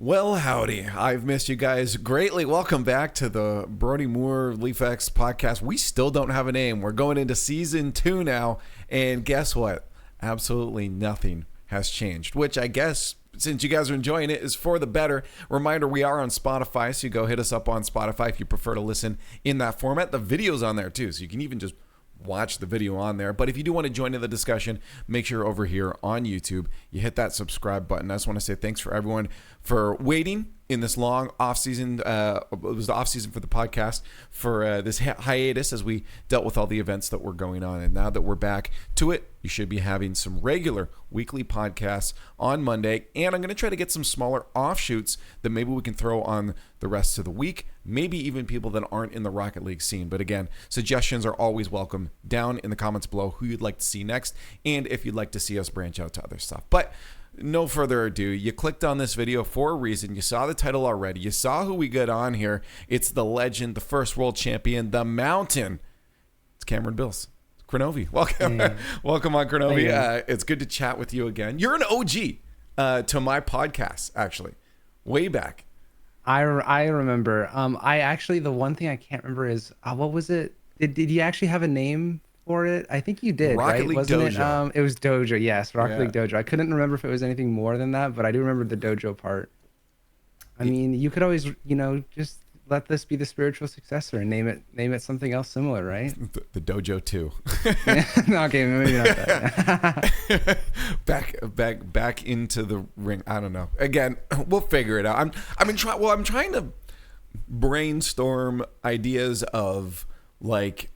Well, howdy. I've missed you guys greatly. Welcome back to the Brody Moore Liefx podcast. We still don't have a name. We're going into season 2 now, and guess what? Absolutely nothing has changed, which I guess, since you guys are enjoying it, is for the better. Reminder, we are on Spotify, so you go hit us up on Spotify if you prefer to listen in that format. The video's on there too, so you can even just watch the video on there. But if you do want to join in the discussion, make sure you're over here on YouTube. You hit that subscribe button. I just want to say thanks for everyone for waiting in this long off season. It was the off season for the podcast for this hiatus as we dealt with all the events that were going on. And now that we're back to it, you should be having some regular weekly podcasts on Monday. And I'm going to try to get some smaller offshoots that maybe we can throw on the rest of the week. Maybe even people that aren't in the Rocket League scene. But again, suggestions are always welcome down in the comments below who you'd like to see next. And if you'd like to see us branch out to other stuff. But no further ado, you clicked on this video for a reason. You saw the title already. You saw who we got on here. It's the legend, the first world champion, the mountain. It's Cameron Bills. Kronovi. Welcome. Hey. Welcome on Kronovi. It's good to chat with you again. You're an OG to my podcast, actually. Way back. I remember. I actually, the one thing I can't remember is, what was it? Did you actually have a name for it? I think you did, Rocket right? League Wasn't Dojo. it? It was Dojo, yes. Rocket League Dojo. I couldn't remember if it was anything more than that, but I do remember the Dojo part. I mean, you could always, just let this be the spiritual successor and name it something else similar, right? The Dojo 2. Okay, maybe not that. back into the ring. I don't know. Again, we'll figure it out. I'm trying to brainstorm ideas of like,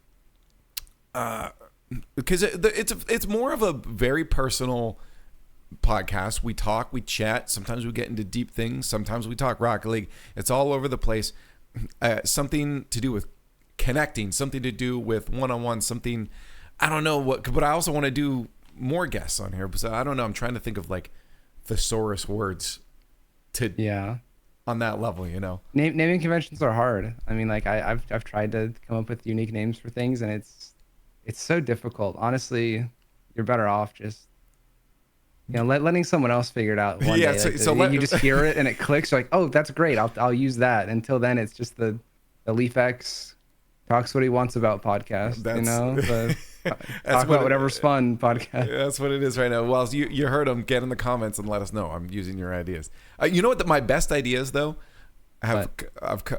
because it's more of a very personal podcast. We talk, we chat. Sometimes we get into deep things. Sometimes we talk Rocket League. It's all over the place. Something to do with connecting. Something to do with one-on-one. Something, I don't know what. But I also want to do more guests on here. So I don't know. I'm trying to think of like thesaurus words to on that level. Naming conventions are hard. I mean, like I've tried to come up with unique names for things, and it's so difficult. Honestly, you're better off just letting someone else figure it out one day. You just hear it and it clicks. You're like, oh, that's great. I'll use that. Until then, it's just the Liefx talks what he wants about podcast. Talk about whatever's fun podcast. That's what it is right now. Well, you heard him. Get in the comments and let us know. I'm using your ideas. You know what? My best ideas though, I've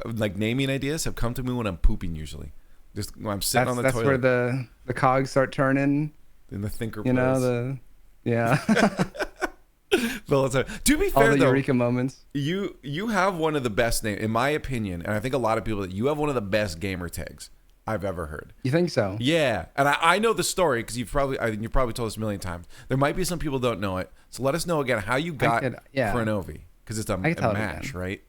like naming ideas have come to me when I'm pooping usually. Just when I'm sitting on the toilet. That's where the cogs start turning. In the thinker. Well, to be fair, all the though, eureka moments. You have one of the best names, in my opinion, and I think a lot of people, that you have one of the best gamer tags I've ever heard. You think so? Yeah, and I know the story because you've probably told us a million times. There might be some people who don't know it, so let us know again how you got Kronovi, because it's a match, right?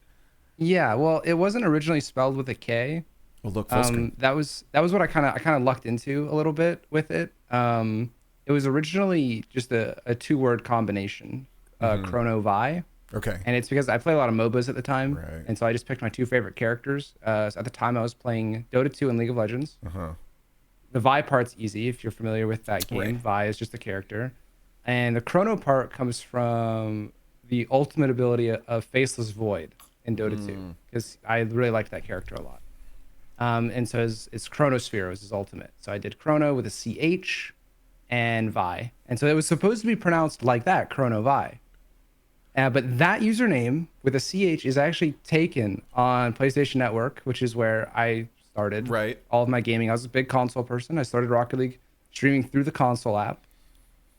Yeah, well, it wasn't originally spelled with a K. Well, look, full screen. That was what I kind of lucked into a little bit with it. It was originally just a 2-word combination, Chrono-Vie. Okay. And it's because I play a lot of MOBAs at the time, right. And so I just picked my 2 favorite characters. So at the time, I was playing Dota 2 and League of Legends. The Vi part's easy if you're familiar with that game. Right. Vi is just a character, and the Chrono part comes from the ultimate ability of Faceless Void in Dota 2, because I really liked that character a lot. And so it's Chronosphere was his ultimate. So I did Chrono with a CH and Vi. And so it was supposed to be pronounced like that, Chrono-Vie. But that username with a CH is actually taken on PlayStation Network, which is where I started all of my gaming. I was a big console person. I started Rocket League streaming through the console app.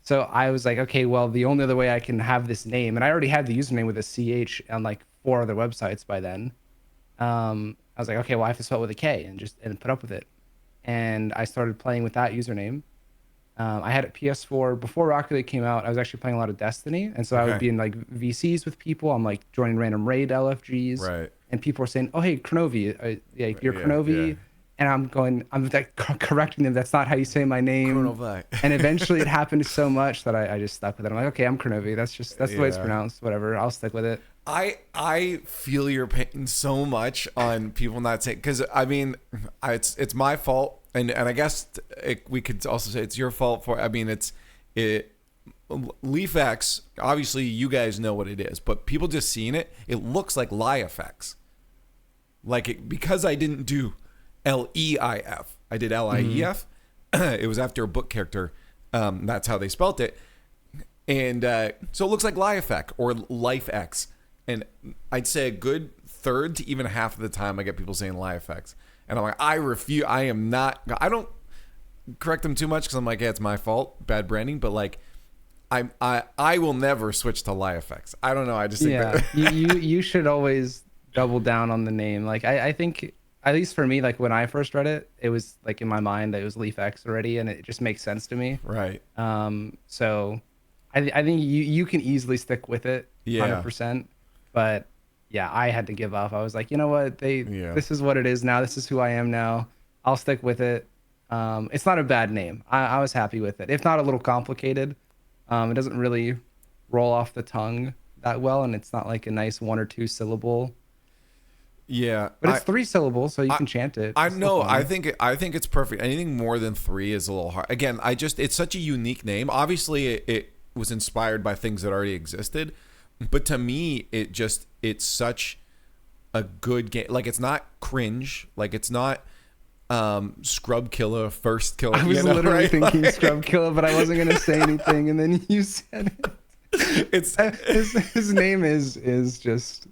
So I was like, okay, well, the only other way I can have this name, and I already had the username with a CH on like 4 other websites by then. I was like, okay, well, I have to spell it with a K and put up with it. And I started playing with that username. I had a PS4 before Rocket League came out. I was actually playing a lot of Destiny, and so I would be in like VCs with people. I'm like joining random raid LFGs, right? And people were saying, "Oh, hey, Kronovi, you're Kronovi," and I'm like correcting them. That's not how you say my name. Chrono-Vie. And eventually, it happened so much that I just stuck with it. I'm like, okay, I'm Kronovi. That's the way it's pronounced. Whatever, I'll stick with it. I feel your pain so much on people not saying, because I mean, it's my fault. And I guess we could also say it's your fault for. I mean, Liefx, obviously you guys know what it is, but people just seeing it, it looks like Liefx. Because I didn't do Leif, I did Lief. It was after a book character. That's how they spelt it. And so it looks like Liefx or Liefx. And I'd say a good third to even half of the time I get people saying Liefx. And I'm like, I refuse. I don't correct them too much because I'm like, yeah, it's my fault. Bad branding. But like, I will never switch to Liefx. I don't know. I just think that you should always double down on the name. Like I think, at least for me, like when I first read it, it was like in my mind that it was Liefx already, and it just makes sense to me. Right. So I think you can easily stick with it 100%. But yeah, I had to give up. I was like, you know what? This is what it is now. This is who I am now. I'll stick with it. It's not a bad name. I was happy with it. If not a little complicated. It doesn't really roll off the tongue that well, and it's not like a nice 1 or 2 syllable. Yeah, but it's 3 syllables, so you can chant it. I know. I think it's perfect. Anything more than 3 is a little hard. Again, it's such a unique name. Obviously, it was inspired by things that already existed, but to me, it's such a good game. Like, it's not cringe. Like, it's not Scrub Killer, First Killer. I was literally thinking Scrub Killer, but I wasn't gonna say anything, and then you said it. It's his name is just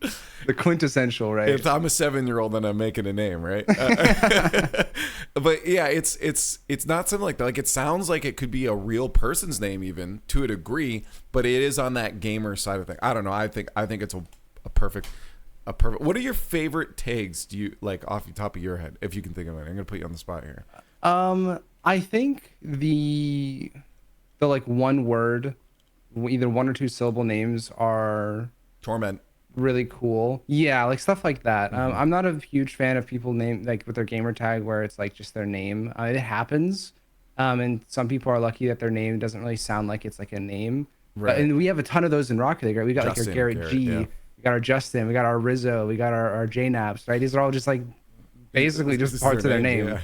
the quintessential, right? If I'm a 7-year-old and I'm making a name, right? But yeah, it's not something like that. Like, it sounds like it could be a real person's name, even to a degree, but it is on that gamer side of things. I don't know. I think it's a perfect. What are your favorite tags? Do you like off the top of your head, if you can think of it? I'm gonna put you on the spot here. I think the like one word, either 1 or 2 syllable names are Torment. Really cool. Yeah, like stuff like that. I'm not a huge fan of people name like with their gamer tag where it's like just their name. It happens, and some people are lucky that their name doesn't really sound like it's like a name. Right. And we have a ton of those in Rocket League. Right? We got Justin, like our Garrett G. Yeah. We got our Justin, we got our Rizzo, we got our JNaps, right? These are all just like basically just parts of their name. Yeah.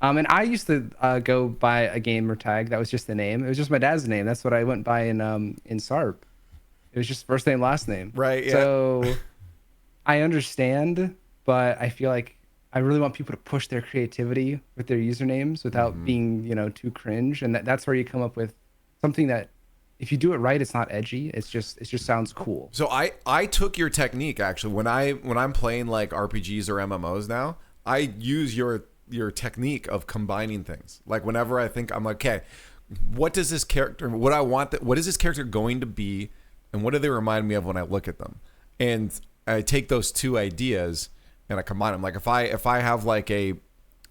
And I used to go by a gamer tag that was just the name. It was just my dad's name. That's what I went by in SARP. It was just first name, last name. Right. Yeah. So I understand, but I feel like I really want people to push their creativity with their usernames without being, too cringe. And that's where you come up with something that, if you do it right, it's not edgy. It just sounds cool. So I took your technique actually when I'm playing like RPGs or MMOs now. I use your technique of combining things. Like whenever I think I'm like, okay, what does this character? What is this character going to be? And what do they remind me of when I look at them? And I take those 2 ideas and I combine them. Like if I have like I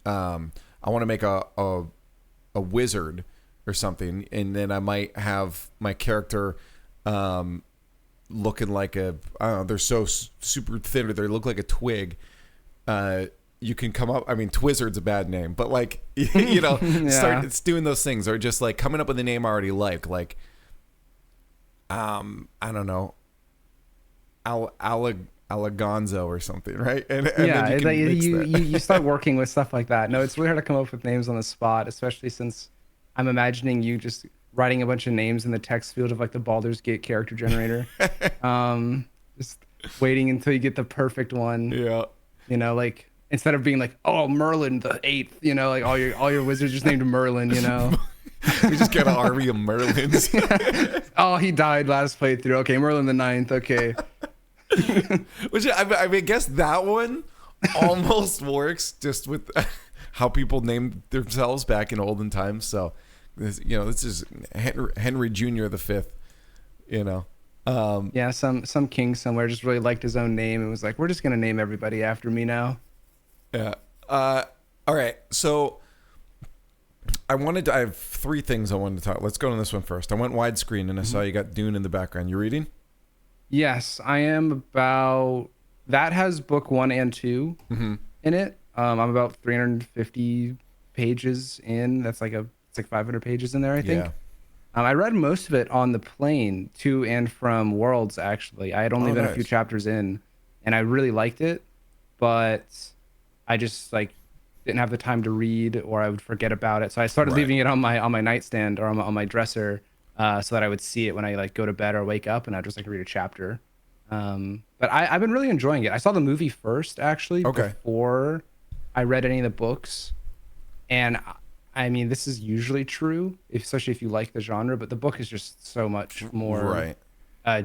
want to make a wizard or something, and then I might have my character looking like I don't know, they're so super thin or they look like a twig. You can come up, I mean, Twizzard's a bad name, but like, start it's doing those things, or just like coming up with a name I already like I don't know, Alagonzo or something, right? And yeah, then you start working with stuff like that. No, it's really hard to come up with names on the spot, especially since I'm imagining you just writing a bunch of names in the text field of like the Baldur's Gate character generator. Just waiting until you get the perfect one. Yeah. Like instead of being like, oh, Merlin the 8th, like all your wizards just named Merlin, We just get an army of Merlins. Oh, he died last playthrough. Okay, Merlin the 9th. Okay. Which I mean, I guess that one almost works just with how people named themselves back in olden times. So, this is Henry Jr. the 5th. Yeah, some king somewhere just really liked his own name and was like, we're just gonna name everybody after me now. Yeah. All right. So I have 3 things I wanted to talk. Let's go on this one first. I went widescreen and I saw you got Dune in the background. You reading? Yes, I am that has book 1 and 2 in it. I'm about 350 pages in. That's like it's like 500 pages in there, I think. Yeah. I read most of it on the plane to and from Worlds, actually. I had only been a few chapters in, and I really liked it, but I just didn't have the time to read, or I would forget about it. So I started leaving it on my nightstand or on my dresser so that I would see it when I like go to bed or wake up, and I'd just like read a chapter. But I've been really enjoying it. I saw the movie first actually before I read any of the books, and I mean this is usually true, especially if you like the genre. But the book is just so much more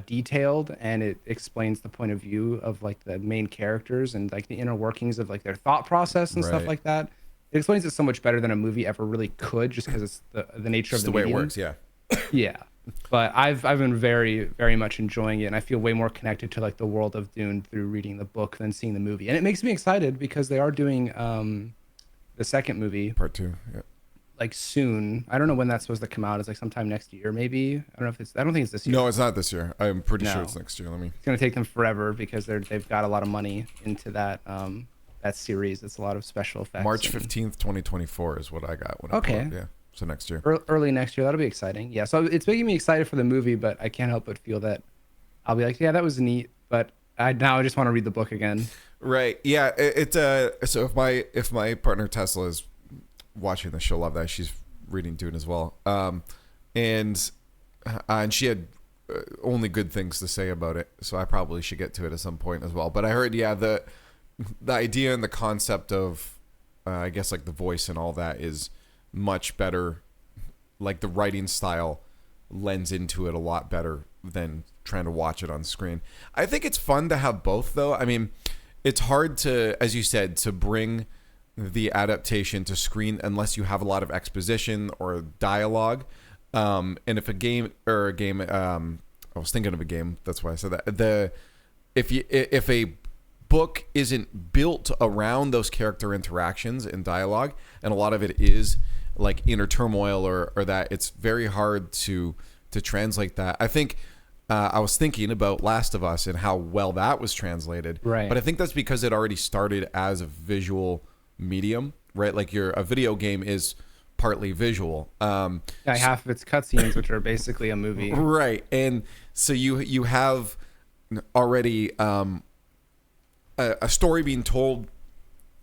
detailed, and it explains the point of view of like the main characters and like the inner workings of like their thought process and stuff like that. It explains it so much better than a movie ever really could, just because it's the nature of the way medium. it works. Yeah. But I've been very, very much enjoying it, and I feel way more connected to like the world of Dune through reading the book than seeing the movie. And it makes me excited because they are doing the second movie, part 2, like soon. I don't know when that's supposed to come out. It's like sometime next year, maybe. I don't know if it's. I don't think it's this year. No, it's not this year. I'm pretty sure it's next year. It's gonna take them forever because they've got a lot of money into that that series. It's a lot of special effects. March 15th, 2024 is what I got. Yeah. So next year. Early next year. That'll be exciting. Yeah. So it's making me excited for the movie, but I can't help but feel that I'll be like, yeah, that was neat, but I just want to read the book again. Right. Yeah. So if my partner Tesla is watching this, she'll love that. She's reading Dune as well. And she had only good things to say about it. So I probably should get to it at some point as well. But I heard, the idea and the concept of, I guess like the voice and all that is much better. Like the writing style lends into it a lot better than trying to watch it on screen. I think it's fun to have both though. I mean, it's hard to, as you said, to bring the adaptation to screen unless you have a lot of exposition or dialogue. And if a game, I was thinking of a game, that's why I said that. If a book isn't built around those character interactions and dialogue, and a lot of it is like inner turmoil or that, it's very hard to translate that. I think I was thinking about Last of Us and how well that was translated. Right. But I think that's because it already started as a visual medium, right? Like a video game is partly visual. Half of its cutscenes, which are basically a movie. Right. And so you have already a story being told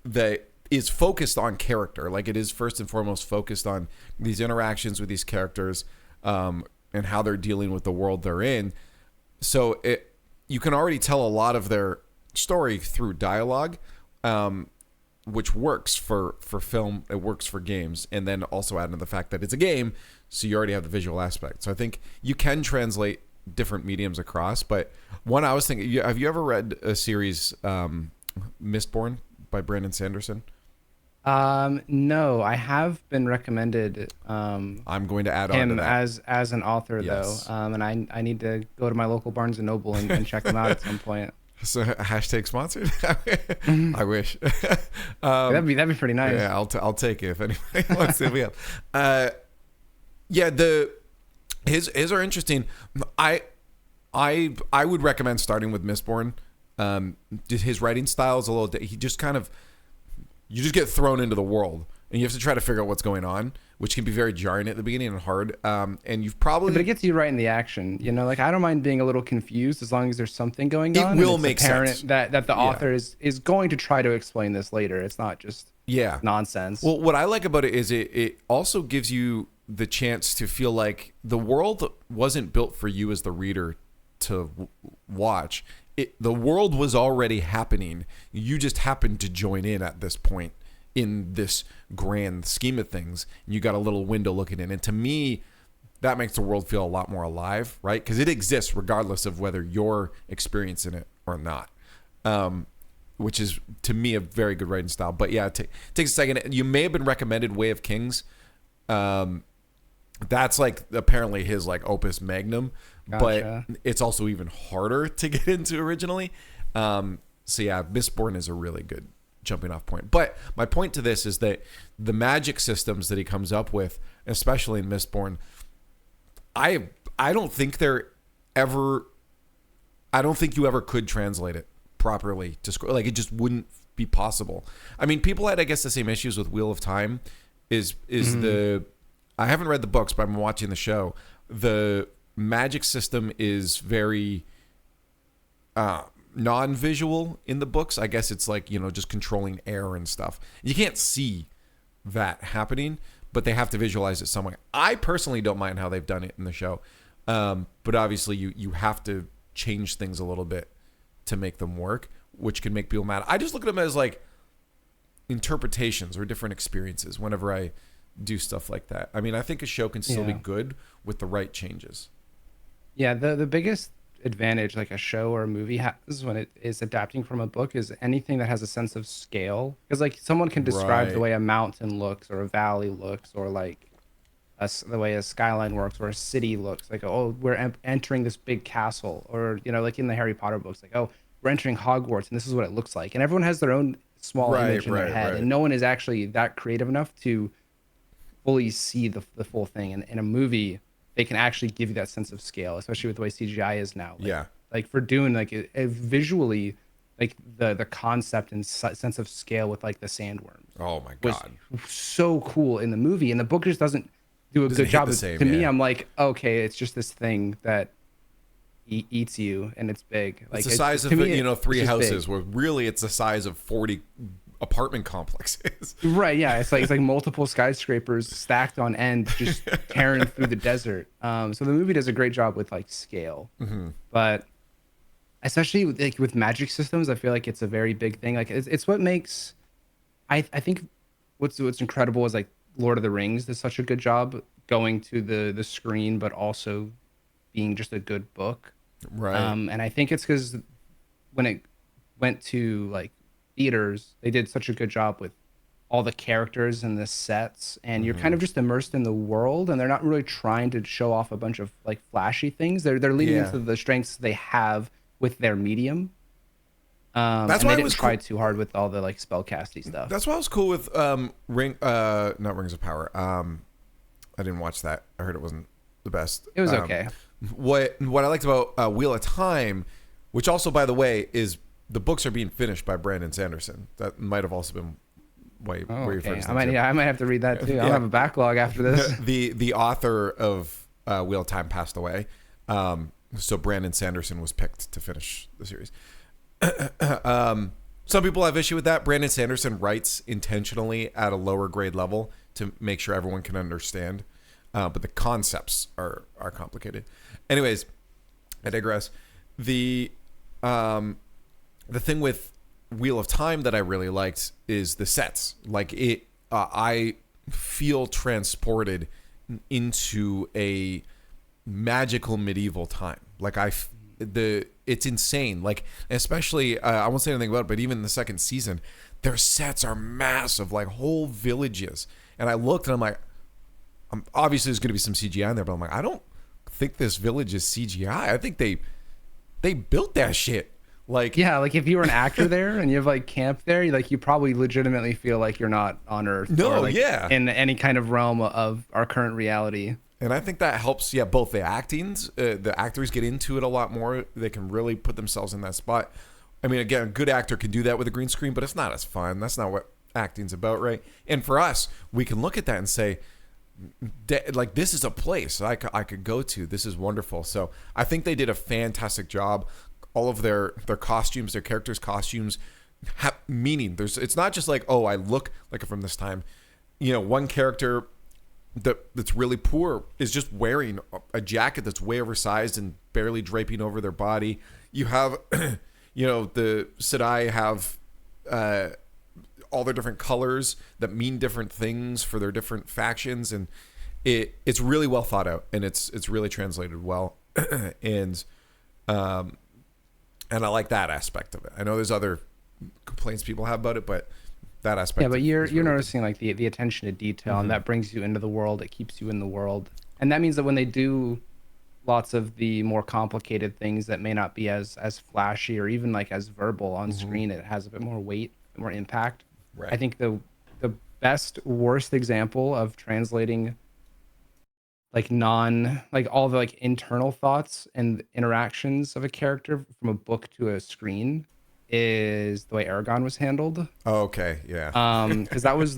that is focused on character. Like it is first and foremost focused on these interactions with these characters and how they're dealing with the world they're in. So you can already tell a lot of their story through dialogue, which works for film. It works for games. And then also add in the fact that it's a game, so you already have the visual aspect. So I think you can translate different mediums across. But one I was thinking, have you ever read a series, Mistborn by Brandon Sanderson? No, I have been recommended I'm going to add on to him that. as an author, Yes. though, and I need to go to my local Barnes and Noble and check them out at some point. So hashtag sponsored. I wish. That'd be pretty nice. Yeah, I'll take it if anybody wants to. We have. His are interesting. I would recommend starting with Mistborn. His writing style is a little. He just kind of. You just get thrown into the world, and you have to try to figure out what's going on, which can be very jarring at the beginning and hard. And you've probably. But it gets you right in the action. You know, like I don't mind being a little confused as long as there's something going on. It will make sense that the author is going to try to explain this later. It's not just nonsense. Well, what I like about it is it also gives you the chance to feel like the world wasn't built for you as the reader to watch. The world was already happening. You just happened to join in at this point in this grand scheme of things. You got a little window looking in. And to me, that makes the world feel a lot more alive, right? Because it exists regardless of whether you're experiencing it or not. Which is, to me, a very good writing style. But yeah, it takes a second. You may have been recommended Way of Kings. That's like apparently his like opus magnum. Gotcha. But it's also even harder to get into originally. So yeah, Mistborn is a really good jumping off point. But my point to this is that the magic systems that he comes up with, especially in Mistborn, I don't think you ever could translate it properly to scroll. Like it just wouldn't be possible. I mean, people had, I guess, the same issues with Wheel of Time. I haven't read the books, but I'm watching the show. The magic system is very non-visual in the books. I guess it's like, just controlling air and stuff. You can't see that happening, but they have to visualize it some way. I personally don't mind how they've done it in the show, but obviously you have to change things a little bit to make them work, which can make people mad. I just look at them as like interpretations or different experiences whenever I do stuff like that. I mean, I think a show can still be good with the right changes. Yeah, the biggest advantage like a show or a movie has when it is adapting from a book is anything that has a sense of scale. Because like someone can describe the way a mountain looks or a valley looks or like the way a skyline works or a city looks. Like, oh, we're entering this big castle, or you know, like in the Harry Potter books, like, oh, we're entering Hogwarts and this is what it looks like. And everyone has their own small image in their head, and no one is actually that creative enough to fully see the full thing. And in a movie, they can actually give you that sense of scale, especially with the way CGI is now. Like, like for Dune, like visually, like the concept and sense of scale with like the sandworms. Oh my god, was so cool in the movie, and the book just doesn't do a good job. To me, I'm like, okay, it's just this thing that eats you, and it's big. Like it's the size of three houses, where really it's the size of 40 apartment complexes. Right, yeah, it's like multiple skyscrapers stacked on end, just tearing through the desert. So the movie does a great job with like scale, but especially like with magic systems, I feel like it's a very big thing. Like it's what makes I think what's incredible is like Lord of the Rings does such a good job going to the screen, but also being just a good book. Right. And I think it's because when it went to like theaters, they did such a good job with all the characters and the sets, and you're kind of just immersed in the world, and they're not really trying to show off a bunch of like flashy things. They're leaning into the strengths they have with their medium. That's why they didn't try too hard with all the like spellcasty stuff. That's why I was cool with not Rings of Power. I didn't watch that. I heard it wasn't the best. It was okay. What I liked about Wheel of Time, which also, by the way, is the books are being finished by Brandon Sanderson. That might have also been where you first. I might have to read that too. I'll have a backlog after this. The author of Wheel of Time passed away, so Brandon Sanderson was picked to finish the series. Some people have issue with that. Brandon Sanderson writes intentionally at a lower grade level to make sure everyone can understand, but the concepts are complicated. Anyways, I digress. The thing with Wheel of Time that I really liked is the sets. Like it, I feel transported into a magical medieval time. Like it's insane. Like especially, I won't say anything about it, but even in the second season, their sets are massive, like whole villages. And I looked and I'm like, obviously there's going to be some CGI in there, but I'm like, I don't think this village is CGI. I think they built that shit. Like, yeah, like if you were an actor there and you have like camp there, you probably legitimately feel like you're not on Earth. No, or like in any kind of realm of our current reality. And I think that helps. Yeah, both the the actors get into it a lot more. They can really put themselves in that spot. I mean, again, a good actor can do that with a green screen, but it's not as fun. That's not what acting's about, right? And for us, we can look at that and say, like, this is a place I could go to. This is wonderful. So I think they did a fantastic job. All of their costumes, their characters' costumes have meaning. It's not just like, oh, I look like from this time. You know, one character that's really poor is just wearing a jacket that's way oversized and barely draping over their body. You have, you know, the Sedai have all their different colors that mean different things for their different factions, and it's really well thought out, and it's really translated well, and I like that aspect of it. I know there's other complaints people have about it, but that aspect. Yeah, but you're noticing like the attention to detail, and that brings you into the world. It keeps you in the world, and that means that when they do lots of the more complicated things that may not be as flashy or even like as verbal on screen, it has a bit more weight, more impact. Right. I think the worst example of translating like all the like internal thoughts and interactions of a character from a book to a screen is the way Aragon was handled. Oh, okay, yeah. Because that was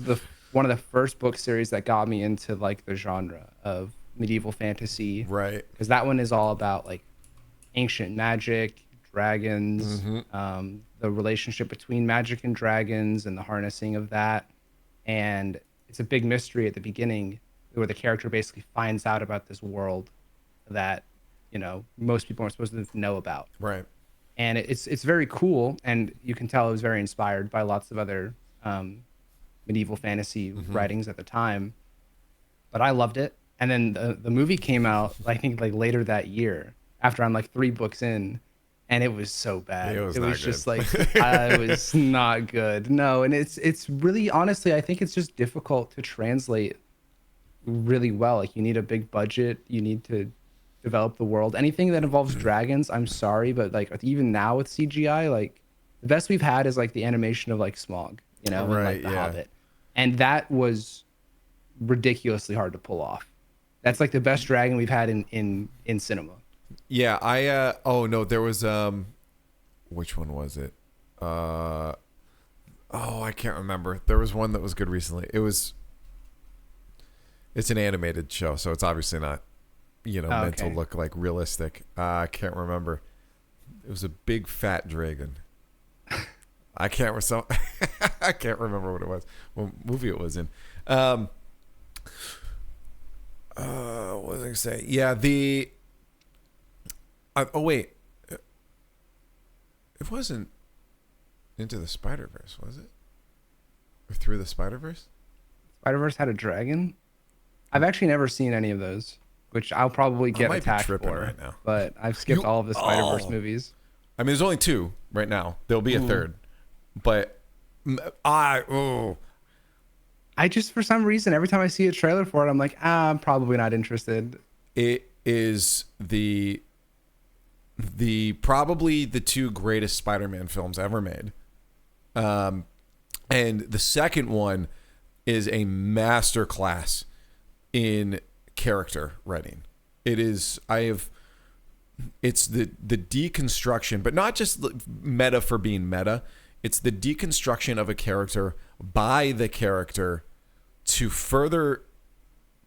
one of the first book series that got me into like the genre of medieval fantasy. Right. Because that one is all about like ancient magic, dragons, the relationship between magic and dragons, and the harnessing of that. And it's a big mystery at the beginning where the character basically finds out about this world that, most people aren't supposed to know about. Right. And it's very cool, and you can tell it was very inspired by lots of other medieval fantasy writings at the time. But I loved it. And then the movie came out, I think, like later that year, after I'm like 3 books in, and it was so bad. It was just like it was not good. No, and it's really, honestly, I think it's just difficult to translate really well. Like, you need a big budget, you need to develop the world. Anything that involves dragons, I'm sorry, but like even now with CGI, like the best we've had is like the animation of like Smaug, and like the Hobbit, and that was ridiculously hard to pull off. That's like the best dragon we've had in cinema. Yeah, oh no, there was which one was it? I can't remember. There was one that was good recently. It's an animated show, so it's obviously not meant to look like realistic. I can't remember. It was a big fat dragon. I can't remember what it was. What movie it was in. What was I gonna say? Yeah, wait. It wasn't Into the Spider-Verse, was it? Or Through the Spider-Verse? Spider-Verse had a dragon? I've actually never seen any of those, which I'll probably get attacked for right now. But I've skipped all of the Spider-Verse movies. I mean, there's only 2 right now. There'll be a third. But I just, for some reason, every time I see a trailer for it, I'm like, I'm probably not interested. It is probably the 2 greatest Spider-Man films ever made. And the second one is a masterclass in character writing. It's the deconstruction, but not just meta for being meta. It's the deconstruction of a character by the character to further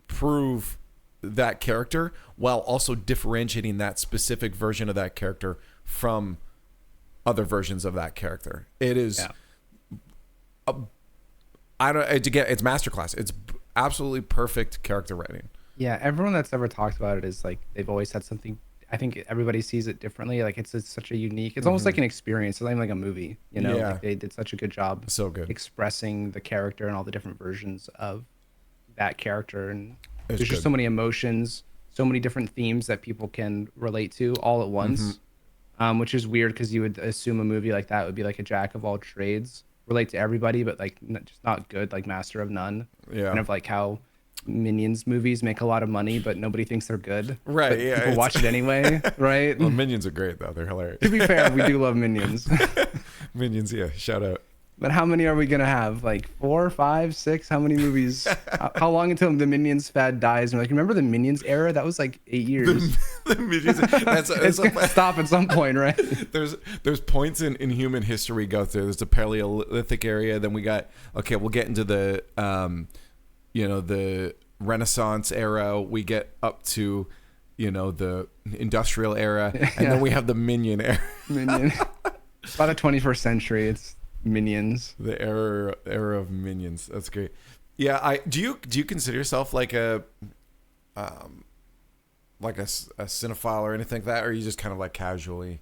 prove that character while also differentiating that specific version of that character from other versions of that character. It is, it's masterclass. It's absolutely perfect character writing. Yeah, everyone that's ever talked about it is like, they've always had something. I think everybody sees it differently. Like, it's such a unique, it's almost like an experience. It's not even like a movie, Like, they did such a good job so good expressing the character and all the different versions of that character. And it's there's just so many emotions, so many different themes that people can relate to all at once, which is weird because you would assume a movie like that would be like a jack of all trades, relate to everybody, but like just not good, like Master of None. Yeah. Kind of like how Minions movies make a lot of money, but nobody thinks they're good. Right. But yeah. people watch it anyway. Right. Well, Minions are great though. They're hilarious. To be fair, we do love Minions. Minions. Yeah. Shout out. But how many are we going to have? Like 4, 5, 6? How many movies? How long until the Minions fad dies? And we're like, remember the Minions era? That was like 8 years. The Minions. It's going to stop at some point, right? There's points in human history we go through. There's the Paleolithic area. Then we got, we'll get into the, the Renaissance era. We get up to, the industrial era. And then we have the Minion era. Minion. By the 21st century, it's Minions. The era of Minions. That's great. Yeah, do you consider yourself like a cinephile or anything like that, or are you just kind of like casually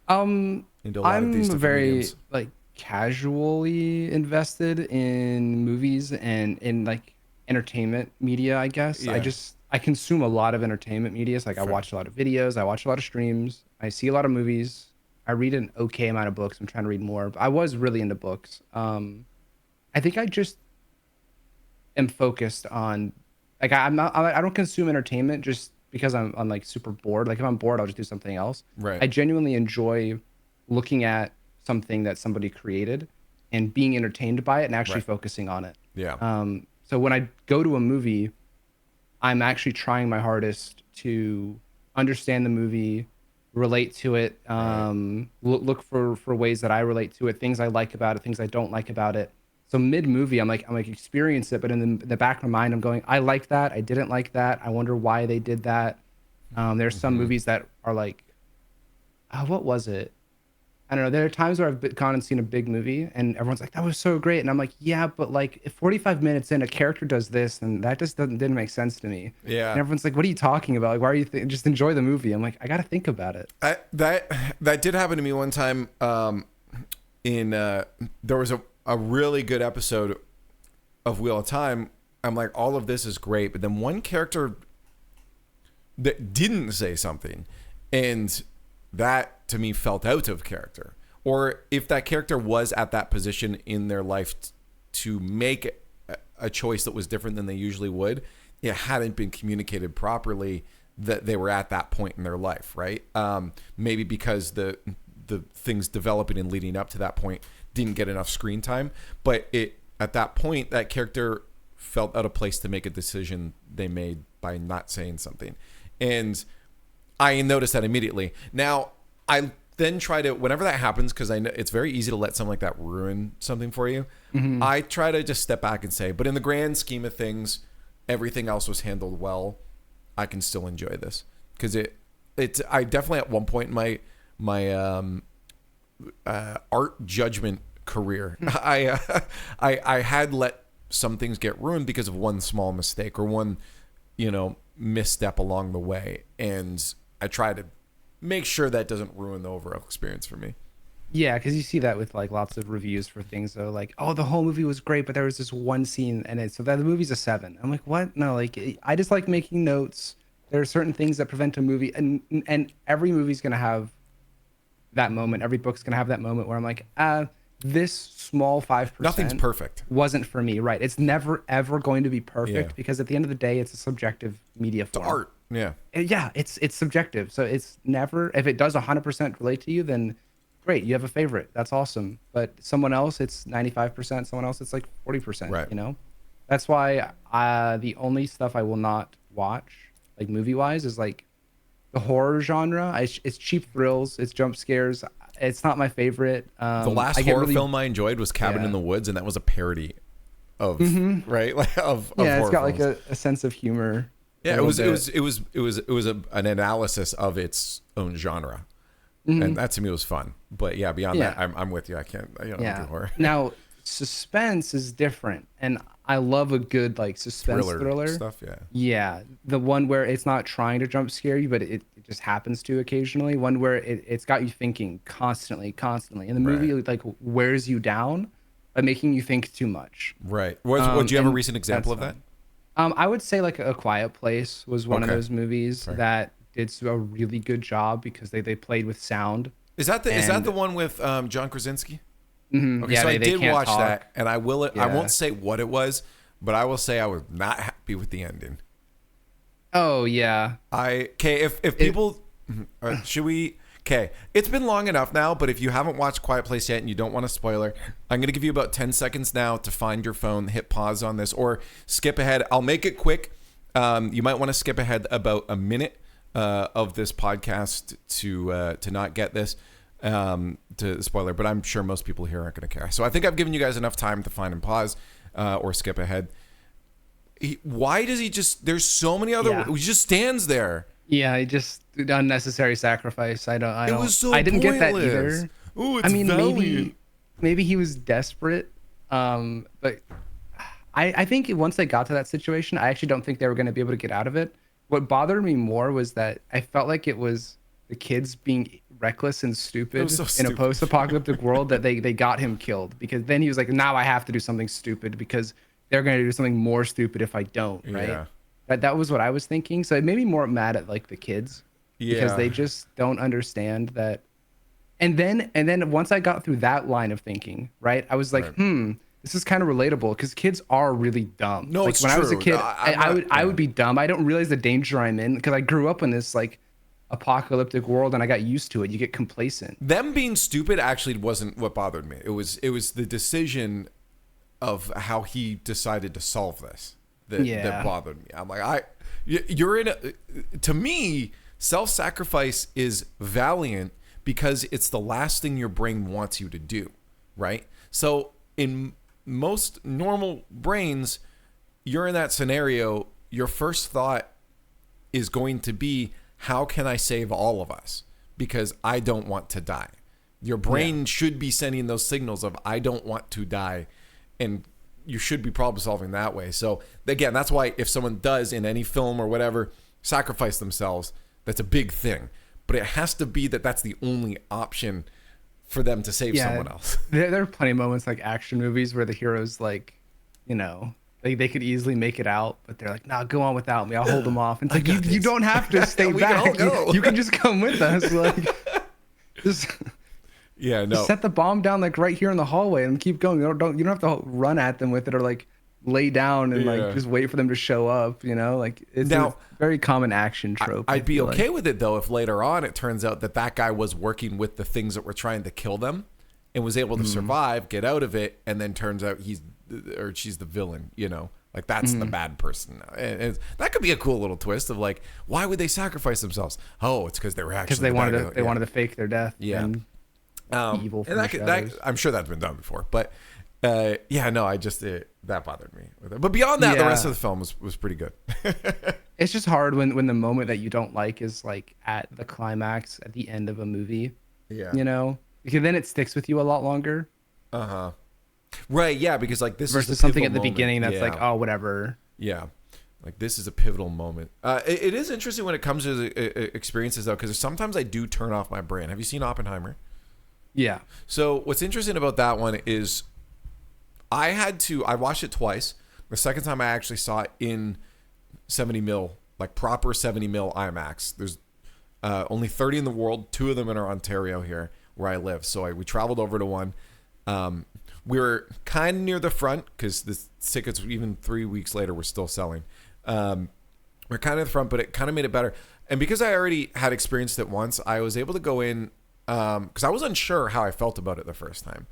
into a lot of these different very mediums? Like casually invested in movies and in like entertainment media, I guess. Yeah. I consume a lot of entertainment media. So like I watch a lot of videos, I watch a lot of streams, I see a lot of movies. I read an okay amount of books. I'm trying to read more. But I was really into books. I think I just am focused on, like, I don't consume entertainment just because I'm like super bored. Like if I'm bored, I'll just do something else. Right. I genuinely enjoy looking at something that somebody created and being entertained by it and actually focusing on it. Yeah. So when I go to a movie, I'm actually trying my hardest to understand the movie, relate to it, look for ways that I relate to it, things I like about it, things I don't like about it. So mid movie, I'm like experience it, but in the back of my mind, I'm going, I like that, I didn't like that, I wonder why they did that. There's some movies that are like, what was it? I don't know. There are times where gone and seen a big movie and everyone's like, that was so great. And I'm like, yeah, but like if 45 minutes in a character does this, and that just didn't make sense to me. Yeah. And everyone's like, what are you talking about? Like, why are you just enjoy the movie? I'm like, I got to think about it. That did happen to me one time. There was a really good episode of Wheel of Time. I'm like, all of this is great, but then one character that didn't say something, and that to me felt out of character. Or if that character was at that position in their life to make a choice that was different than they usually would, it hadn't been communicated properly that they were at that point in their life, right? Maybe because the things developing and leading up to that point didn't get enough screen time, but at that point, that character felt out of place to make a decision they made by not saying something. And I noticed that immediately. Now, I then try to, whenever that happens, because I know it's very easy to let something like that ruin something for you, I try to just step back and say, but in the grand scheme of things, everything else was handled well. I can still enjoy this. Because I definitely at one point in my art judgment career, I had let some things get ruined because of one small mistake or one, misstep along the way, and I try to make sure that doesn't ruin the overall experience for me. Yeah, because you see that with like lots of reviews for things though, like, oh, the whole movie was great, but there was this one scene and so that the movie's a 7. I'm like, what? No, like I just like making notes. There are certain things that prevent a movie, and every movie's gonna have that moment. Every book's gonna have that moment where I'm like, this small 5%. Nothing's perfect. Wasn't for me, right? It's never ever going to be perfect because at the end of the day, it's a subjective media form. It's art. Yeah. Yeah, it's subjective. So it's never, if it does 100% relate to you, then great, you have a favorite. That's awesome. But someone else, it's 95%. Someone else, it's like 40%. Right. That's why the only stuff I will not watch, like movie wise, is like the horror genre. It's cheap thrills. It's jump scares. It's not my favorite. The last horror film I enjoyed was Cabin in the Woods, and that was a parody of right, like of it's got films. like a sense of humor. Yeah, it was an analysis of its own genre, and that to me was fun. But yeah, beyond that, I'm with you. I don't do horror. Now, suspense is different, and I love a good like suspense thriller stuff. Yeah, the one where it's not trying to jump scare you, but it just happens to occasionally. One where it's got you thinking constantly, and the movie like wears you down by making you think too much. Right. Would you have a recent example of that? I would say like A Quiet Place was one of those movies that did a really good job because they played with sound. Is that the one with John Krasinski? Mm-hmm. Okay, yeah, so I did watch talk. that, and I won't say what it was, but I will say I was not happy with the ending. Oh yeah. If people should we? Okay, it's been long enough now, but if you haven't watched Quiet Place yet and you don't want a spoiler, I'm going to give you about 10 seconds now to find your phone, hit pause on this, or skip ahead. I'll make it quick. You might want to skip ahead about a minute of this podcast to not get this to the spoiler, but I'm sure most people here aren't going to care. So I think I've given you guys enough time to find and pause or skip ahead. Why does he just? There's so many other. He just stands there. Yeah, he just unnecessary sacrifice. I was so I didn't pointless. Get that either. Ooh, it's I mean, valiant. maybe he was desperate. But I think once they got to that situation, I actually don't think they were going to be able to get out of it. What bothered me more was that I felt like it was the kids being reckless and stupid in a post-apocalyptic world that they got him killed, because then he was like, now I have to do something stupid because they're going to do something more stupid if I don't, right? Yeah. That was what I was thinking. So it made me more mad at like the kids because they just don't understand that. And then once I got through that line of thinking, right, I was like, this is kind of relatable because kids are really dumb. No, like it's when true. I was a kid, I would be dumb. I don't realize the danger I'm in because I grew up in this like apocalyptic world and I got used to it. You get complacent. Them being stupid actually wasn't what bothered me. It was the decision of how he decided to solve this that bothered me. I'm like, you're in to me, self-sacrifice is valiant because it's the last thing your brain wants you to do, right? So in most normal brains, you're in that scenario, your first thought is going to be, how can I save all of us? Because I don't want to die. Your brain should be sending those signals of I don't want to die, and you should be problem solving that way. So again, that's why if someone does in any film or whatever sacrifice themselves, that's a big thing. But it has to be that that's the only option for them to save someone else. There are plenty of moments like action movies where the heroes like, they could easily make it out, but they're like, "Nah, go on without me. I'll hold them off." And it's like you don't have to stay back. You can just come with us. Like, just set the bomb down like right here in the hallway and keep going. You don't have to run at them with it or like lay down and like just wait for them to show up. Like it's a very common action trope. I'd be okay with it though if later on it turns out that guy was working with the things that were trying to kill them and was able to survive, get out of it, and then turns out she's the villain. Like that's the bad person. And that could be a cool little twist of like, why would they sacrifice themselves? Oh, it's because they were actually they wanted to fake their death. Yeah. And evil. And that I'm sure that's been done before, but that bothered me with it. But beyond that, the rest of the film was pretty good. It's just hard when the moment that you don't like is like at the climax at the end of a movie. Yeah. Because then it sticks with you a lot longer. Uh-huh. Right, yeah, because like this versus is something at the beginning that's like, oh, whatever. Yeah. Like this is a pivotal moment. It is interesting when it comes to experiences though, because sometimes I do turn off my brain. Have you seen Oppenheimer? Yeah. So what's interesting about that one is I watched it twice. The second time I actually saw it in 70 mil, like proper 70 mil IMAX. There's only 30 in the world. 2 of them are in Ontario here where I live. So we traveled over to one. We were kind of near the front because the tickets, even 3 weeks later, were still selling. We're kind of the front, but it kind of made it better. And because I already had experienced it once, I was able to go in because I was unsure how I felt about it the first time.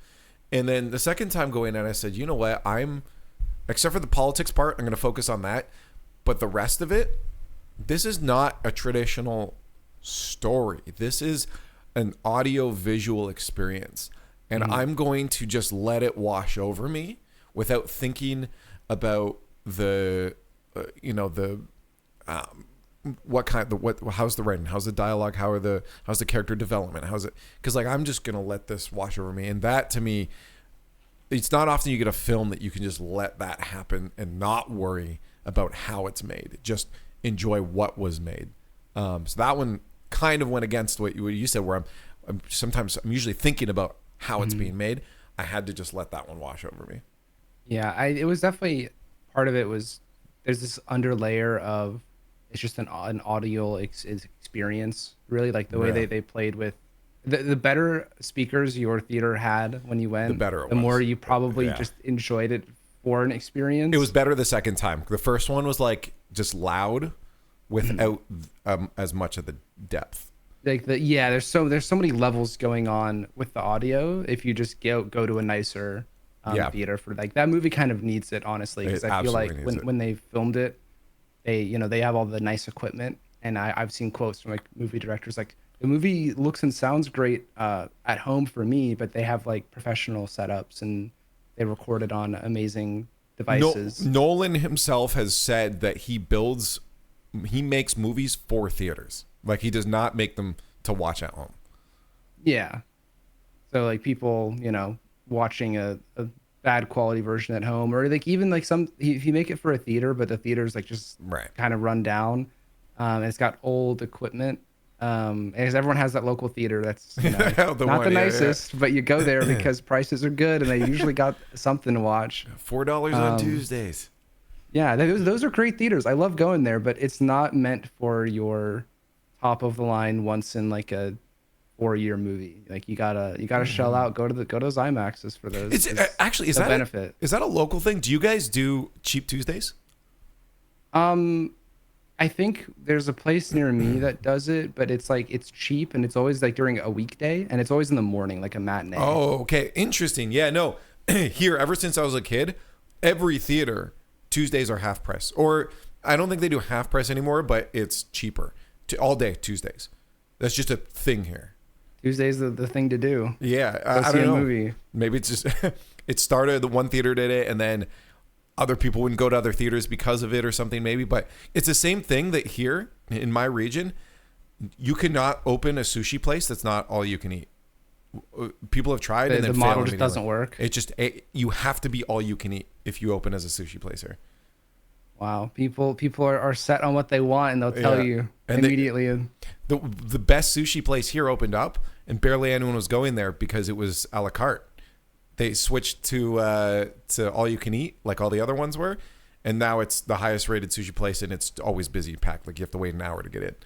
And then the second time going in, I said, you know what? Except for the politics part, I'm going to focus on that. But the rest of it, this is not a traditional story. This is an audio-visual experience. And I'm going to just let it wash over me without thinking about how's the writing, how's the dialogue, how's the character development, because like I'm just gonna let this wash over me. And that to me, it's not often you get a film that you can just let that happen and not worry about how it's made, just enjoy what was made. So that one kind of went against what you said, where I'm usually thinking about how it's being made. I had to just let that one wash over me. Yeah, it was definitely part of it was there's this underlayer of it's just an audio experience, really, like the way they played with the better speakers your theater had when you went, the more you probably just enjoyed it for an experience. It was better the second time. The first one was like just loud without as much of the depth. Like there's so many levels going on with the audio if you just go to a nicer theater for like that movie kind of needs it, honestly, because I feel like when they filmed it, they have all the nice equipment, and I've seen quotes from like movie directors like the movie looks and sounds great at home for me, but they have like professional setups and they recorded on amazing devices. Nolan himself has said that he makes movies for theaters. Like he does not make them to watch at home. Yeah. So like people, watching a bad quality version at home, or like even like if you make it for a theater, but the theater's like just kind of run down, and it's got old equipment. And everyone has that local theater that's not the nicest, but you go there because prices are good and they usually got something to watch. $4 on Tuesdays. Yeah, those are great theaters. I love going there, but it's not meant for your top of the line once in like a 4-year movie. Like you gotta shell out. Go to those IMAXs for those. Is that a benefit? Is that a local thing? Do you guys do cheap Tuesdays? I think there's a place near me that does it, but it's like it's cheap and it's always like during a weekday and it's always in the morning, like a matinee. Oh, okay, interesting. Yeah, no. Here, ever since I was a kid, every theater Tuesdays are half price, or I don't think they do half price anymore, but it's cheaper. All day Tuesdays. That's just a thing here. Tuesday's the thing to do. Yeah, I don't know. Movie. Maybe it's just it started, the one theater did it, and then other people wouldn't go to other theaters because of it or something maybe. But it's the same thing that here in my region, you cannot open a sushi place that's not all you can eat. people have tried and The then model failed just doesn't work. It just you have to be all you can eat if you open as a sushi placer. Wow, people are set on what they want, and they'll tell you and immediately. The best sushi place here opened up, and barely anyone was going there because it was a la carte. They switched to all you can eat, like all the other ones were, and now it's the highest rated sushi place, and it's always busy packed. Like you have to wait an hour to get in.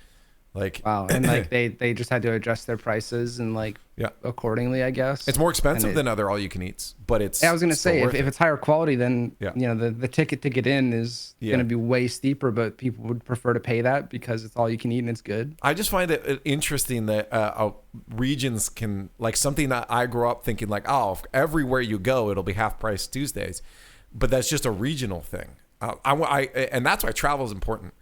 Like wow, and like they just had to adjust their prices and like accordingly, I guess. It's more expensive than other all you can eats, but it's. Yeah, I was gonna say if it's higher quality, then you know the ticket to get in is gonna be way steeper, but people would prefer to pay that because it's all you can eat and it's good. I just find it interesting that regions can, like, something that I grew up thinking like, oh, everywhere you go it'll be half price Tuesdays, but that's just a regional thing. And that's why travel is important.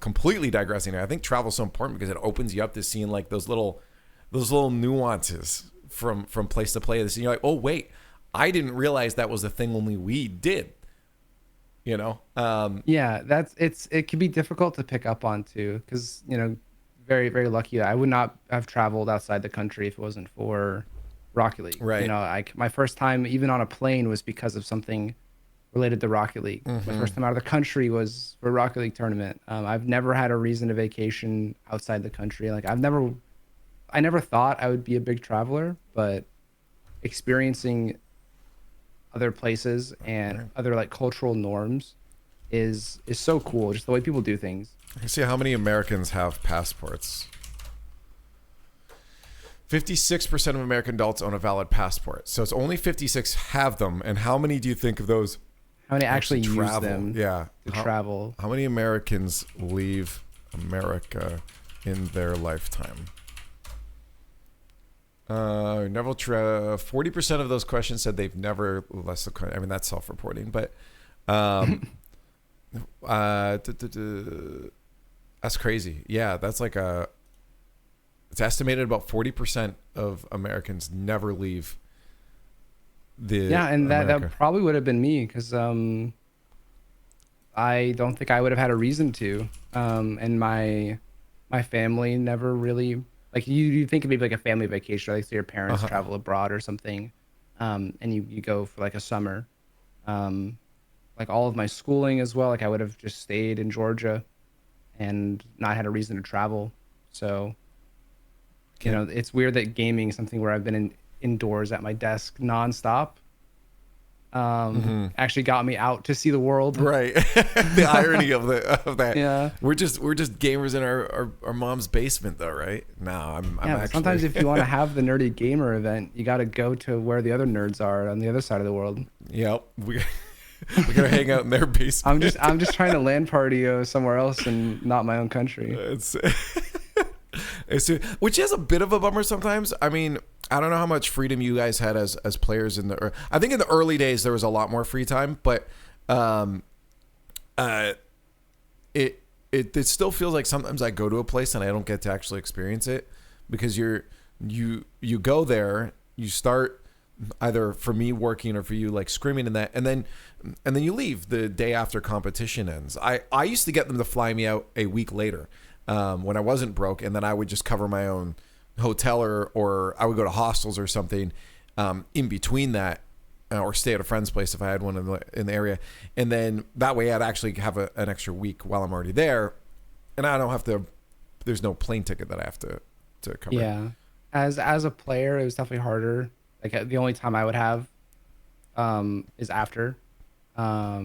Completely digressing. I think travel is so important because it opens you up to seeing like those little nuances from place to place. And you're like, oh wait, I didn't realize that was a thing only we did. You know? Yeah, it can be difficult to pick up on too, because you know, very very lucky that I would not have traveled outside the country if it wasn't for Rocket League. Right. You know, my first time even on a plane was because of something related to Rocket League. Mm-hmm. My first time out of the country was for a Rocket League tournament. I've never had a reason to vacation outside the country. Like I never thought I would be a big traveler, but experiencing other places and other like cultural norms is so cool. Just the way people do things. I see how many Americans have passports. 56% of American adults own a valid passport. So it's only 56 have them. And how many do you think of those how many actually use travel? them Yeah. to travel? How many Americans leave America in their lifetime? 40% of those questions said they've never left the country. I mean, that's self-reporting, but that's crazy. Yeah, that's like it's estimated about 40% of Americans never leave and that probably would have been me because I don't think I would have had a reason to. And my family never really, like you think of maybe like a family vacation, like say your parents travel abroad or something, and you go for like a summer. Like all of my schooling as well, like I would have just stayed in Georgia and not had a reason to travel. So you know, it's weird that gaming is something where I've been indoors at my desk nonstop. Actually got me out to see the world. Right. The irony of that. Yeah. We're just gamers in our mom's basement though, right? No, I'm actually... Sometimes if you want to have the nerdy gamer event, you got to go to where the other nerds are on the other side of the world. Yep. We gotta hang out in their basement. I'm just trying to LAN party somewhere else and not my own country. Which is a bit of a bummer sometimes. I mean, I don't know how much freedom you guys had as players I think in the early days there was a lot more free time, but it still feels like sometimes I go to a place and I don't get to actually experience it because you go there, you start either for me working or for you like screaming in that, and then you leave the day after competition ends. I used to get them to fly me out a week later. When I wasn't broke, and then I would just cover my own hotel or I would go to hostels or something in between that, or stay at a friend's place if I had one in the area, and then that way I'd actually have an extra week while I'm already there, and I don't have to. There's no plane ticket that I have to cover. Yeah, as a player, it was definitely harder. Like the only time I would have is after, not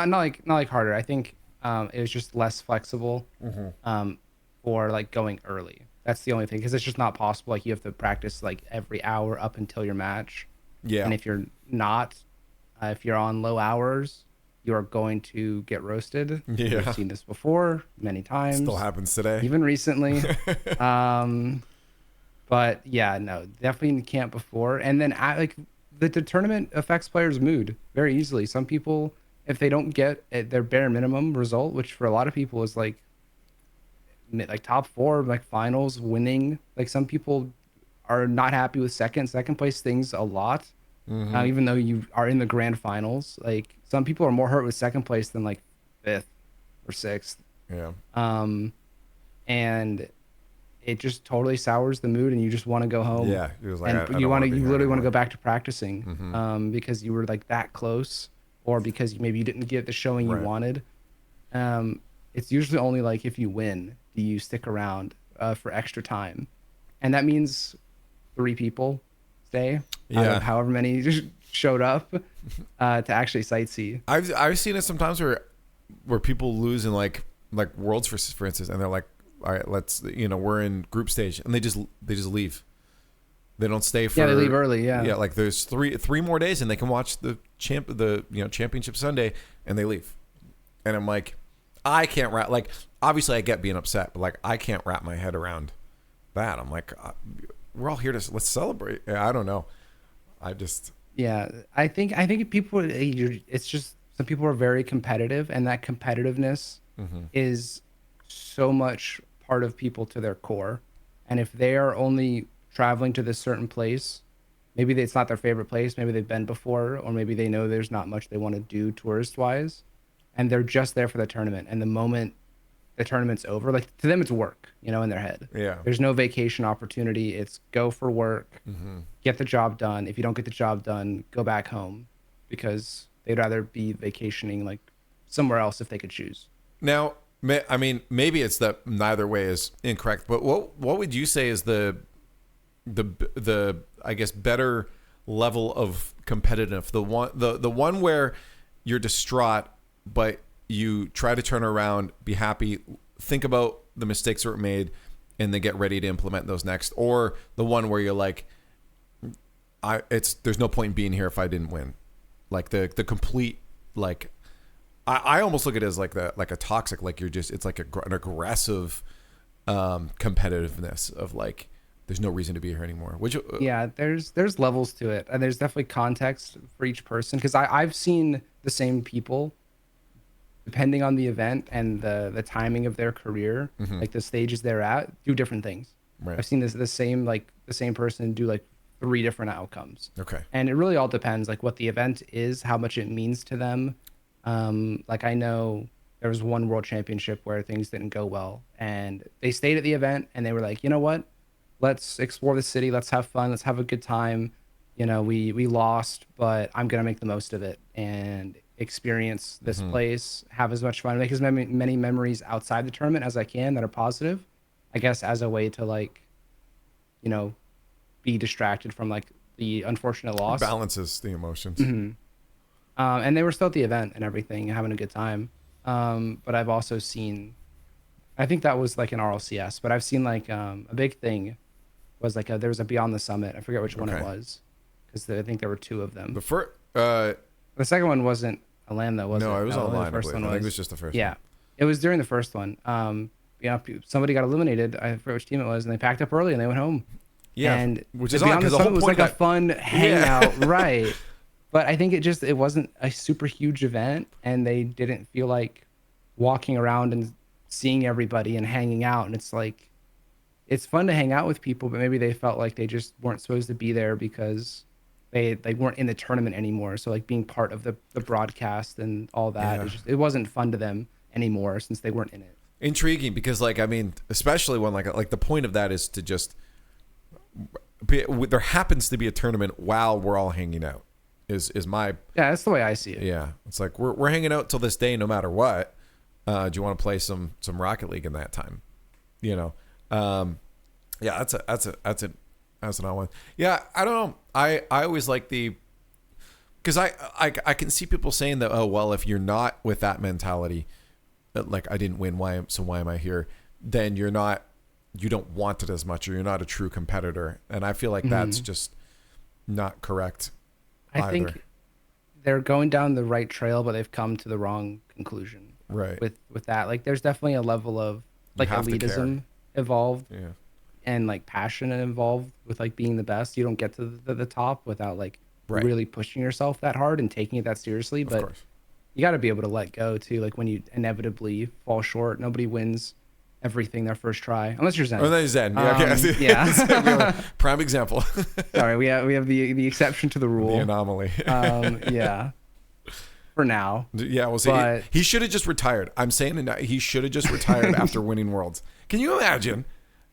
like harder. I think. It was just less flexible for like going early. That's the only thing, because it's just not possible. Like you have to practice like every hour up until your match. Yeah. And if you're not, if you're on low hours, you are going to get roasted. Yeah. I've seen this before many times. Still happens today. Even recently. But yeah, no, definitely in camp before. And then like the tournament affects players' mood very easily. Some people, if they don't get their bare minimum result, which for a lot of people is like top 4, like finals, winning. Like some people are not happy with second place things a lot. Even though you are in the grand finals, like some people are more hurt with second place than like 5th or 6th. Yeah. And it just totally sours the mood, and you just want to go home. Yeah, it was like, and you literally want to go back to practicing, because you were like that close, or because maybe you didn't get the showing you wanted. It's usually only like if you win do you stick around for extra time, and that means 3 people stay out of however many just showed up to actually sightsee. I've seen it sometimes where people lose in like worlds for instance, and they're like, all right, let's, we're in group stage, and they just leave. They don't stay for. Yeah, they leave early. Yeah, like there's three more days, and they can watch the championship Sunday, and they leave. And I'm like, I can't wrap. Like, obviously, I get being upset, but like, I can't wrap my head around that. I'm like, we're all here let's celebrate. I don't know. I think people. It's just some people are very competitive, and that competitiveness is so much part of people to their core. And if they are only traveling to this certain place, maybe it's not their favorite place, maybe they've been before, or maybe they know there's not much they want to do tourist wise, and they're just there for the tournament. And the moment the tournament's over, like to them it's work, in their head. Yeah, there's no vacation opportunity. It's go for work, get the job done. If you don't get the job done, go back home, because they'd rather be vacationing like somewhere else if they could choose. Now, I mean, maybe it's that neither way is incorrect, but what would you say is the I guess better level of competitive? The one where you're distraught, but you try to turn around, be happy, think about the mistakes that were made, and then get ready to implement those next, or the one where you're like, there's no point in being here if I didn't win, like the complete like. I almost look at it as like a toxic, like it's like an aggressive competitiveness of like, there's no reason to be here anymore. Which there's levels to it, and there's definitely context for each person, because I've seen the same people, depending on the event and the timing of their career, like the stages they're at, do different things. Right. I've seen the same person do like 3 different outcomes. Okay. And it really all depends, like what the event is, how much it means to them. Like I know there was one world championship where things didn't go well, and they stayed at the event and they were like, you know what, let's explore the city, let's have fun, let's have a good time. We lost, but I'm gonna make the most of it and experience this place, have as much fun, make as many memories outside the tournament as I can that are positive, I guess, as a way to like, be distracted from like the unfortunate loss. It balances the emotions. And they were still at the event and everything, having a good time. But I've also seen, I think that was like an RLCS, but I've seen like a big thing was like there was a Beyond the Summit. I forget which one it was, because I think there were 2 of them. The second one wasn't a LAN though, was it? No, it was online. The first one I think it was just the first one. Yeah, it was during the first one. Somebody got eliminated. I forget which team it was, and they packed up early and they went home. Yeah, and which is Beyond odd, the Summit was like a fun hangout, Yeah. right? But I think it wasn't a super huge event, and they didn't feel like walking around and seeing everybody and hanging out. And it's like, it's fun to hang out with people, but maybe they felt like they just weren't supposed to be there because they weren't in the tournament anymore. So like being part of the broadcast and all that, it wasn't fun to them anymore since they weren't in it. Intriguing, because like, I mean, especially when like the point of that is to just there happens to be a tournament while we're all hanging out. Is my that's the way I see it. Yeah, it's like we're hanging out till this day, no matter what. Do you want to play some Rocket League in that time? That's an odd one. Yeah, I don't know. I always like because I can see people saying that, oh well, if you're not with that mentality, that like I didn't win, why am I here? Then you don't want it as much, or you're not a true competitor. And I feel like that's just not correct. I think they're going down the right trail, but they've come to the wrong conclusion. Right. With that, like, there's definitely a level of like elitism involved, and like passion involved with like being the best. You don't get to the top without like really pushing yourself that hard and taking it that seriously. But you got to be able to let go too. Like when you inevitably fall short, nobody wins everything their first try, unless you're Zen. Oh, that's Zen. Yeah. Prime example. Sorry, we have the exception to the rule. The anomaly. For now. Yeah, we'll see. He should have just retired. I'm saying he should have just retired after winning Worlds. Can you imagine?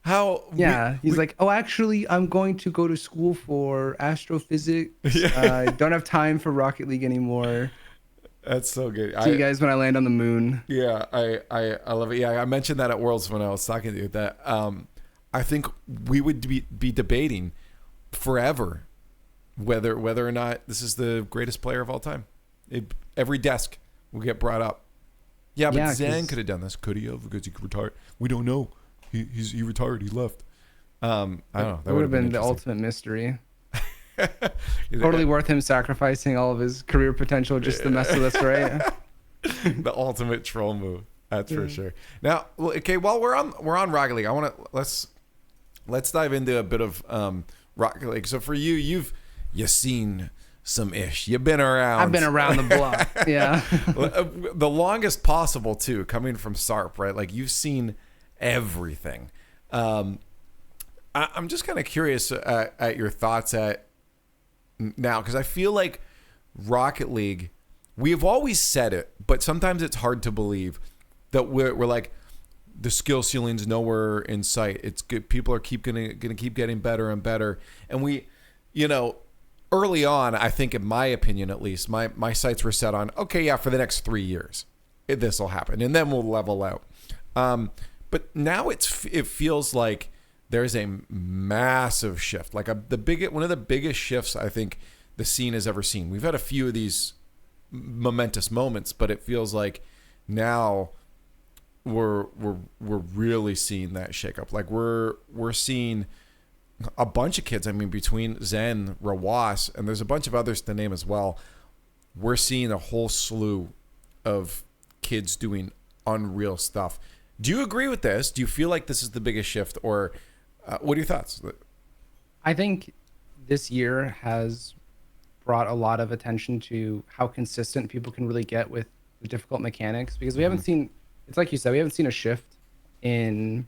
How? Yeah, he's like, oh, actually, I'm going to go to school for astrophysics. I don't have time for Rocket League anymore. That's so good. See you guys when I land on the moon. Yeah, I love it. Yeah, I mentioned that at Worlds when I was talking to you that I think we would be debating forever whether or not this is the greatest player of all time. Every desk will get brought up. Yeah, but Zen could have done this. Could he have? Because he retired. We don't know. He retired. He left. I don't know. That would have been the ultimate mystery. Totally worth him sacrificing all of his career potential just to mess with us, right? The ultimate troll move. That's for sure. Now, okay, while we're on Rocket League, I want to let's dive into a bit of Rocket League. So for you've seen some ish. You've been around. I've been around the block. Yeah. The longest possible too, coming from SARP, right? Like you've seen everything. I'm just kind of curious at your thoughts now, because I feel like Rocket League, we have always said it, but sometimes it's hard to believe that we're like the skill ceiling's nowhere in sight. It's good. People are gonna keep getting better and better, and we, early on, I think, in my opinion at least, my sights were set on, okay, yeah, for the next 3 years, this will happen, and then we'll level out. But now it feels like there's a massive shift, like one of the biggest shifts I think the scene has ever seen. We've had a few of these momentous moments, but it feels like now we're really seeing that shakeup. Like we're seeing a bunch of kids. I mean, between Zen, Rawas, and there's a bunch of others to name as well. We're seeing a whole slew of kids doing unreal stuff. Do you agree with this? Do you feel like this is the biggest shift, or what are your thoughts? I think this year has brought a lot of attention to how consistent people can really get with the difficult mechanics, because we haven't seen, it's like you said, we haven't seen a shift in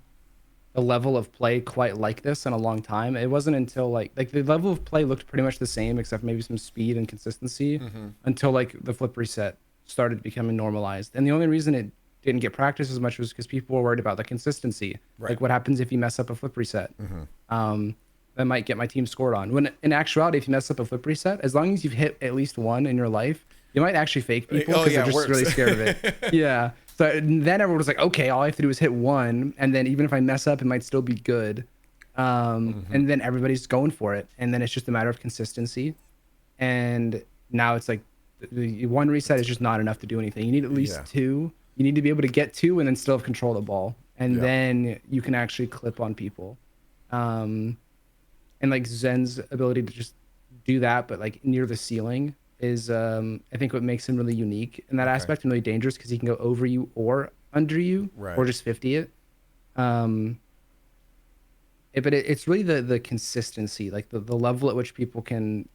the level of play quite like this in a long time. It wasn't until like the level of play looked pretty much the same, except maybe some speed and consistency, until like the flip reset started becoming normalized. And the only reason it didn't get practice as much was because people were worried about the consistency. Right. Like what happens if you mess up a flip reset? That might get my team scored on. When in actuality, if you mess up a flip reset, as long as you've hit at least one in your life, you might actually fake people because they're just really scared of it. Yeah. So then everyone was like, okay, all I have to do is hit one, and then even if I mess up, it might still be good. And then everybody's going for it, and then it's just a matter of consistency. And now it's like the one reset is just not enough to do anything. You need at least two. You need to be able to get two and then still have control of the ball, and then you can actually clip on people. And like Zen's ability to just do that, but like near the ceiling, is I think what makes him really unique in that aspect, and really dangerous, because he can go over you or under you, or just 50 it. But it's really the consistency, like the level at which people can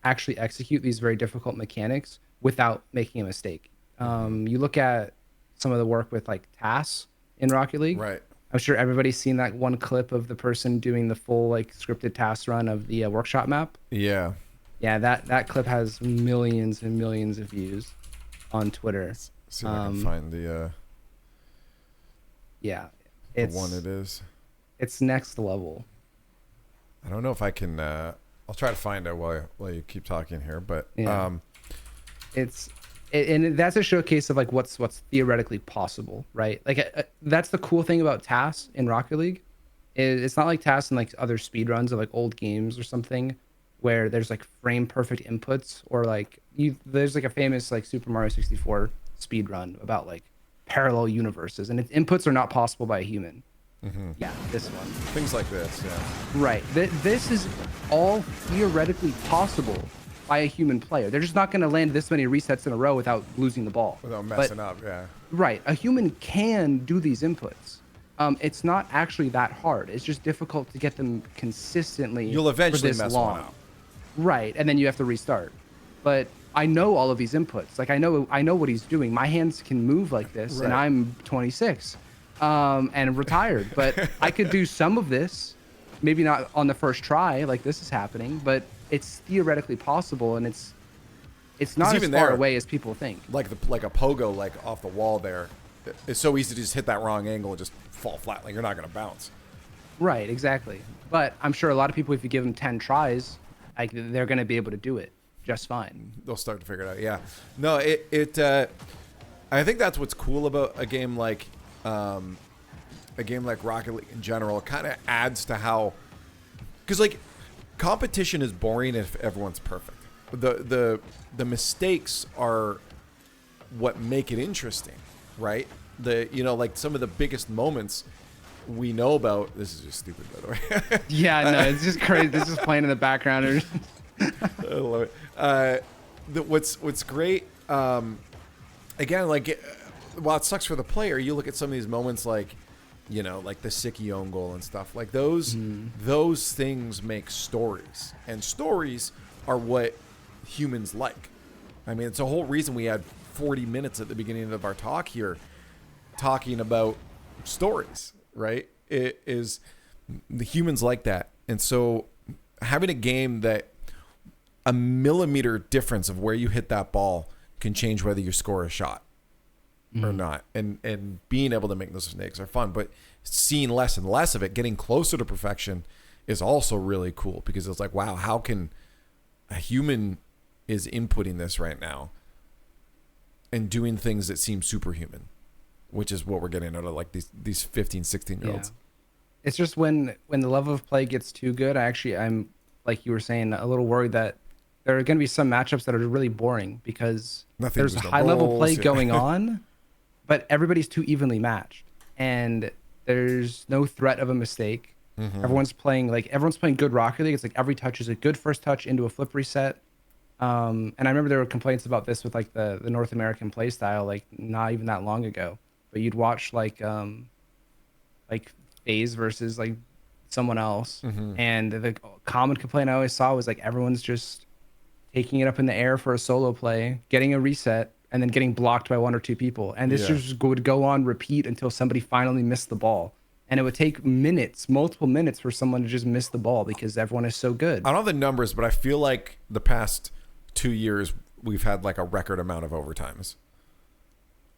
actually execute these very difficult mechanics without making a mistake. You look at some of the work with like TAS in Rocket League. Right. I'm sure everybody's seen that one clip of the person doing the full like scripted TAS run of the workshop map. Yeah. Yeah, that clip has millions and millions of views on Twitter. Let's see if I can find the one it is. It's next level. I don't know if I can I'll try to find it while you keep talking here, but and that's a showcase of like what's theoretically possible, right? Like that's the cool thing about TAS in Rocket League. It's not like TAS in like other speed runs of like old games or something, where there's like frame perfect inputs, or like there's like a famous like Super Mario 64 speed run about like parallel universes, and its inputs are not possible by a human. Yeah, this one. Things like this, yeah. Right. This is all theoretically possible by a human player. They're just not going to land this many resets in a row without losing the ball. Without messing up, yeah. Right. A human can do these inputs. It's not actually that hard. It's just difficult to get them consistently. You'll eventually mess one up. Right, and then you have to restart. But I know all of these inputs. Like I know what he's doing. My hands can move like this, and I'm 26, and retired. But I could do some of this, maybe not on the first try, like this is happening. But it's theoretically possible, and it's not as far away as people think. Like a pogo, like off the wall there. It's so easy to just hit that wrong angle and just fall flat. Like you're not gonna bounce. Right, exactly. But I'm sure a lot of people, if you give them 10 tries, like they're going to be able to do it just fine. They'll start to figure it out. Yeah. No, I think that's what's cool about a game like Rocket League in general. It kind of adds to how, because like competition is boring if everyone's perfect. The mistakes are what make it interesting, right? Like some of the biggest moments we know about. This is just stupid, by the way. Yeah, no, it's just crazy. This is playing in the background. I love it. What's great, again, like, while it sucks for the player, you look at some of these moments like, like the Sicky own goal and stuff. Like those things make stories, and stories are what humans like. I mean, it's a whole reason we had 40 minutes at the beginning of our talk here talking about stories, right? It is, the humans like that. And so having a game that a millimeter difference of where you hit that ball can change whether you score a shot or not. And being able to make those mistakes are fun, but seeing less and less of it, getting closer to perfection is also really cool, because it's like, wow, how can a human is inputting this right now and doing things that seem superhuman, which is what we're getting out of like these 15, 16-year-olds. Yeah. It's just when the level of play gets too good, I'm like you were saying, a little worried that there are going to be some matchups that are really boring because there's a high level play going on, but everybody's too evenly matched and there's no threat of a mistake. Everyone's playing good Rocket League. It's like every touch is a good first touch into a flip reset. And I remember there were complaints about this with like the North American play style, like not even that long ago, but you'd watch like FaZe versus like someone else. And the common complaint I always saw was like everyone's just taking it up in the air for a solo play, getting a reset, and then getting blocked by one or two people. And this just would go on repeat until somebody finally missed the ball. And it would take multiple minutes for someone to just miss the ball because everyone is so good. I don't have the numbers, but I feel like the past 2 years we've had like a record amount of overtimes.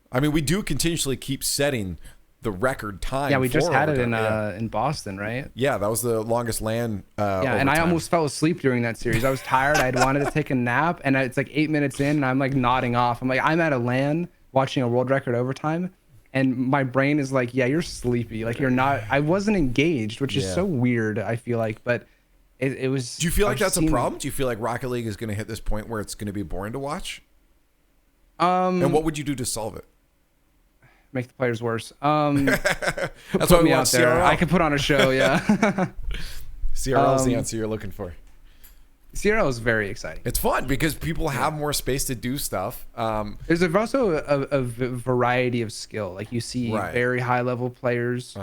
I mean, we do continuously keep setting the record time. Yeah, we just had it in Boston, right? Yeah, that was the longest LAN. And I almost fell asleep during that series. I was tired. I'd wanted to take a nap, and it's like 8 minutes in, and I'm like nodding off. I'm like, I'm at a LAN watching a world record overtime, and my brain is like, yeah, you're sleepy. Like you're not. I wasn't engaged, which is so weird. I feel like, but it was. Do you feel like that's a problem? Do you feel like Rocket League is going to hit this point where it's going to be boring to watch? And what would you do to solve it? Make the players worse. That's put me out there. CRL. I could put on a show. Yeah. CRL is the answer you're looking for. CRL is very exciting. It's fun because people have more space to do stuff. There's also a variety of skill. Like you see very high level players,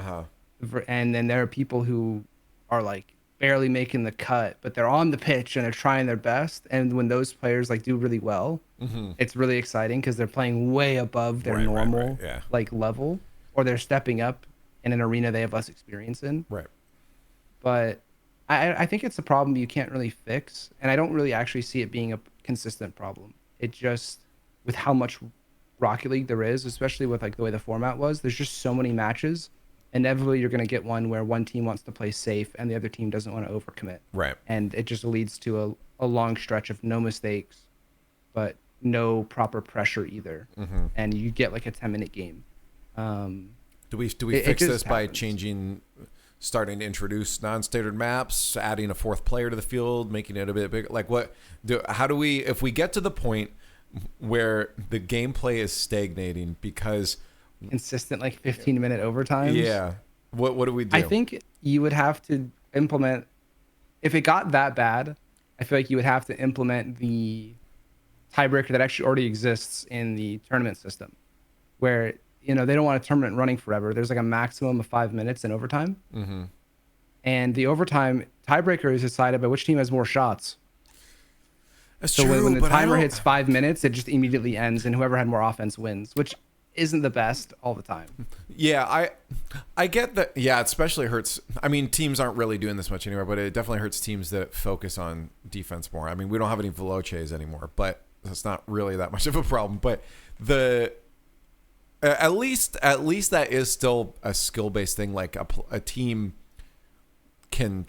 and then there are people who are like barely making the cut, but they're on the pitch and they're trying their best. And when those players like do really well, it's really exciting because they're playing way above their normal like level, or they're stepping up in an arena they have less experience in. Right. But I think it's a problem you can't really fix, and I don't really actually see it being a consistent problem. It just, with how much Rocket League there is, especially with like the way the format was, there's just so many matches. Inevitably, you're going to get one where one team wants to play safe and the other team doesn't want to overcommit. Right. And it just leads to a long stretch of no mistakes, but no proper pressure either. And you get like a 10-minute game. Do we fix this by starting to introduce non-standard maps, adding a fourth player to the field, making it a bit bigger? Like how do we, if we get to the point where the gameplay is stagnating because consistent like 15-minute overtimes? Yeah. What do we do? I think you would have to implement, if it got that bad, I feel like you would have to implement the tiebreaker that actually already exists in the tournament system, where they don't want a tournament running forever. There's like a maximum of 5 minutes in overtime. And the overtime tiebreaker is decided by which team has more shots. That's so true, when the timer hits 5 minutes, it just immediately ends, and whoever had more offense wins, which isn't the best all the time. Yeah, I get that. Yeah, it especially hurts. I mean, teams aren't really doing this much anymore, but it definitely hurts teams that focus on defense more. I mean, we don't have any Veloces anymore, but that's not really that much of a problem. But at least that is still a skill-based thing. Like a team can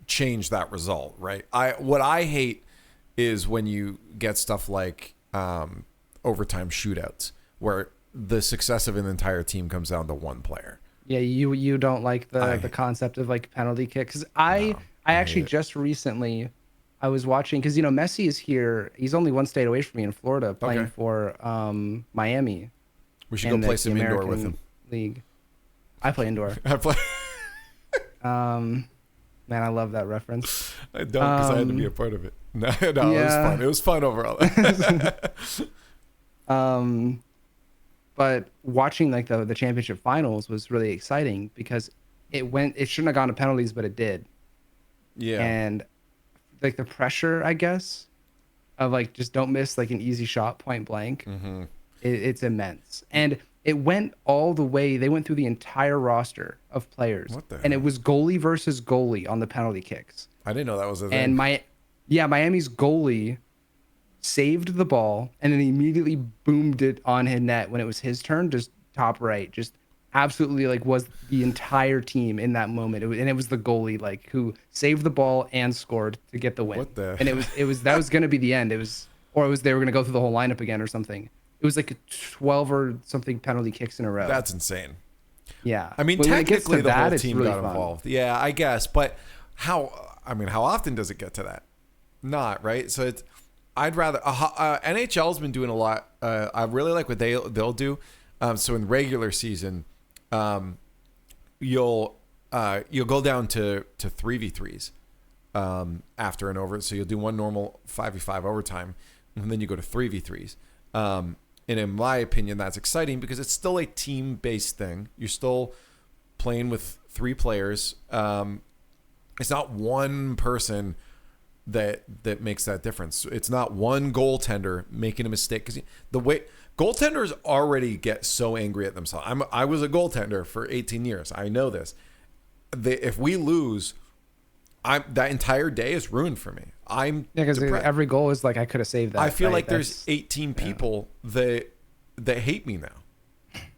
change that result, right? What I hate is when you get stuff like overtime shootouts where the success of an entire team comes down to one player. Yeah, you don't like the concept of like penalty kicks. 'Cause I actually just recently I was watching, because Messi is here. He's only one state away from me in Florida playing for Miami. We should go play some indoor with him. League. I play indoor. I play. Man, I love that reference. I don't, because I had to be a part of it. No, it was fun. It was fun overall. But watching like the championship finals was really exciting because it shouldn't have gone to penalties, but it did. Yeah. And like the pressure, I guess, of like just don't miss like an easy shot point blank. Mm-hmm. It's immense. And it went all the way. They went through the entire roster of players. What the hell? And it was goalie versus goalie on the penalty kicks. I didn't know that was a thing. And Miami's goalie saved the ball and then immediately boomed it on his net when it was his turn, just top right, just absolutely like was the entire team in that moment. And it was the goalie like who saved the ball and scored to get the win. What the? And that was going to be the end. They were going to go through the whole lineup again or something. It was like 12 or something penalty kicks in a row. That's insane. Yeah. I mean, technically the whole team got involved. Yeah, I guess. But how often does it get to that? Not, right? So I'd rather NHL's been doing a lot. I really like what they'll do. So in regular season, you'll go down to 3v3s after and over. So you'll do one normal 5v5 overtime, and then you go to 3v3s. And in my opinion, that's exciting because it's still a team-based thing. You're still playing with 3 players. It's not one person that makes that difference. It's not one goaltender making a mistake, because the way goaltenders already get so angry at themselves. I was a goaltender for 18 years. I know this. If we lose, that entire day is ruined for me. Because every goal is like I could have saved that. I feel like there's 18 people that hate me now,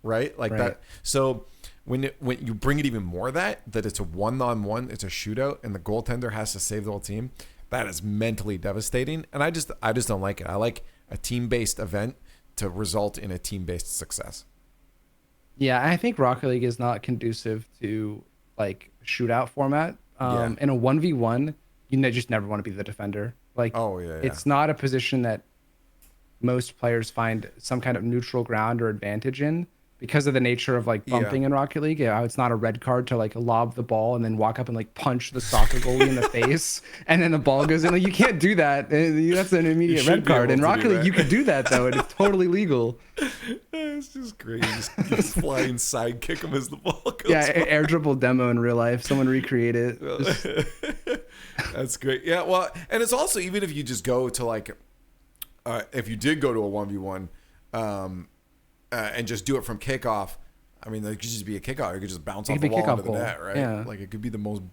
right? Like that. So when you bring it even more that it's a 1-on-1, it's a shootout, and the goaltender has to save the whole team, that is mentally devastating. And I just don't like it. I like a team-based event to result in a team-based success. Yeah, I think Rocket League is not conducive to like shootout format. In a 1v1, you just never want to be the defender. Like, it's not a position that most players find some kind of neutral ground or advantage in because of the nature of like bumping in Rocket League. It's not a red card to like lob the ball and then walk up and like punch the soccer goalie in the face and then the ball goes in. Like, you can't do that. That's an immediate red card. In Rocket League, you could do that though, and it's totally legal. It's just great. Just flying sidekick him as the ball goes. Yeah, air dribble demo in real life. Someone recreate it. That's great. Yeah, well, and it's also, even if you just go to like, if you did go to a 1v1, and just do it from kickoff, I mean, it could just be a kickoff. It could just bounce off the wall into the net, right? Yeah. Like, it could be the most,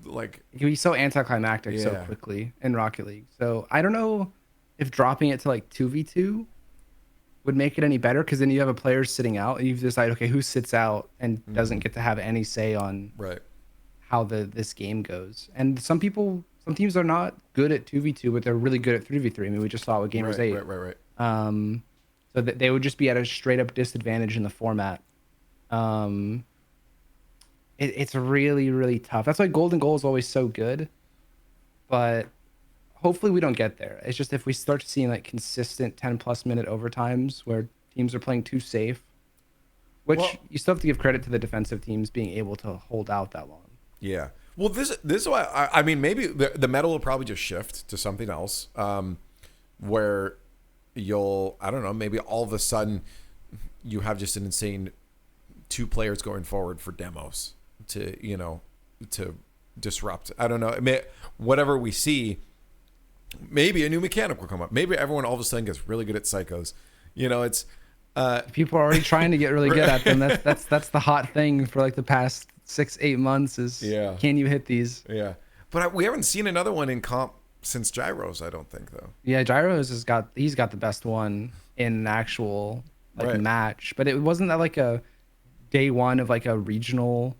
like... It could be so anticlimactic so quickly in Rocket League. So, I don't know if dropping it to, like, 2v2 would make it any better, because then you have a player sitting out, and you decide, okay, who sits out and doesn't get to have any say on how this game goes. And some teams are not good at 2v2, but they're really good at 3v3. I mean, we just saw it with Gamers 8. Right. So that they would just be at a straight up disadvantage in the format. It's really, really tough. That's why Golden Goal is always so good. But hopefully we don't get there. It's just if we start seeing like consistent 10+ minute overtimes where teams are playing too safe, which you still have to give credit to the defensive teams being able to hold out that long. Yeah. Well, this is why I mean, maybe the meta will probably just shift to something else, where I don't know, maybe all of a sudden you have just an insane 2 players going forward for demos to disrupt. I don't know. Whatever we see, maybe a new mechanic will come up. Maybe everyone all of a sudden gets really good at psychos. It's people are already trying to get really good at them. That's the hot thing for like the past 6-8 months is can you hit these? Yeah. But we haven't seen another one in comp since Gyros, I don't think, though. Yeah, Gyros he's got the best one in an actual match, but it wasn't that like a day one of like a regional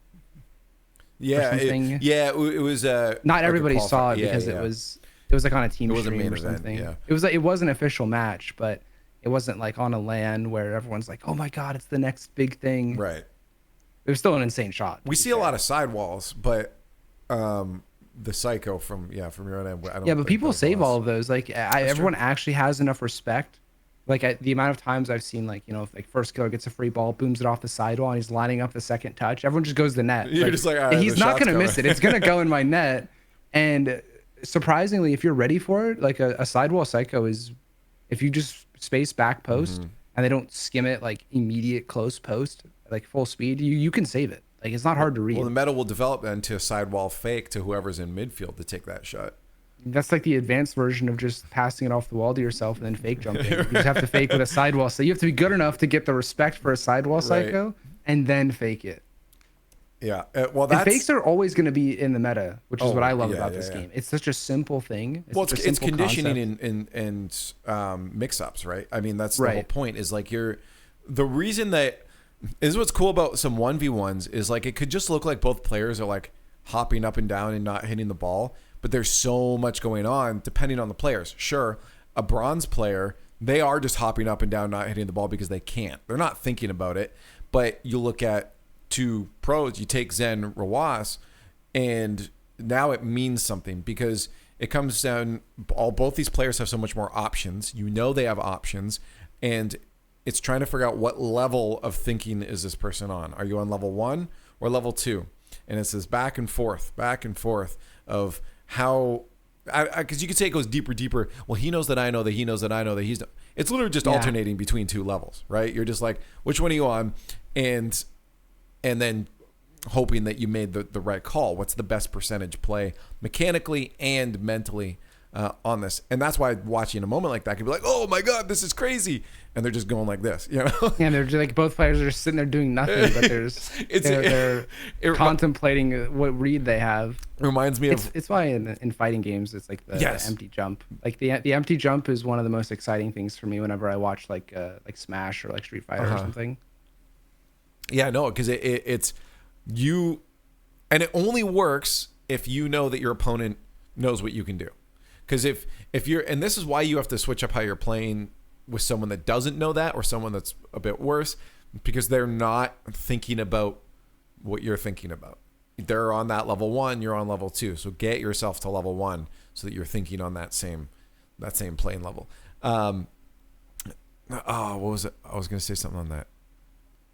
Yeah, something. it was. Not like everybody saw it yeah, because yeah. it was like on a team It was a stream main or event, something. yeah. It was an official match, but it wasn't like on a LAN where everyone's like, oh my god, it's the next big thing. Right. It was still an insane shot. We see a lot of sidewalls, but the psycho from your own end. I don't Yeah, but think people those save lost. all of those. Like everyone actually has enough respect. Like the amount of times I've seen, like, if like first killer gets a free ball, booms it off the sidewall, and he's lining up the second touch, everyone just goes to the net. You're just like, all right, he's the not shot's gonna miss coming. it. It's gonna go in my net. And surprisingly, if you're ready for it, like a sidewall psycho is, if you just space back post and they don't skim it like immediate close post, like full speed, you can save it. Like it's not hard to read. Well, the meta will develop then to a sidewall fake to whoever's in midfield to take that shot. That's like the advanced version of just passing it off the wall to yourself and then fake jumping. You just have to fake with a sidewall. So you have to be good enough to get the respect for a sidewall psycho and then fake it. Yeah. Well, And that's fakes are always going to be in the meta, which is what I love about this yeah. game. It's such a simple thing. It's conditioning and mix-ups, right? I mean, that's the whole point. Is like the reason that is what's cool about some 1v1s is like it could just look like both players are like hopping up and down and not hitting the ball, but there's so much going on depending on the players. Sure, a bronze player, they are just hopping up and down, not hitting the ball because they can't. They're not thinking about it. But you look at two pros, you take Zen Rawas, and now it means something because it comes down, both these players have so much more options. They have options, and it's trying to figure out what level of thinking is this person on. Are you on level 1 or level 2? And it's this back and forth of how, because you could say it goes deeper. Well, he knows that I know that he knows that I know that he's. It's literally just alternating between two levels, right? You're just like, which one are you on, and then hoping that you made the right call. What's the best percentage play mechanically and mentally on this? And that's why watching a moment like that can be like, oh my god, this is crazy, and they're just going like this, Yeah, they're just like, both players are just sitting there doing nothing, but they're contemplating what read they have. It reminds me of it's why in fighting games it's like the empty jump. Like the empty jump is one of the most exciting things for me whenever I watch like Smash or like Street Fighter or something. Yeah, no, because it's you, and it only works if you know that your opponent knows what you can do. Because if you're, and this is why you have to switch up how you're playing with someone that doesn't know that or someone that's a bit worse, because they're not thinking about what you're thinking about. They're on that level 1, you're on level 2. So get yourself to level 1 so that you're thinking on that same playing level. What was it? I was going to say something on that.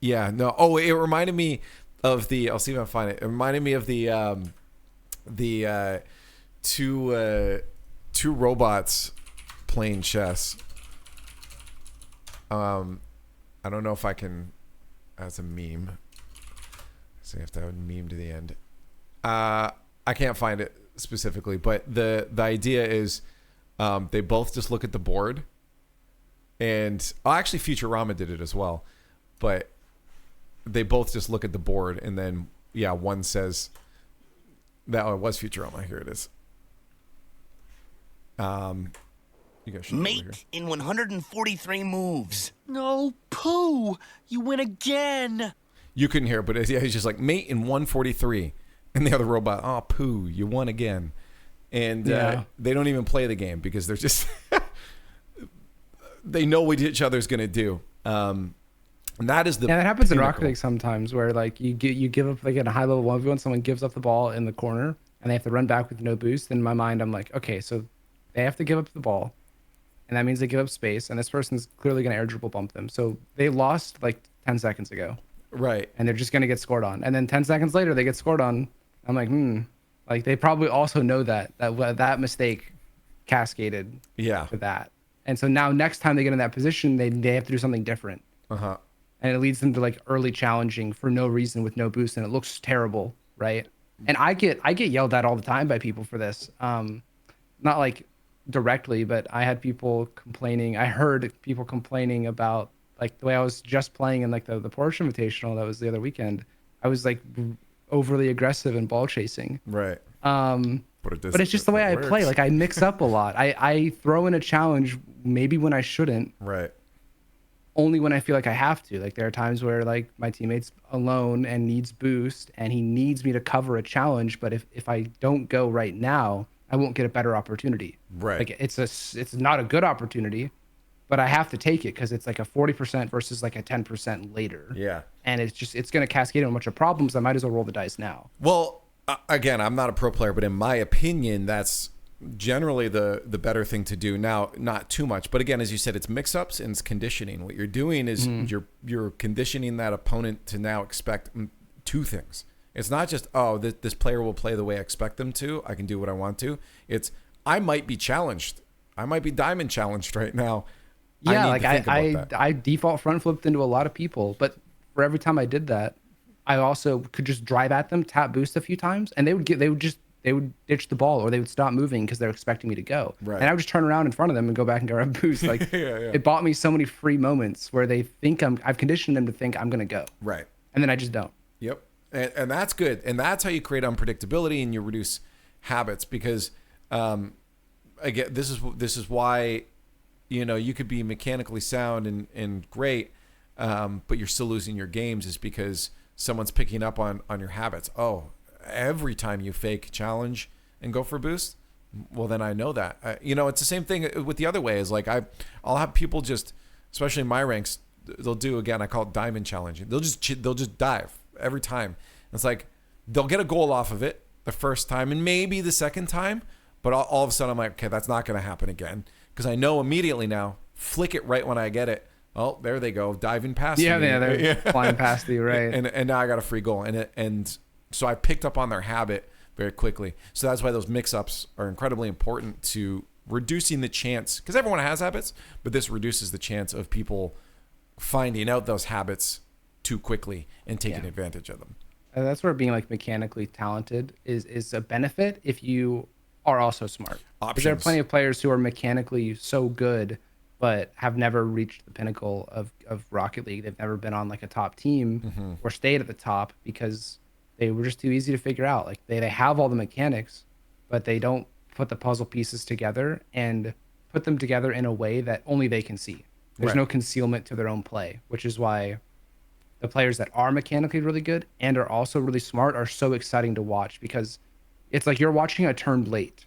Yeah, no. Oh, it reminded me of the. I'll see if I can find it. It reminded me of the two robots playing chess. I don't know if I can. As a meme, so you have to have a meme to the end. I can't find it specifically, but the idea is, they both just look at the board, and actually Futurama did it as well, but they both just look at the board, and then one says that it was Futurama. Here it is. You guys should Mate in 143 moves. No, poo! You win again! You couldn't hear it, but he's just like, mate in 143. And the other robot, oh, poo, you won again. And they don't even play the game because they're just... they know what each other's going to do. And that is the that happens in Rocket League sometimes, where like you give up like in a high level 1v1, someone gives up the ball in the corner and they have to run back with no boost. In my mind, I'm like, okay, so they have to give up the ball, and that means they give up space, and this person's clearly going to air dribble bump them. So they lost like 10 seconds ago, right? And they're just going to get scored on, and then 10 seconds later they get scored on. I'm like, like they probably also know that mistake cascaded to that, and so now next time they get in that position, they have to do something different. And it leads them to like early challenging for no reason with no boost, and it looks terrible, right? And I get yelled at all the time by people for this. Not like directly, but I had people complaining. I heard people complaining about like the way I was just playing in like the Porsche Invitational that was the other weekend. I was like overly aggressive and ball chasing. Right. But it's just the way I play. Like I mix up a lot. I throw in a challenge maybe when I shouldn't. Right. only when I feel like I have to. Like there are times where like my teammate's alone and needs boost and he needs me to cover a challenge, but if I don't go right now, I won't get a better opportunity. Right. Like it's not a good opportunity, but I have to take it because it's like a 40% versus like a 10% later. Yeah. And it's going to cascade in a bunch of problems. I might as well roll the dice now. Well, again, I'm not a pro player, but in my opinion, that's generally the better thing to do. Now, not too much, but again, as you said, it's mix-ups and it's conditioning. What you're doing is you're conditioning that opponent to now expect two things. It's not just, oh, this player will play the way I expect them to. I can do what I want to. It's, I might be challenged. I might be diamond challenged right now. Yeah, like I default front flipped into a lot of people, but for every time I did that, I also could just drive at them, tap boost a few times, and they would ditch the ball or they would stop moving because they're expecting me to go. Right. And I would just turn around in front of them and go back and grab boost. Like It bought me so many free moments where they think I've conditioned them to think I'm gonna go. Right. And then I just don't. Yep. And that's good. And that's how you create unpredictability and you reduce habits because again, this is why, you know, you could be mechanically sound and great, but you're still losing your games is because someone's picking up on your habits. Oh, every time you fake challenge and go for boost, well, then I know that. You know, it's the same thing with the other way is like I'll have people just, especially in my ranks, they'll do, again, I call it diamond challenging. They'll just dive every time. It's like they'll get a goal off of it the first time and maybe the second time, but all of a sudden I'm like, okay, that's not going to happen again. Because I know immediately now, flick it right when I get it. Oh, there they go, diving past me. Yeah, they're flying past you, right? And now I got a free goal. And so I picked up on their habit very quickly. So that's why those mix-ups are incredibly important to reducing the chance, because everyone has habits, but this reduces the chance of people finding out those habits too quickly and taking advantage of them. That's where being like mechanically talented is a benefit if you are also smart. Because there are plenty of players who are mechanically so good but have never reached the pinnacle of Rocket League. They've never been on like a top team or stayed at the top because they were just too easy to figure out. Like they have all the mechanics, but they don't put the puzzle pieces together and put them together in a way that only they can see. There's no concealment to their own play, which is why the players that are mechanically really good and are also really smart are so exciting to watch because it's like you're watching a turn late.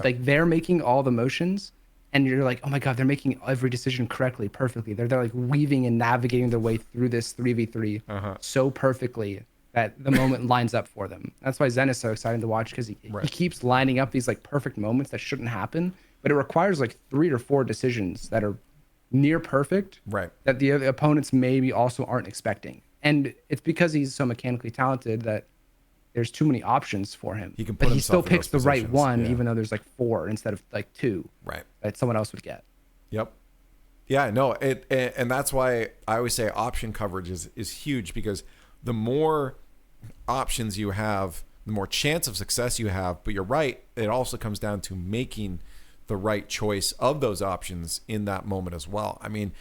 Like they're making all the motions and you're like, oh my God, they're making every decision correctly, perfectly. They're like weaving and navigating their way through this 3v3 so perfectly that the moment lines up for them. That's why Zen is so exciting to watch because he keeps lining up these like perfect moments that shouldn't happen, but it requires like 3 or 4 decisions that are near perfect that the opponents maybe also aren't expecting. And it's because he's so mechanically talented that there's too many options for him. He can but he still picks the right one, even though there's like 4 instead of like 2 that someone else would get. Yep. Yeah, no, and that's why I always say option coverage is huge because the more options you have, the more chance of success you have. But you're right, it also comes down to making the right choice of those options in that moment as well. I mean,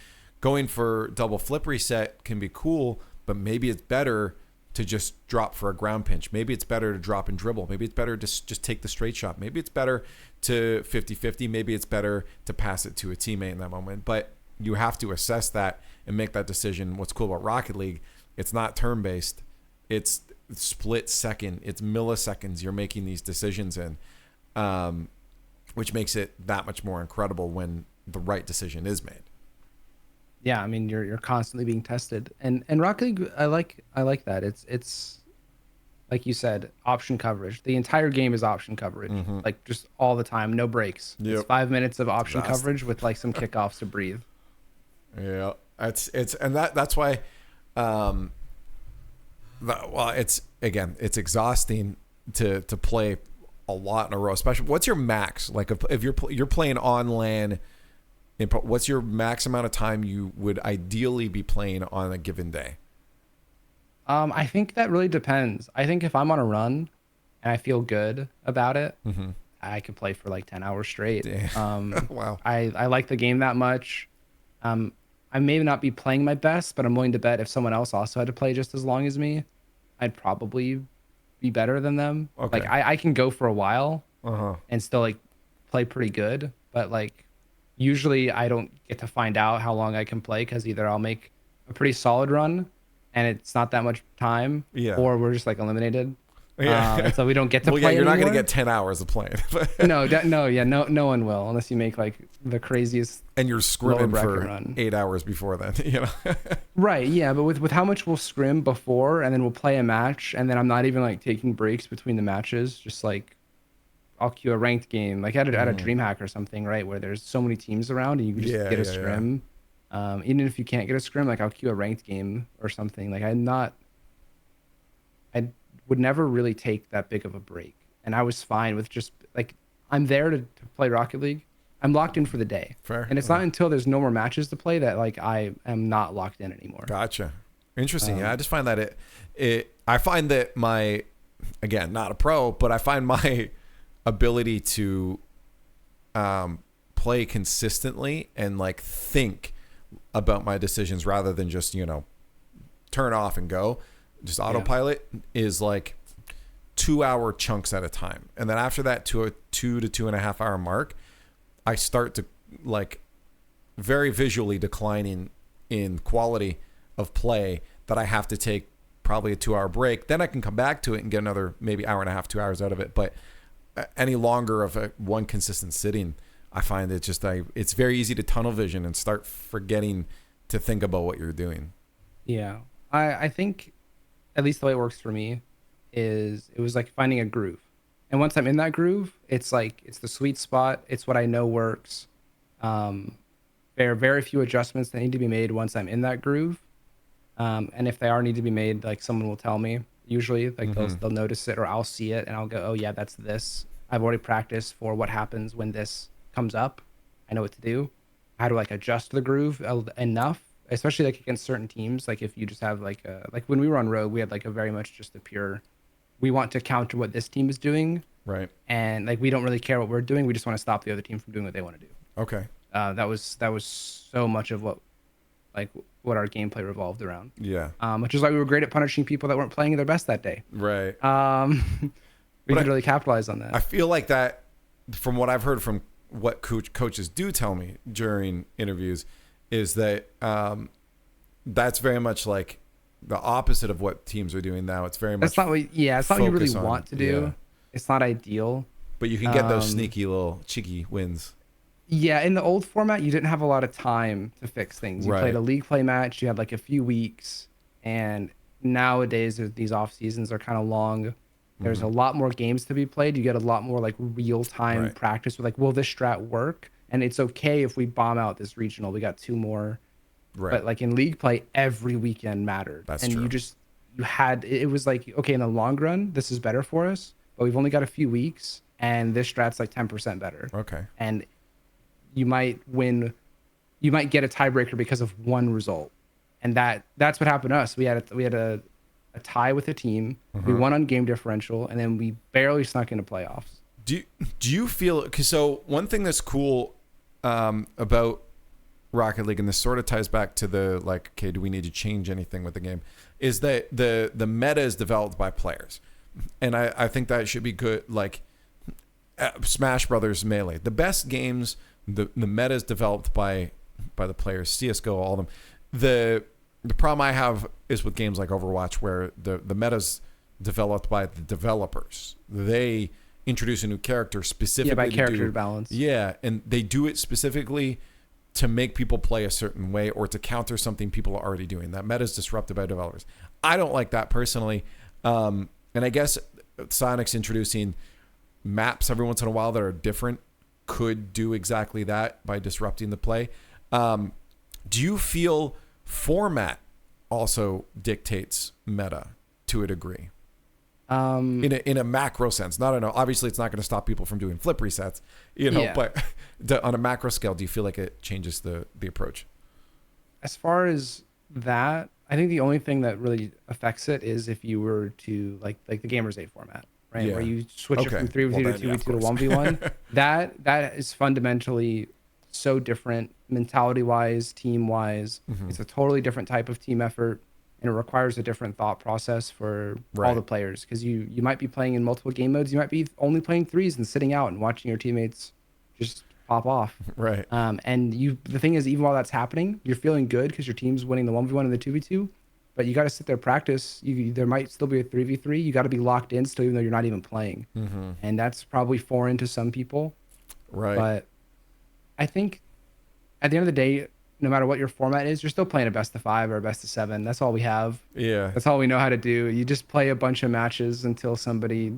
going for double flip reset can be cool, but maybe it's better to just drop for a ground pinch. Maybe it's better to drop and dribble. Maybe it's better to just take the straight shot. Maybe it's better to 50-50. Maybe it's better to pass it to a teammate in that moment. But you have to assess that and make that decision. What's cool about Rocket League, it's not turn-based. It's split second. It's milliseconds you're making these decisions in, which makes it that much more incredible when the right decision is made. Yeah, I mean you're constantly being tested, and Rocket League, I like that. It's like you said, option coverage. The entire game is option coverage, like just all the time, no breaks. It's 5 minutes of option coverage with like some kickoffs to breathe. Yeah, it's and that's why, well, it's exhausting to play a lot in a row. Especially, what's your max? Like if you're playing on LAN. What's your max amount of time you would ideally be playing on a given day? I think that really depends. I think if I'm on a run and I feel good about it, I could play for like 10 hours straight. Wow. I like the game that much. I may not be playing my best, but I'm willing to bet if someone else also had to play just as long as me, I'd probably be better than them. Okay. Like I can go for a while and still like play pretty good, but like Usually I don't get to find out how long I can play because either I'll make a pretty solid run and it's not that much time, Yeah. or we're just like eliminated. Yeah. And so we don't get to Well, play yeah, you're not anymore. going to get 10 hours of playing. No one will unless you make like the craziest. And you're scrimming lower for bracket run. 8 hours before then, you know? Right, yeah, but with how much we'll scrim before and then we'll play a match and then I'm not even like taking breaks between the matches, just like I'll queue a ranked game like at a DreamHack or something, right, where there's so many teams around and you can just get a scrim. Even if you can't get a scrim, like I'll queue a ranked game or something. Like I would never really take that big of a break, and I was fine with just like I'm there to play Rocket League. I'm locked in for the day. Fair. And it's not until there's no more matches to play that like I am not locked in anymore. Gotcha. Interesting. Yeah, I just find that I find that my, again, not a pro, but I find my ability to play consistently and like think about my decisions rather than just, you know, turn off and go, just autopilot is like 2-hour chunks at a time. And then after that, to a 2 to 2.5 hour mark, I start to like very visually declining in quality of play that I have to take probably a 2-hour break. Then I can come back to it and get another maybe hour and a half, 2 hours out of it. But any longer of one consistent sitting, I find it just it's very easy to tunnel vision and start forgetting to think about what you're doing. Yeah. I think at least the way it works for me is it was like finding a groove. And once I'm in that groove, it's like it's the sweet spot. It's what I know works. There are very few adjustments that need to be made once I'm in that groove. And if they are need to be made, like someone will tell me. Usually, like they'll notice it, or I'll see it, and I'll go, "Oh yeah, that's this." I've already practiced for what happens when this comes up. I know what to do. How to like adjust the groove enough, especially like against certain teams. Like if you just have like when we were on Rogue, we had like a very much just a pure. We want to counter what this team is doing, right? And like we don't really care what we're doing. We just want to stop the other team from doing what they want to do. Okay. That was so much of what our gameplay revolved around. Yeah. Which is why we were great at punishing people that weren't playing at their best that day. Right. We could really capitalize on that. I feel like that, from what I've heard from what coaches do tell me during interviews, is that that's very much like the opposite of what teams are doing now. It's very much it's not what you really want to do. Yeah. It's not ideal. But you can get those sneaky little cheeky wins. Yeah, in the old format, you didn't have a lot of time to fix things. You played a league play match, you had like a few weeks, and nowadays these off seasons are kind of long. There's a lot more games to be played. You get a lot more like real time practice with like, will this strat work? And it's okay if we bomb out this regional. We got 2 more. Right. But like in league play, every weekend mattered. That's and true. It was like, okay, in the long run, this is better for us, but we've only got a few weeks, and this strat's like 10% better. Okay. And you might get a tiebreaker because of one result. And that's what happened to us. We had a tie with a team. We won on game differential, and then we barely snuck into playoffs. Do you feel, because so one thing that's cool about Rocket League, and this sort of ties back to the like, okay, do we need to change anything with the game, is that the meta is developed by players. And I think that should be good. Like Smash Brothers Melee, the best games, the meta is developed by the players. CSGO, all of them. The problem I have is with games like Overwatch, where the meta's developed by the developers. They introduce a new character specifically by character balance. Yeah, and they do it specifically to make people play a certain way or to counter something people are already doing. That meta is disrupted by developers. I don't like that personally. And I guess Sonic's introducing maps every once in a while that are different could do exactly that by disrupting the play. Do you feel format also dictates meta to a degree? In a macro sense, obviously it's not going to stop people from doing flip resets, but on a macro scale, do you feel like it changes the approach? As far as that, I think the only thing that really affects it is if you were to like the Gamers 8 format, right? Where you switch it from 3v2 to 2v2 to 1v1. That is fundamentally so different mentality wise, team wise. It's a totally different type of team effort, and it requires a different thought process for all the players, because you might be playing in multiple game modes. You might be only playing threes and sitting out and watching your teammates just pop off. Right. And the thing is, even while that's happening, you're feeling good because your team's winning the 1v1 and the 2v2. But you got to sit there, practice. There might still be a 3v3. You got to be locked in still, even though you're not even playing. And that's probably foreign to some people. Right. But I think at the end of the day, no matter what your format is, you're still playing a best of 5 or a best of 7. That's all we have. Yeah. That's all we know how to do. You just play a bunch of matches until somebody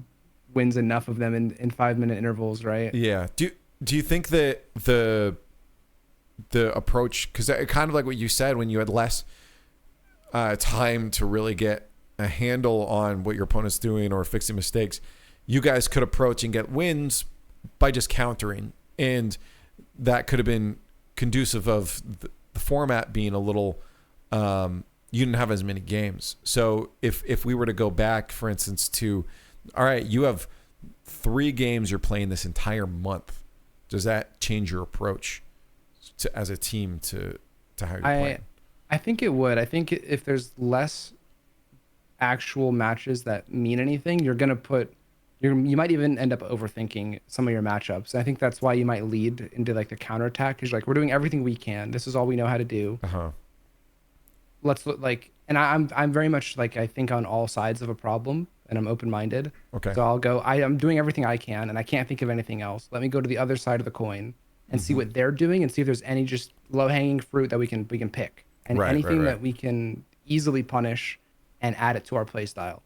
wins enough of them in 5-minute intervals, right? Yeah. Do you think that the approach, because kind of like what you said, when you had less time to really get a handle on what your opponent's doing or fixing mistakes, you guys could approach and get wins by just countering, and that could have been conducive of the format being a little you didn't have as many games. So if we were to go back, for instance, to, all right, you have 3 games you're playing this entire month, does that change your approach as a team to how you're playing? I think it would. I think if there's less actual matches that mean anything, you're gonna you might even end up overthinking some of your matchups. I think that's why you might lead into like the counterattack, because like, we're doing everything we can. This is all we know how to do. Let's look like, and I'm very much like, I think on all sides of a problem, and I'm open-minded. Okay. So I'll go, I'm doing everything I can, and I can't think of anything else. Let me go to the other side of the coin and see what they're doing, and see if there's any just low-hanging fruit that we can pick, and anything that we can easily punish and add it to our play style.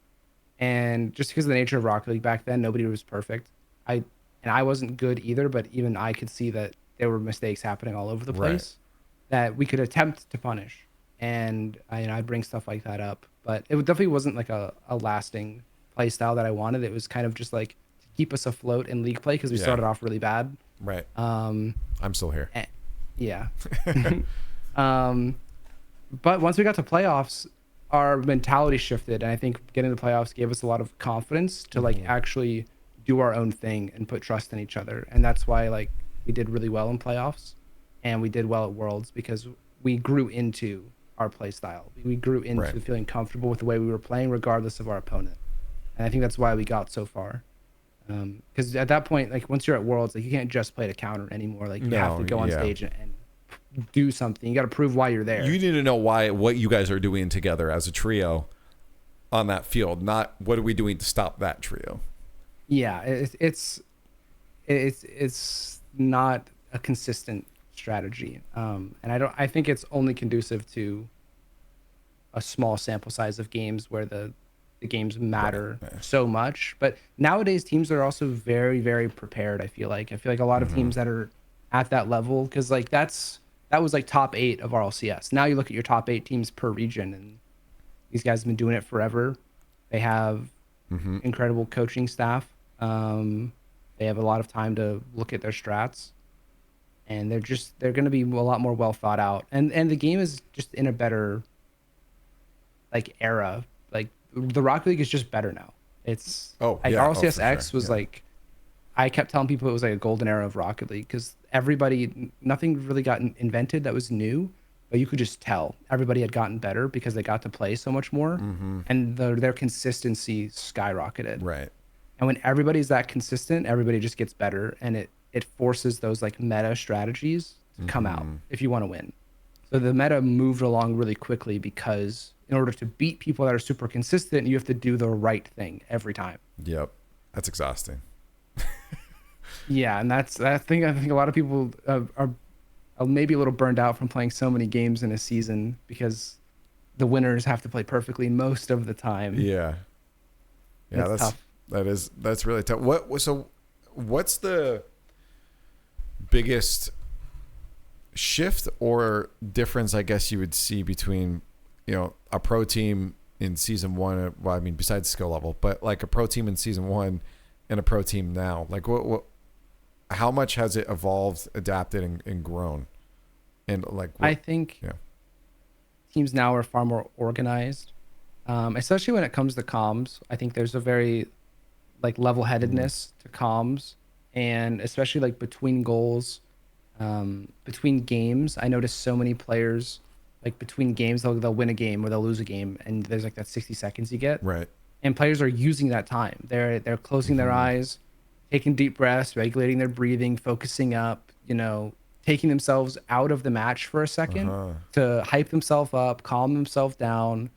And just because of the nature of Rocket League back then, nobody was perfect. I wasn't good either, but even I could see that there were mistakes happening all over the place that we could attempt to punish. And I'd bring stuff like that up, but it definitely wasn't like a lasting play style that I wanted. It was kind of just like to keep us afloat in league play, because we started off really bad. Right. I'm still here. Yeah. But once we got to playoffs, our mentality shifted, and I think getting to the playoffs gave us a lot of confidence to like actually do our own thing and put trust in each other. And that's why like we did really well in playoffs, and we did well at Worlds, because we grew into our play style. We grew into feeling comfortable with the way we were playing regardless of our opponent. And I think that's why we got so far. Because at that point, like once you're at Worlds, like you can't just play to counter anymore. Like you have to go on stage and do something. You got to prove why you're there. You need to know what you guys are doing together as a trio on that field, not what are we doing to stop that trio. Yeah, it's not a consistent strategy, and I think it's only conducive to a small sample size of games where the games matter so much. But nowadays teams are also very, very prepared. I feel like a lot of teams that are at that level, because like that was like top 8 of RLCS. Now you look at your top 8 teams per region, and these guys have been doing it forever. They have incredible coaching staff. They have a lot of time to look at their strats, and they're going to be a lot more well thought out. And the game is just in a better like era. Like the Rocket League is just better now. It's RLCS X was like, I kept telling people it was like a golden era of Rocket League, because nothing really got invented that was new, but you could just tell everybody had gotten better because they got to play so much more, and their consistency skyrocketed. Right. And when everybody's that consistent, everybody just gets better, and it forces those like meta strategies to come out if you want to win. So the meta moved along really quickly, because in order to beat people that are super consistent, you have to do the right thing every time. Yep. That's exhausting. Yeah, and I think a lot of people are maybe a little burned out from playing so many games in a season, because the winners have to play perfectly most of the time. Yeah. Yeah, that's tough. That's really tough. What's the biggest shift or difference, I guess, you would see between, a pro team in season 1, well, I mean, besides skill level, but like a pro team in season 1 and a pro team now? Like how much has it evolved, adapted, and grown? And like, I think teams now are far more organized, especially when it comes to comms. I think there's a very like level-headedness to comms, and especially like between goals, between games. I noticed so many players, like between games, they'll win a game or they'll lose a game, and there's like that 60 seconds you get. Right. And players are using that time. They're closing their eyes, taking deep breaths, regulating their breathing, focusing up, taking themselves out of the match for a second to hype themselves up, calm themselves down,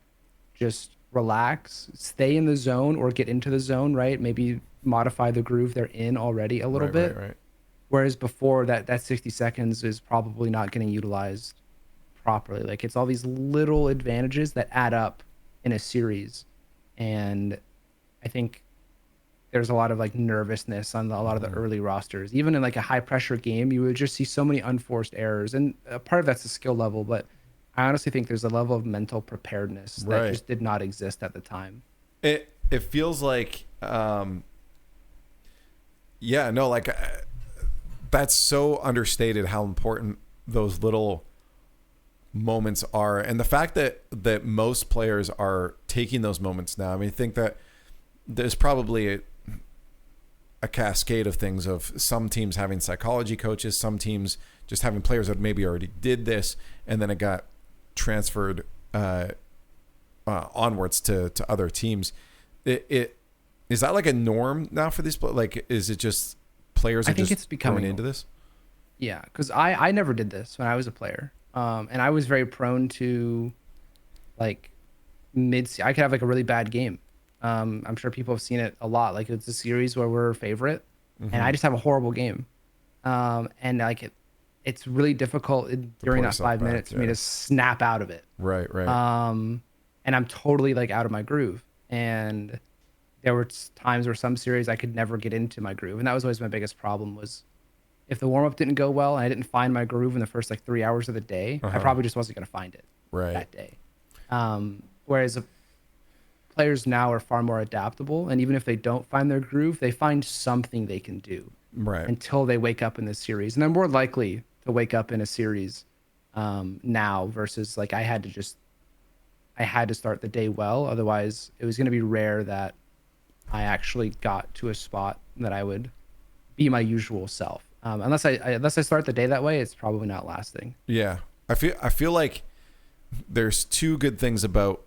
just relax, stay in the zone or get into the zone, right? Maybe modify the groove they're in already a little bit. Right. Whereas before that 60 seconds is probably not getting utilized properly. Like it's all these little advantages that add up in a series. And I think there's a lot of like nervousness on a lot of the early rosters. Even in like a high pressure game, you would just see so many unforced errors. And a part of that's the skill level, but I honestly think there's a level of mental preparedness that just did not exist at the time. It feels like, that's so understated how important those little moments are. And the fact that most players are taking those moments now, I mean, I think that there's probably a cascade of things, of some teams having psychology coaches, some teams just having players that maybe already did this, and then it got transferred onwards to other teams. It is that like a norm now for these? Like, is it just players? I think it's becoming into this. Yeah, because I never did this when I was a player, and I was very prone to like I could have like a really bad game. I'm sure people have seen it a lot. Like it's a series where we're favorite, and I just have a horrible game, and like it's really difficult during that 5 minutes for me to snap out of it. Right. And I'm totally like out of my groove. And there were times where some series I could never get into my groove, and that was always my biggest problem. Was if the warm up didn't go well and I didn't find my groove in the first like 3 hours of the day, I probably just wasn't going to find it that day. Whereas players now are far more adaptable, and even if they don't find their groove, they find something they can do until they wake up in this series. And they're more likely to wake up in a series now versus like I had to start the day well. Otherwise, it was going to be rare that I actually got to a spot that I would be my usual self. Unless I start the day that way, it's probably not lasting. Yeah, I feel like there's two good things about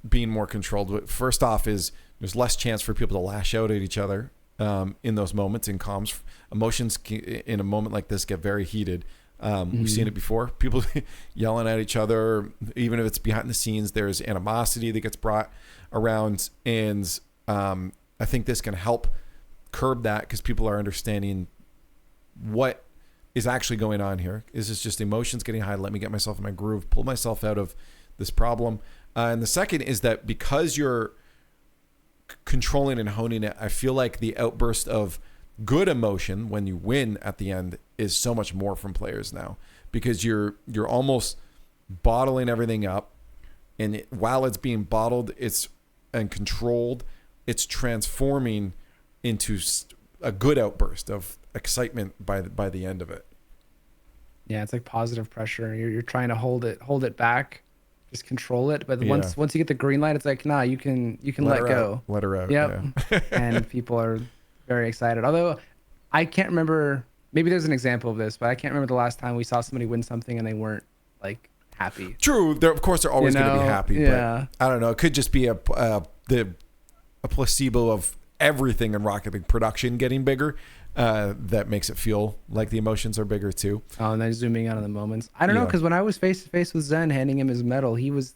being more controlled. First off is there's less chance for people to lash out at each other in those moments. In comms, emotions in a moment like this get very heated. We've seen it before. People yelling at each other, even if it's behind the scenes, there's animosity that gets brought around. And I think this can help curb that, because people are understanding what is actually going on here. Is this just emotions getting high? Let me get myself in my groove, pull myself out of this problem. And the second is that because you're controlling and honing it, I feel like the outburst of good emotion when you win at the end is so much more from players now, because you're almost bottling everything up, and while it's being bottled and controlled, it's transforming into a good outburst of excitement by the end of it. Yeah, it's like positive pressure. You're trying to hold it back, just control it. But once you get the green light, it's like, nah, you can let go. Let her out. Yep. Yeah. And people are very excited. Although I can't remember, maybe there's an example of this, but I can't remember the last time we saw somebody win something and they weren't like happy. True. Of course they're always going to be happy. Yeah. But I don't know. It could just be a placebo of everything in Rocket League production getting bigger. That makes it feel like the emotions are bigger too. Oh, and then zooming out on the moments. I don't know, because when I was face to face with Zen handing him his medal, he was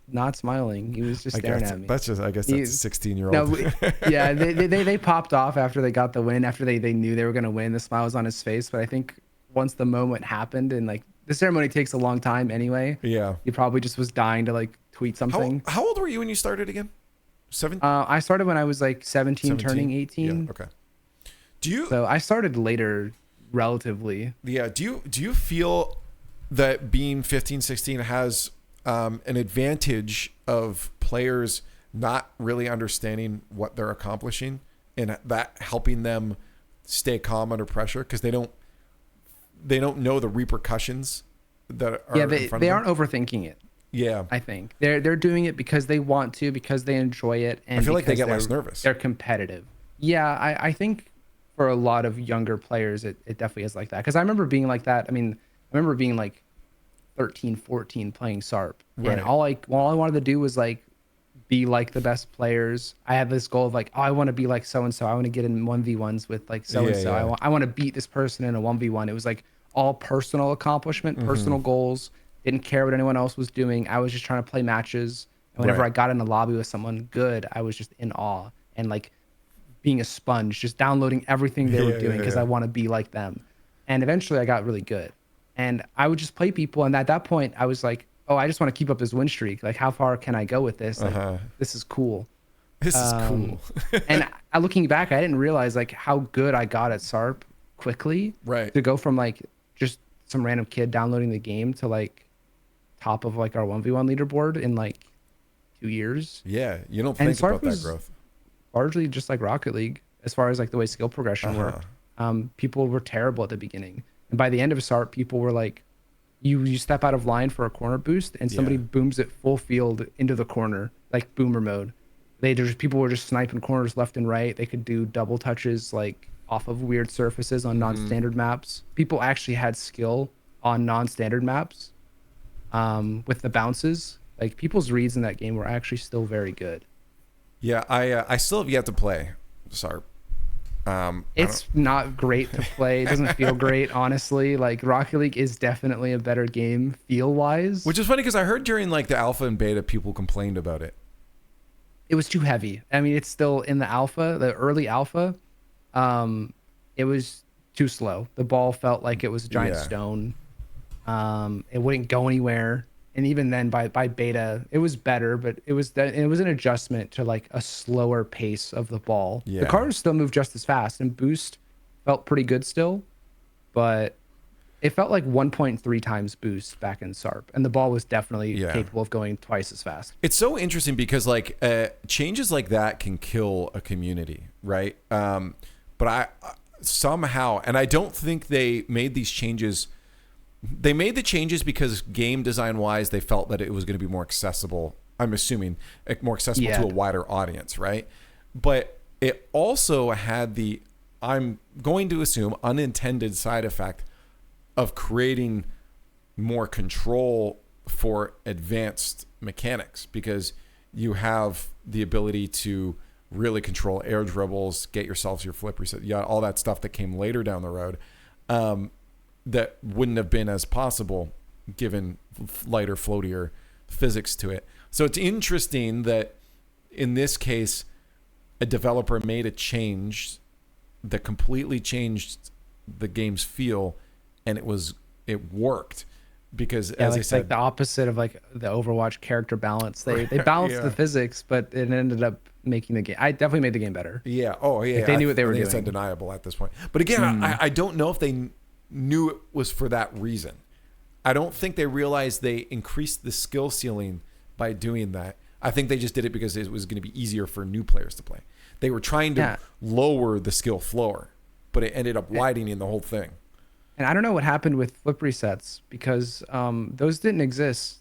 not smiling. He was just staring at me. That's just, I guess that's a 16-year-old. No, yeah, they popped off after they got the win. After they knew they were going to win, the smile was on his face. But I think once the moment happened, and like the ceremony takes a long time anyway. Yeah, he probably just was dying to like tweet something. How old were you when you started again? 17? I started when I was like 17 turning 18. Yeah, okay. So I started later, relatively. Yeah. Do you feel that being 15, 16 has an advantage of players not really understanding what they're accomplishing, and that helping them stay calm under pressure, because they don't know the repercussions that are in front of them? They aren't overthinking it. Yeah, I think they're doing it because they want to, because they enjoy it, and I feel like they get less nervous. They're competitive. Yeah, I think for a lot of younger players, it definitely is like that. Because I remember being like that. I mean, I remember being like 13, 14 playing SARP, and all I wanted to do was like be like the best players. I had this goal of like, oh, I want to be like so and so. I want to get in 1v1s with like so and so. I want to beat this person in a 1v1. It was like all personal accomplishment, personal goals. Didn't care what anyone else was doing. I was just trying to play matches. And whenever I got in a lobby with someone good, I was just in awe and like being a sponge, just downloading everything they were doing because I want to be like them. And eventually I got really good. And I would just play people. And at that point, I was like, oh, I just want to keep up this win streak. Like, how far can I go with this? Like, this is cool. This is cool. And looking back, I didn't realize like how good I got at SARP quickly. Right. To go from like just some random kid downloading the game to like top of like our 1v1 leaderboard in like 2 years. Yeah, you don't think about that growth. Largely just like Rocket League, as far as like the way skill progression worked. People were terrible at the beginning, and by the end of SARP, people were like, you step out of line for a corner boost, and somebody booms it full field into the corner, like boomer mode. People were just sniping corners left and right. They could do double touches like off of weird surfaces on non-standard maps. People actually had skill on non-standard maps with the bounces. Like people's reads in that game were actually still very good. Yeah, I still have yet to play SARP. It's not great to play. It doesn't feel great, honestly. Like Rocket League is definitely a better game feel wise. Which is funny because I heard during like the alpha and beta, people complained about it. It was too heavy. I mean, it's still in the alpha, the early alpha. It was too slow. The ball felt like it was a giant stone. It wouldn't go anywhere. And even then by beta, it was better, but it was an adjustment to like a slower pace of the ball. The cars still moved just as fast, and boost felt pretty good still, but it felt like 1.3 times boost back in SARP, and the ball was definitely capable of going twice as fast. It's so interesting because like changes like that can kill a community, right? But I somehow, and I don't think they made these changes. They made the changes because game design wise, they felt that it was going to be more accessible. I'm assuming more accessible to a wider audience, right? But it also had the, I'm going to assume, unintended side effect of creating more control for advanced mechanics, because you have the ability to really control air dribbles, get yourselves your flip reset, all that stuff that came later down the road. That wouldn't have been as possible given lighter, floatier physics to it. So it's interesting that in this case, a developer made a change that completely changed the game's feel, and it worked because as I said, like the opposite of like the Overwatch character balance. They balanced the physics, but it ended up making the game. I definitely made the game better. Yeah. Oh yeah. Like they knew what they were doing. It's undeniable at this point. But again, I don't know if they knew it was for that reason. I don't think they realized they increased the skill ceiling by doing that. I think they just did it because it was going to be easier for new players to play. They were trying to lower the skill floor, but it ended up widening the whole thing. And I don't know what happened with flip resets, because those didn't exist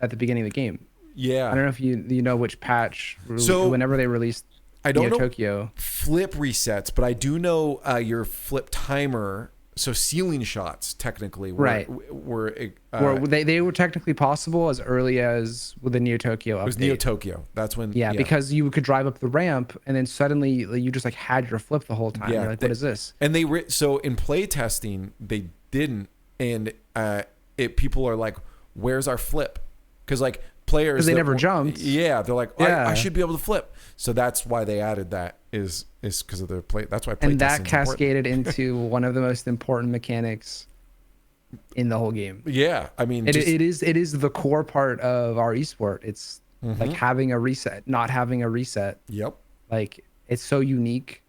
at the beginning of the game. Yeah. I don't know if you know which patch. So whenever they released I don't know Tokyo flip resets, but I do know your flip timer. So ceiling shots technically were they were technically possible as early as with the Neo Tokyo update. It was Neo Tokyo. That's when because you could drive up the ramp and then suddenly you just like had your flip the whole time. You're like, what is this? And so in play testing they didn't, and people are like, where's our flip? Because like players, because they never jumped. Yeah, they're like, I should be able to flip. So that's why they added that. Is because of the play. That's why play. And that cascaded into one of the most important mechanics in the whole game. Yeah, I mean, it is the core part of our esport. It's like having a reset, not having a reset. Yep. Like it's so unique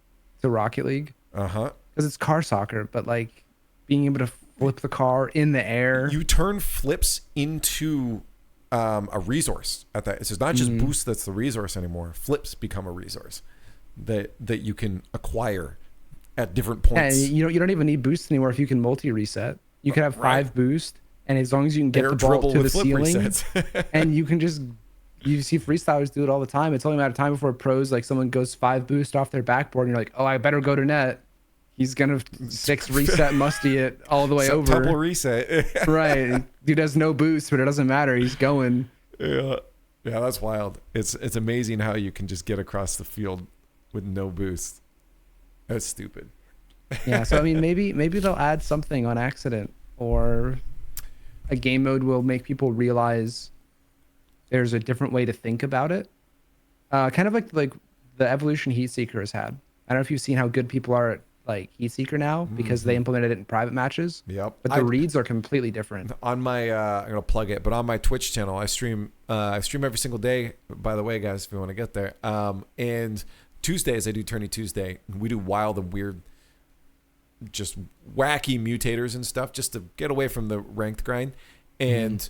to Rocket League. Because it's car soccer, but like being able to flip the car in the air. You turn flips into a resource at that. It's not just boost that's the resource anymore. Flips become a resource that you can acquire at different points. And you don't even need boost anymore if you can multi reset. You can have 5 boost, and as long as you can get the ball to the ceiling, and you can you see freestylers do it all the time. It's only a matter of time before pros, like someone goes 5 boost off their backboard, and you're like, oh, I better go to net. He's gonna 6 reset musty it all the way over. Double reset. Right. Dude has no boost, but it doesn't matter. He's going. Yeah. Yeah, that's wild. It's amazing how you can just get across the field with no boost. That's stupid. Yeah, so I mean, maybe they'll add something on accident, or a game mode will make people realize there's a different way to think about it. Kind of like the evolution Heatseeker has had. I don't know if you've seen how good people are at like Heatseeker now because they implemented it in private matches. Yep. But the reads are completely different. On my, I'm gonna plug it, but on my Twitch channel, I stream every single day. By the way, guys, if you want to get there, and Tuesdays I do Tourney Tuesday. We do wild and weird, just wacky mutators and stuff, just to get away from the ranked grind. And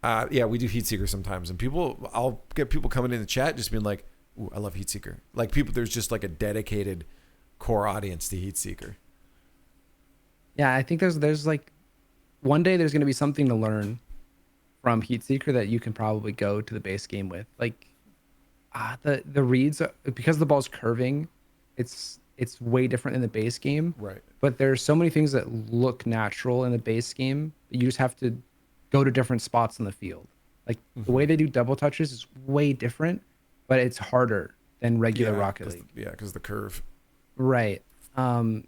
yeah, we do Heatseeker sometimes, and I'll get people coming in the chat just being like, "Ooh, I love Heatseeker." Like people, there's just like a dedicated core audience to Heatseeker. Yeah, I think there's like one day there's going to be something to learn from Heatseeker that you can probably go to the base game with. Like the reads because the ball's curving, it's way different in the base game. Right. But there's so many things that look natural in the base game. You just have to go to different spots in the field. Like the way they do double touches is way different, but it's harder than regular Rocket League. Because the curve. Right. And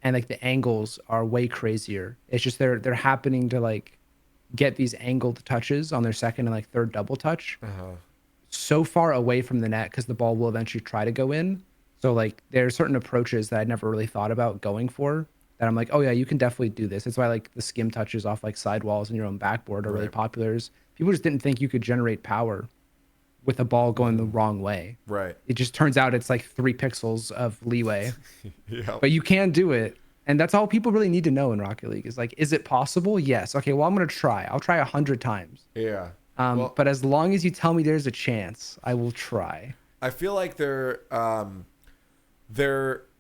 like the angles are way crazier. It's just they're happening to like get these angled touches on their second and like third double touch so far away from the net because the ball will eventually try to go in. So like there are certain approaches that I never really thought about going for that I'm like, oh yeah, you can definitely do this. That's why like the skim touches off like sidewalls and your own backboard are really popular. People just didn't think you could generate power with a ball going the wrong way. Right. It just turns out it's like 3 pixels of leeway. Yeah. But you can do it. And that's all people really need to know in Rocket League is like, is it possible? Yes. Okay, well, I'm going to try. I'll try 100 times. Yeah. But as long as you tell me there's a chance, I will try. I feel like there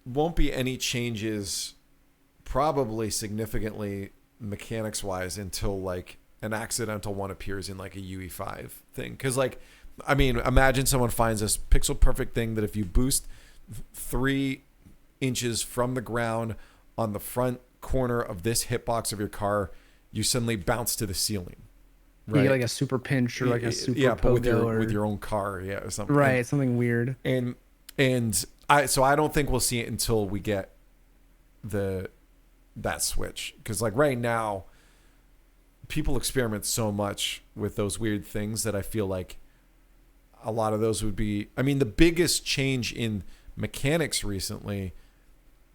won't be any changes probably significantly mechanics wise until like an accidental one appears in like a UE5 thing. Because like, I mean, imagine someone finds this pixel perfect thing that if you boost 3 inches from the ground on the front corner of this hitbox of your car, you suddenly bounce to the ceiling. Right. You get like a super pinch or like a super but with pogo with your own car, or something. Right, something weird. And I don't think we'll see it until we get that switch, because like right now, people experiment so much with those weird things that I feel like a lot of those would be. I mean, the biggest change in mechanics recently,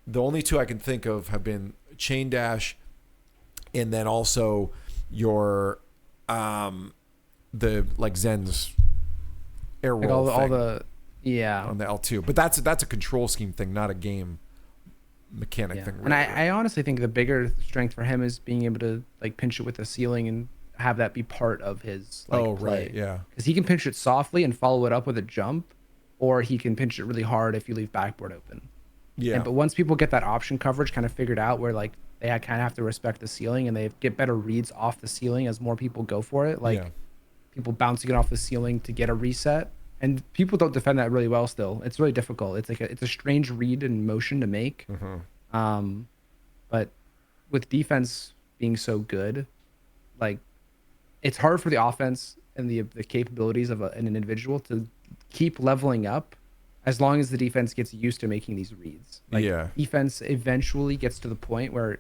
the only 2 I can think of have been chain dash, and then also your the like Zen's air roll like all the on the L2, but that's a control scheme thing, not a game mechanic thing. Really. And I honestly think the bigger strength for him is being able to like pinch it with the ceiling and have that be part of his like play. Right, yeah, because he can pinch it softly and follow it up with a jump, or he can pinch it really hard if you leave backboard open. But once people get that option coverage kind of figured out, where like they kind of have to respect the ceiling and they get better reads off the ceiling as more people go for it, like people bouncing it off the ceiling to get a reset, and people don't defend that really well still. It's really difficult. It's like it's a strange read and motion to make. But with defense being so good, like it's hard for the offense and the capabilities of an individual to keep leveling up as long as the defense gets used to making these reads. Like defense eventually gets to the point where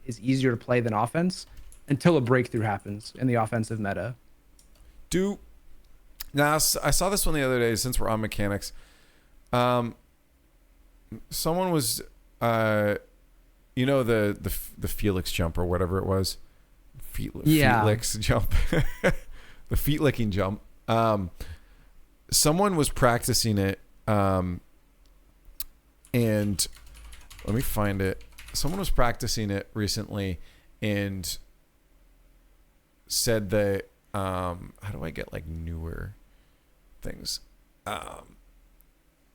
it's easier to play than offense until a breakthrough happens in the offensive meta. Now, I saw this one the other day, since we're on mechanics. Someone was, you know, the Felix jump or whatever it was. Felix jump. The feet licking jump. Someone was practicing it. And let me find it. Someone was practicing it recently and said that, how do I get like newer things?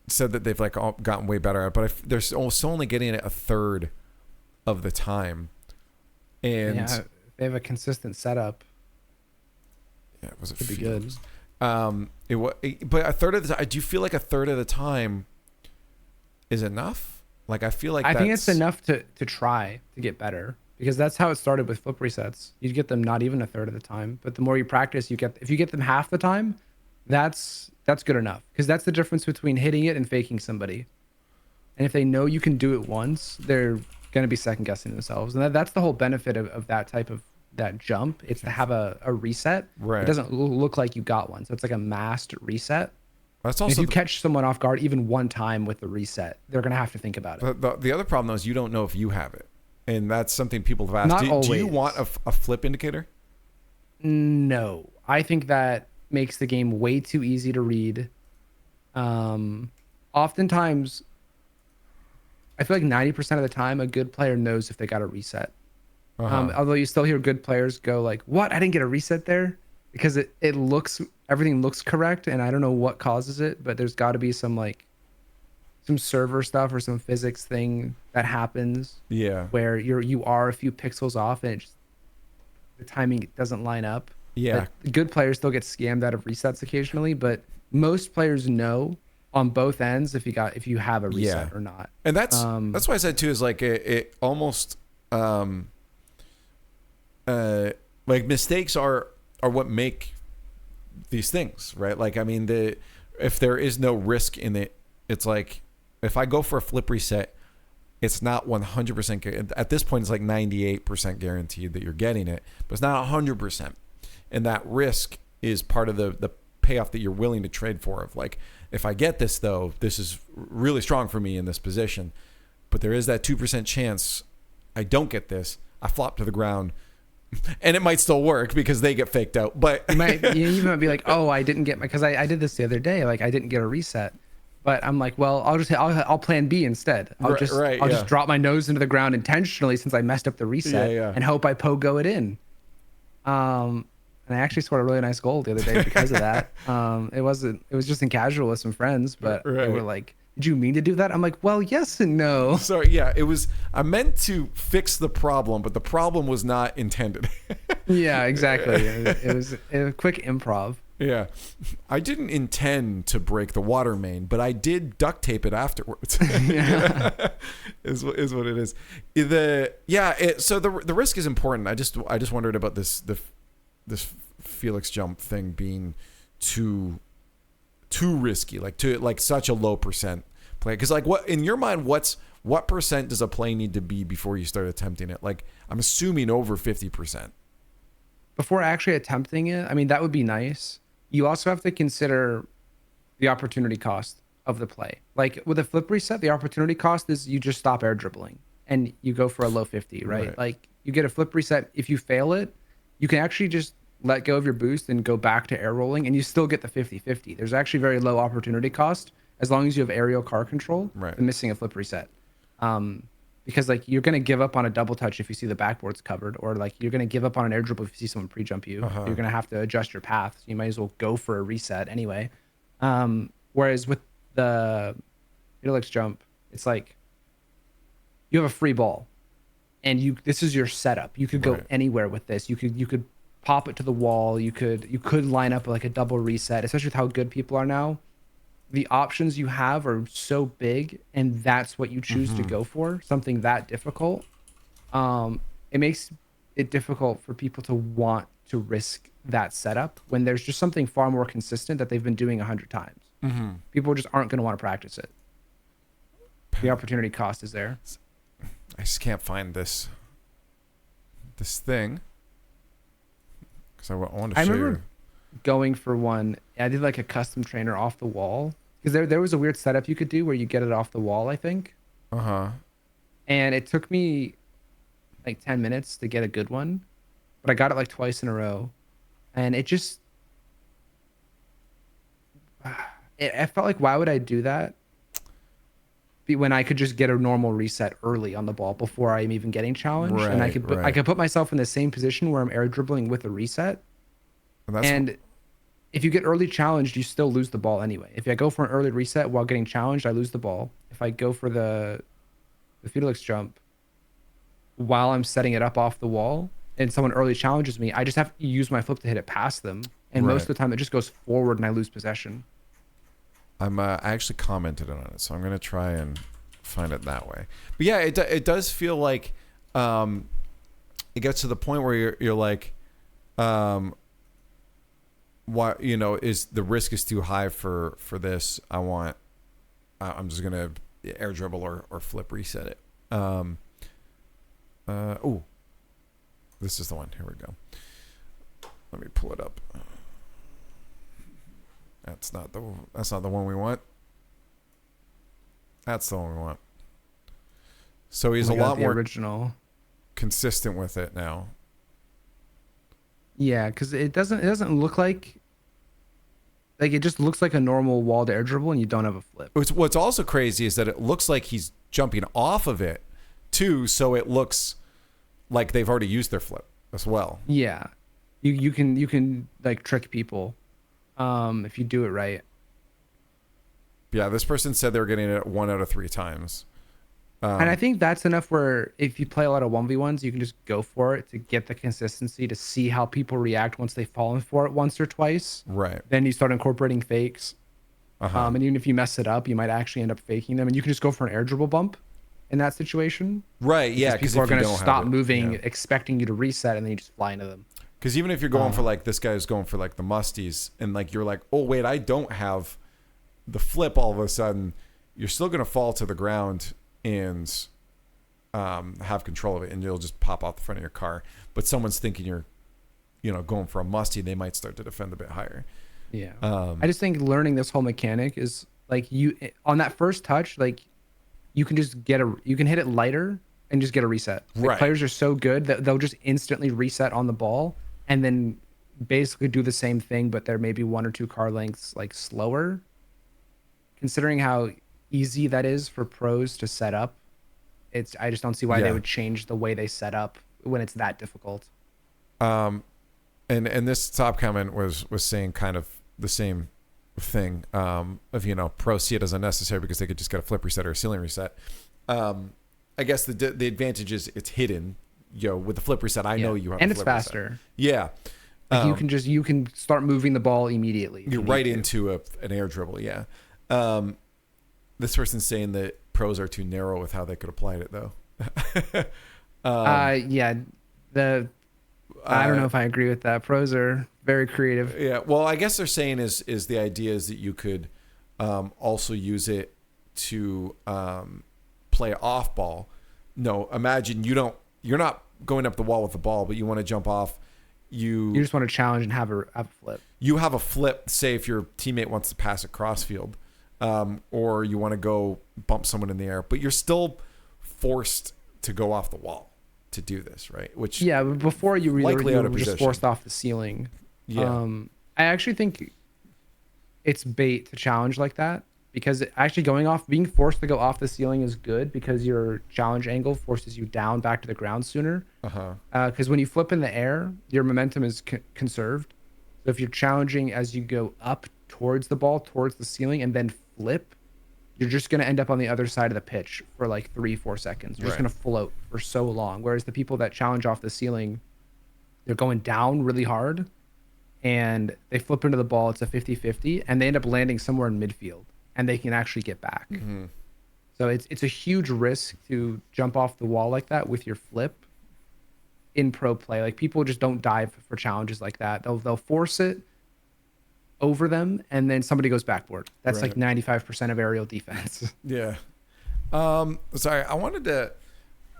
Said that they've like all gotten way better at it, but they're still only getting it a third of the time. And they have a consistent setup. Yeah, it was could be good. But a third of the time, do you feel like a third of the time is enough? Like I feel like I think it's enough to try to get better, because that's how it started with flip resets. You'd get them not even a third of the time, but the more you practice, if you get them half the time, that's good enough, because that's the difference between hitting it and faking somebody. And if they know you can do it once, they're going to be second guessing themselves. And that's the whole benefit of that type of that jump. It's to have a reset. Right. It doesn't look like you got one. So it's like a masked reset. That's And also if you catch someone off guard even one time with the reset, they're going to have to think about it. the other problem though is you don't know if you have it. And that's something people have asked. Not Do you always. want a flip indicator? No, I think that makes the game way too easy to read. Oftentimes, I feel like 90% of the time, a good player knows if they got a reset. Although you still hear good players go like, "What? I didn't get a reset there," because everything looks correct, and I don't know what causes it, but there's got to be some server stuff or some physics thing that happens. Yeah. Where you are a few pixels off, and the timing doesn't line up. Yeah. But good players still get scammed out of resets occasionally, but most players know on both ends if you have a reset or not. And that's why I said too, is like it almost like mistakes are what make these things, right? Like, I mean, if there is no risk in it, it's like if I go for a flip reset, it's not 100% at this point. It's like 98% guaranteed that you're getting it, but it's not 100%. And that risk is part of the payoff that you're willing to trade for. Of like, if I get this though, this is really strong for me in this position, but there is that 2% chance I don't get this. I flop to the ground. And it might still work because they get faked out, but you might be like, "Oh, I didn't get because I did this the other day. Like I didn't get a reset." But I'm like, well, I'll plan B instead. I'll just drop my nose into the ground intentionally since I messed up the reset and hope I pogo it in. And I actually scored a really nice goal the other day because of that. It was just in casual with some friends, but they were like, "Did you mean to do that?" I'm like, well, yes and no. So yeah, I meant to fix the problem, but the problem was not intended. Yeah, exactly. It was a quick improv. Yeah. I didn't intend to break the water main, but I did duct tape it afterwards. is what it is. So the risk is important. I just wondered about this Felix jump thing being too risky, like such a low percent play. Because like, what in your mind, what percent does a play need to be before you start attempting it? Like, I'm assuming over 50%. Before actually attempting it, I mean, that would be nice. You also have to consider the opportunity cost of the play. Like with a flip reset, the opportunity cost is you just stop air dribbling and you go for a low 50, right? Like you get a flip reset. If you fail it, you can actually just let go of your boost and go back to air rolling and you still get the 50-50. There's actually very low opportunity cost as long as you have aerial car control and missing a flip reset. Because like you're going to give up on a double touch if you see the backboard's covered, or like you're going to give up on an air dribble if you see someone pre-jump you. You're going to have to adjust your path. So you might as well go for a reset anyway. Whereas with the Liefx jump, it's like you have a free ball and this is your setup. You could go anywhere with this. You could pop it to the wall. You could line up like a double reset, especially with how good people are now. The options you have are so big, and that's what you choose to go for, something that difficult. It makes it difficult for people to want to risk that setup when there's just something far more consistent that they've been doing 100 times. People just aren't going to want to practice it. The opportunity cost is there. I just can't find this thing because I want to show you. Going for one, I did like a custom trainer off the wall because there was a weird setup you could do where you get it off the wall, I think. And it took me like 10 minutes to get a good one, but I got it like twice in a row, and it just I felt like, why would I do that when I could just get a normal reset early on the ball before I'm even getting challenged, and I could put myself in the same position where I'm air dribbling with a reset. And if you get early challenged, you still lose the ball anyway. If I go for an early reset while getting challenged, I lose the ball. If I go for the Felix jump while I'm setting it up off the wall and someone early challenges me, I just have to use my flip to hit it past them. And most of the time it just goes forward and I lose possession. I actually commented on it, so I'm going to try and find it that way. But yeah, it does feel like it gets to the point where you're like, why, is the risk is too high for this. I'm just gonna air dribble or flip reset it. This is the one. Here we go. Let me pull it up. That's not the one we want. That's the one we want. So he's a lot more original, consistent with it now. Yeah, because it doesn't look like it just looks like a normal walled air dribble, and you don't have a flip. What's also crazy is that it looks like he's jumping off of it too, so it looks like they've already used their flip as well. Yeah, you can like trick people if you do it right. Yeah, this person said they were getting it 1 out of 3 times. And I think that's enough where if you play a lot of 1v1s, you can just go for it to get the consistency to see how people react once they've fallen for it once or twice. Right. Then you start incorporating fakes. And even if you mess it up, you might actually end up faking them. And you can just go for an air dribble bump in that situation. Right, yeah. Because people are going to stop moving, expecting you to reset, and then you just fly into them. Because even if you're going for like, this guy's going for like the musties, and like you're like, oh, wait, I don't have the flip all of a sudden, you're still going to fall to the ground and have control of it, and you'll just pop off the front of your car. But someone's thinking you're, going for a musty, they might start to defend a bit higher. Yeah. I just think learning this whole mechanic is like you on that first touch, like you can just you can hit it lighter and just get a reset. Like, right. Players are so good that they'll just instantly reset on the ball and then basically do the same thing, but they're maybe 1 or 2 car lengths like slower. Considering how easy that is for pros to set up, I just don't see why they would change the way they set up when it's that difficult. And this top comment was saying kind of the same thing of pros see it as unnecessary because they could just get a flip reset or a ceiling reset. I guess the advantage is it's hidden. With the flip reset, I know you have, and a it's flip faster. Reset. Yeah. Like you can start moving the ball immediately. You're right into an air dribble. Yeah. This person's saying that pros are too narrow with how they could apply it, though. I don't know if I agree with that. Pros are very creative. Yeah. Well, I guess they're saying is the idea is that you could also use it to play off ball. No, imagine you're not going up the wall with the ball, but you want to jump off. You just want to challenge and have a flip. You have a flip, say if your teammate wants to pass it crossfield. Or you want to go bump someone in the air, but you're still forced to go off the wall to do this, right? Which but before you were just position. forced off the ceiling. Yeah. I actually think it's bait to challenge like that because actually being forced to go off the ceiling is good because your challenge angle forces you down back to the ground sooner. Because when you flip in the air, your momentum is conserved. So if you're challenging as you go up towards the ball, towards the ceiling, and then flip, you're just going to end up on the other side of the pitch for like 3-4 seconds. You're just going to float for so long. Whereas the people that challenge off the ceiling, they're going down really hard and they flip into the ball. It's a 50-50 and they end up landing somewhere in midfield and they can actually get back. Mm-hmm. So it's a huge risk to jump off the wall like that with your flip in pro play. Like people just don't dive for challenges like that. They'll force it over them and then somebody goes backboard. That's like 95% of aerial defense. Yeah. Sorry, I wanted to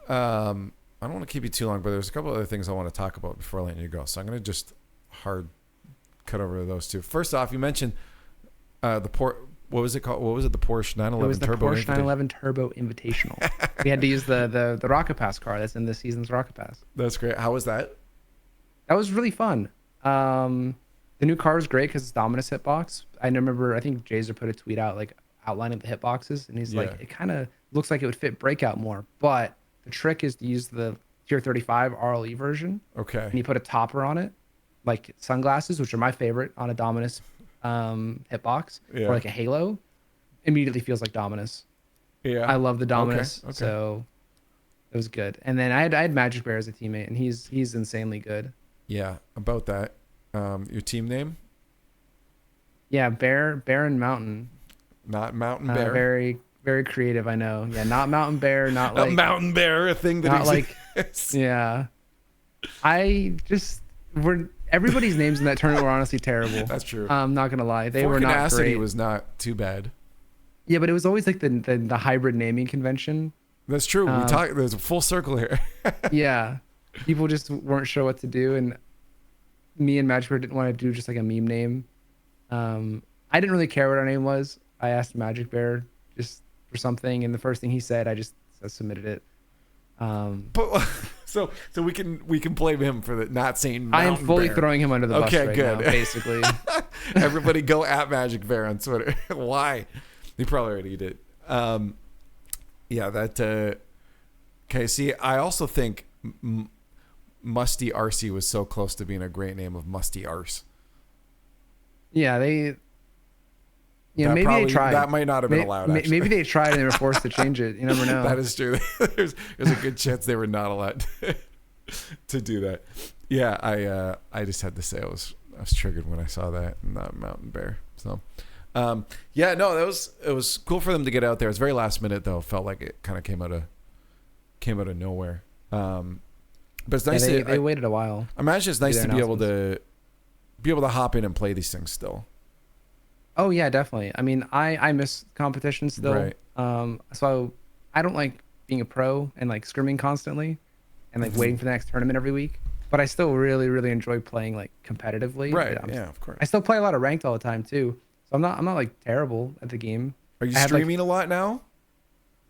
I don't want to keep you too long, but there's a couple other things I want to talk about before letting you go. So I'm going to just hard cut over those two. First off, you mentioned what was it called? What was it? The Porsche 911 It was the Turbo Porsche 911 Turbo Invitational. We had to use the Rocket Pass car that's in this season's Rocket Pass. That's great. How was that? That was really fun. The new car is great because it's Dominus hitbox. I think Jazer put a tweet out like outlining the hitboxes, and he's like, it kind of looks like it would fit Breakout more. But the trick is to use the Tier 35 RLE version. Okay. And you put a topper on it, like sunglasses, which are my favorite on a Dominus hitbox, or like a halo. Immediately feels like Dominus. Yeah. I love the Dominus, so it was good. And then I had Magic Bear as a teammate, and he's insanely good. Yeah, about that. Your team name? Yeah, Bear and Mountain. Not Mountain Bear. Very, very creative, I know. Yeah, not Mountain Bear, not like a Mountain Bear, a thing that not exists. Like, yeah. Everybody's names in that tournament were honestly terrible. That's true. I'm not gonna lie, they were not Forcanacity great. was not too bad. Yeah, but it was always like the hybrid naming convention. That's true. There's a full circle here. Yeah, people just weren't sure what to do, and me and Magic Bear didn't want to do just like a meme name. I didn't really care what our name was. I asked Magic Bear just for something, and the first thing he said, I submitted it. But so we can blame him for the not saying I am Mountain fully Bear. throwing him under the bus right good. now, basically. Everybody go at Magic Bear on Twitter. Why? He probably already did. Yeah, that. Okay, see, I also think Musty RC was so close to being a great name of Musty Arse. Yeah, maybe they tried. That might not have been allowed. Actually. Maybe they tried and they were forced to change it. You never know. That is true. There's a good chance they were not allowed to do that. Yeah, I just had to say I was triggered when I saw that, not Mountain Bear. So, yeah, no, it was cool for them to get out there. It's very last minute though. Felt like it kind of came out of nowhere. But it's nice. They waited a while. I imagine it's nice to be able to hop in and play these things still. Oh yeah, definitely. I mean, I miss competition still. Right. So I don't like being a pro and like scrimming constantly and like waiting for the next tournament every week. But I still really, really enjoy playing like competitively. Right. Yeah, of course. I still play a lot of ranked all the time too. So I'm not like terrible at the game. Are you streaming a lot now?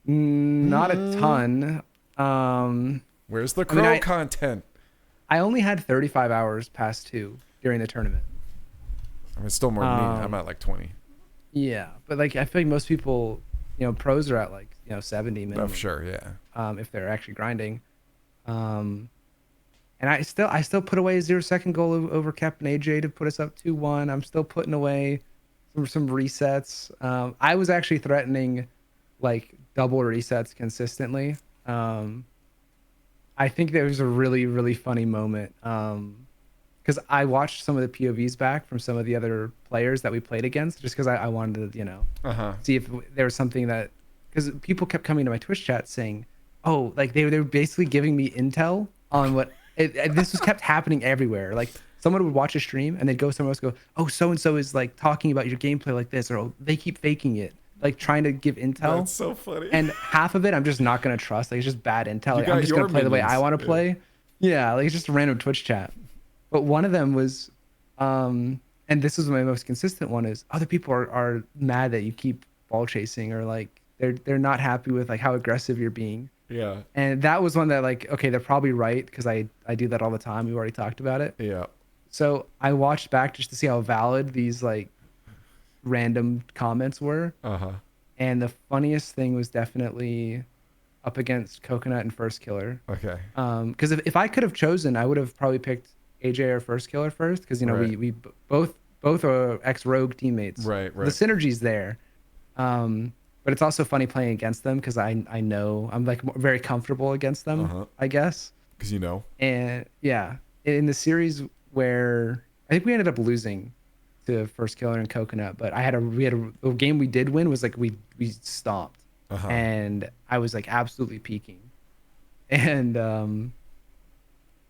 Not a ton. Where's the crow content? I only had 35 hours past 2 during the tournament. I mean, it's still more than me. I'm at like 20. Yeah, but like I feel like most people, pros are at like 70 minimum. Oh, sure, yeah. If they're actually grinding, and I still put away a 0-second goal over Captain AJ to put us up 2-1. I'm still putting away some resets. I was actually threatening like double resets consistently. I think there was a really, really funny moment. Because I watched some of the POVs back from some of the other players that we played against, just because I wanted to, see if there was something that, because people kept coming to my Twitch chat saying, oh, like they were basically giving me intel on what, this was kept happening everywhere. Like someone would watch a stream and they'd go somewhere else, go, oh, so-and-so is like talking about your gameplay like this, or oh, they keep faking it, like trying to give intel. That's so funny. And half of it, I'm just not going to trust. Like it's just bad intel. Like, I'm just going to play the way I want to play. Yeah, like it's just a random Twitch chat. But one of them was, and this is my most consistent one, is other people are mad that you keep ball chasing, or like they're not happy with like how aggressive you're being. Yeah. And that was one that like, okay, they're probably right, because I do that all the time. We already talked about it. Yeah. So I watched back just to see how valid these like random comments were. And the funniest thing was definitely up against Coconut and First Killer. Okay. Because if I could have chosen, I would have probably picked AJ or First Killer first, because right. we both are ex-rogue teammates. Right. The synergy's there, but it's also funny playing against them, because I know I'm like very comfortable against them. I guess because and yeah, in the series where I think we ended up losing to First Killer and Coconut, but we had a game we did win, was like we stomped, and I was like absolutely peaking, and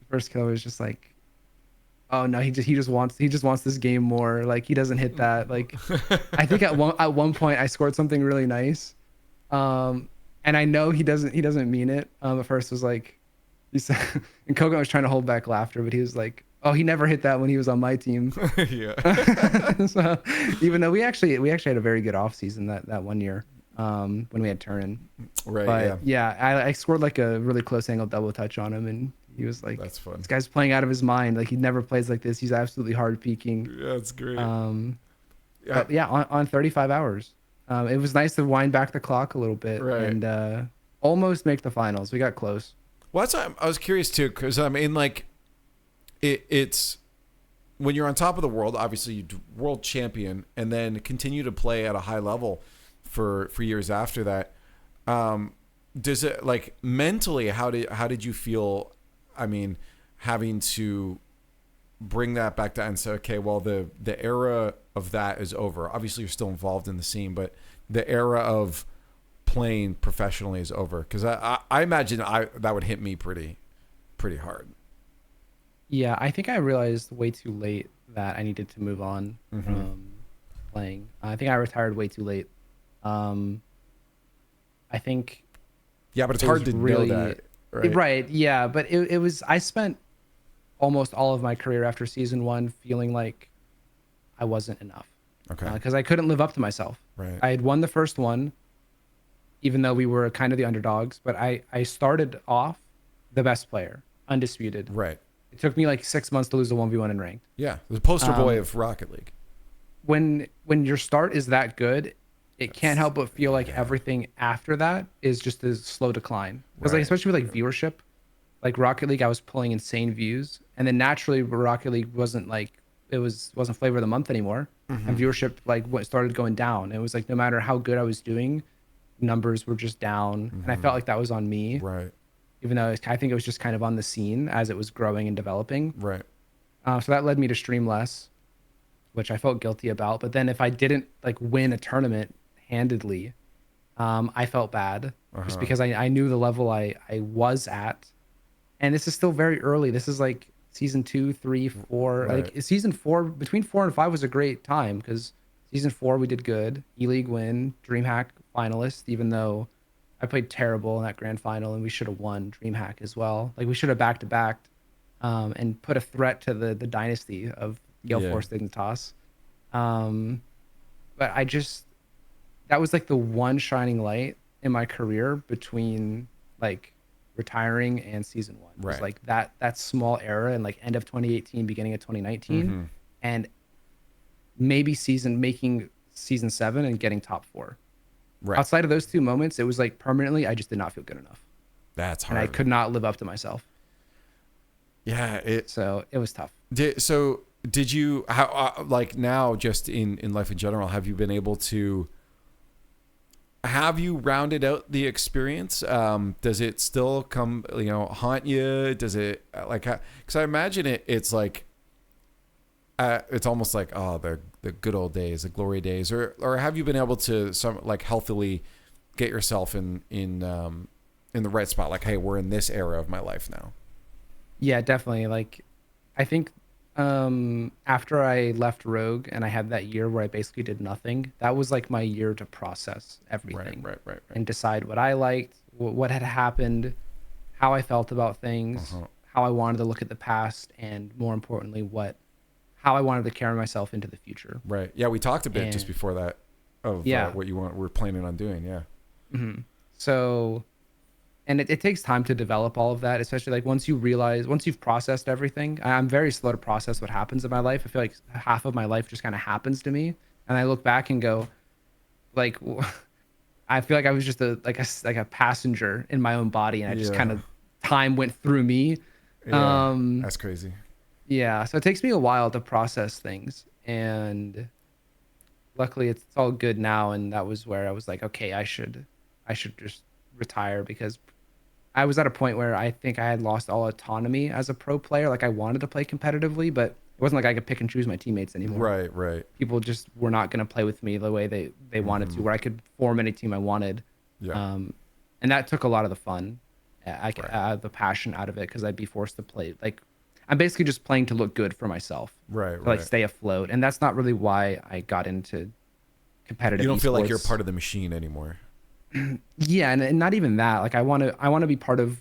First Killer was just like, oh no, he just wants this game more. Like he doesn't hit that. Like I think at one point I scored something really nice, and I know he doesn't mean it. At first was like, he said, and Coconut was trying to hold back laughter, but he was like, oh, he never hit that when he was on my team. Yeah. So even though we actually had a very good off season that one year, when we had Turin. Right. But yeah, I scored like a really close angle double touch on him, and he was like, that's fun. This guy's playing out of his mind. Like he never plays like this. He's absolutely hard peaking. Yeah, that's great. But yeah, on 35 hours. It was nice to wind back the clock a little bit, right, and almost make the finals. We got close. Well, that's why I was curious too, because I mean, like, it's when you're on top of the world, obviously you're world champion, and then continue to play at a high level for years after that. Does it, like, mentally, how did you feel? I mean, having to bring that back down and say, okay, well, the era of that is over. Obviously, you're still involved in the scene, but the era of playing professionally is over. Because I imagine that would hit me pretty hard. Yeah, I think I realized way too late that I needed to move on from playing. I think I retired way too late. Um, I think Yeah, but it's it hard was to know really that, right? right. Yeah, but it was. I spent almost all of my career after season one feeling like I wasn't enough Okay. because I couldn't live up to myself. Right. I had won the first one, even though we were kind of the underdogs, but I started off the best player, undisputed. Right. It took me like 6 months to lose a 1v1 in ranked. Yeah. The poster boy of Rocket League. When your start is that good, it can't help but feel like everything after that is just a slow decline. Because like Right. especially with like viewership, like Rocket League, I was pulling insane views, and then naturally Rocket League wasn't like wasn't flavor of the month anymore, and viewership like what started going down. It was like no matter how good I was doing, numbers were just down, and I felt like that was on me, Right. even though I think it was just kind of on the scene as it was growing and developing. Right. So that led me to stream less, which I felt guilty about. But then if I didn't like win a tournament handedly, I felt bad just because I knew the level I was at. And this is still very early. This is like season 2, 3, 4. Right. Like season 4, between 4 and 5 was a great time because season 4 we did good. E-League win, DreamHack finalist, even though I played terrible in that grand final and we should have won DreamHack as well. Like we should have back to back and put a threat to the dynasty of Gale Yeah. Force Dignitas. But I just that was like the one shining light in my career between like retiring and season one. It was Right. like that small era and like end of 2018, beginning of 2019, and maybe making season 7 and getting top 4. Right. Outside of those two moments, it was like permanently I just did not feel good enough. That's And I hard. could not live up to myself. Yeah. So it was tough. Did you how like now just in life in general, have you been able to have you rounded out the experience? Does it still come, haunt you? Does it like, because I imagine it's like, it's almost like, oh, the good old days, the glory days, or have you been able to healthily get yourself in the right spot? Like, hey, we're in this era of my life now. Yeah, definitely. Like, I think after I left Rogue and I had that year where I basically did nothing, that was like my year to process everything. Right. And decide what I liked, what had happened, how I felt about things, how I wanted to look at the past, and more importantly, how I wanted to carry myself into the future. Right. Yeah, we talked a bit just And- before that of Yeah. what we're planning on doing. Yeah. So, and it takes time to develop all of that, especially like once you've processed everything. I'm very slow to process what happens in my life. I feel like half of my life just kind of happens to me. And I look back and go, like, I feel like I was just a passenger in my own body. And I just Yeah. kind of, time went through me. Yeah. That's crazy. Yeah. So it takes me a while to process things. And luckily it's all good now. And that was where I was like, okay, I should just retire because I was at a point where I think I had lost all autonomy as a pro player. Like I wanted to play competitively, but it wasn't like I could pick and choose my teammates anymore. Right. People just were not going to play with me the way they wanted to, where I could form any team I wanted. Yeah. And that took a lot of the fun, the passion out of it, because I'd be forced to play. Like I'm basically just playing to look good for myself, Right. to like stay afloat. And that's not really why I got into competitive. You don't feel like you're esports. part of the machine anymore. Yeah, and not even that. Like I want to be part of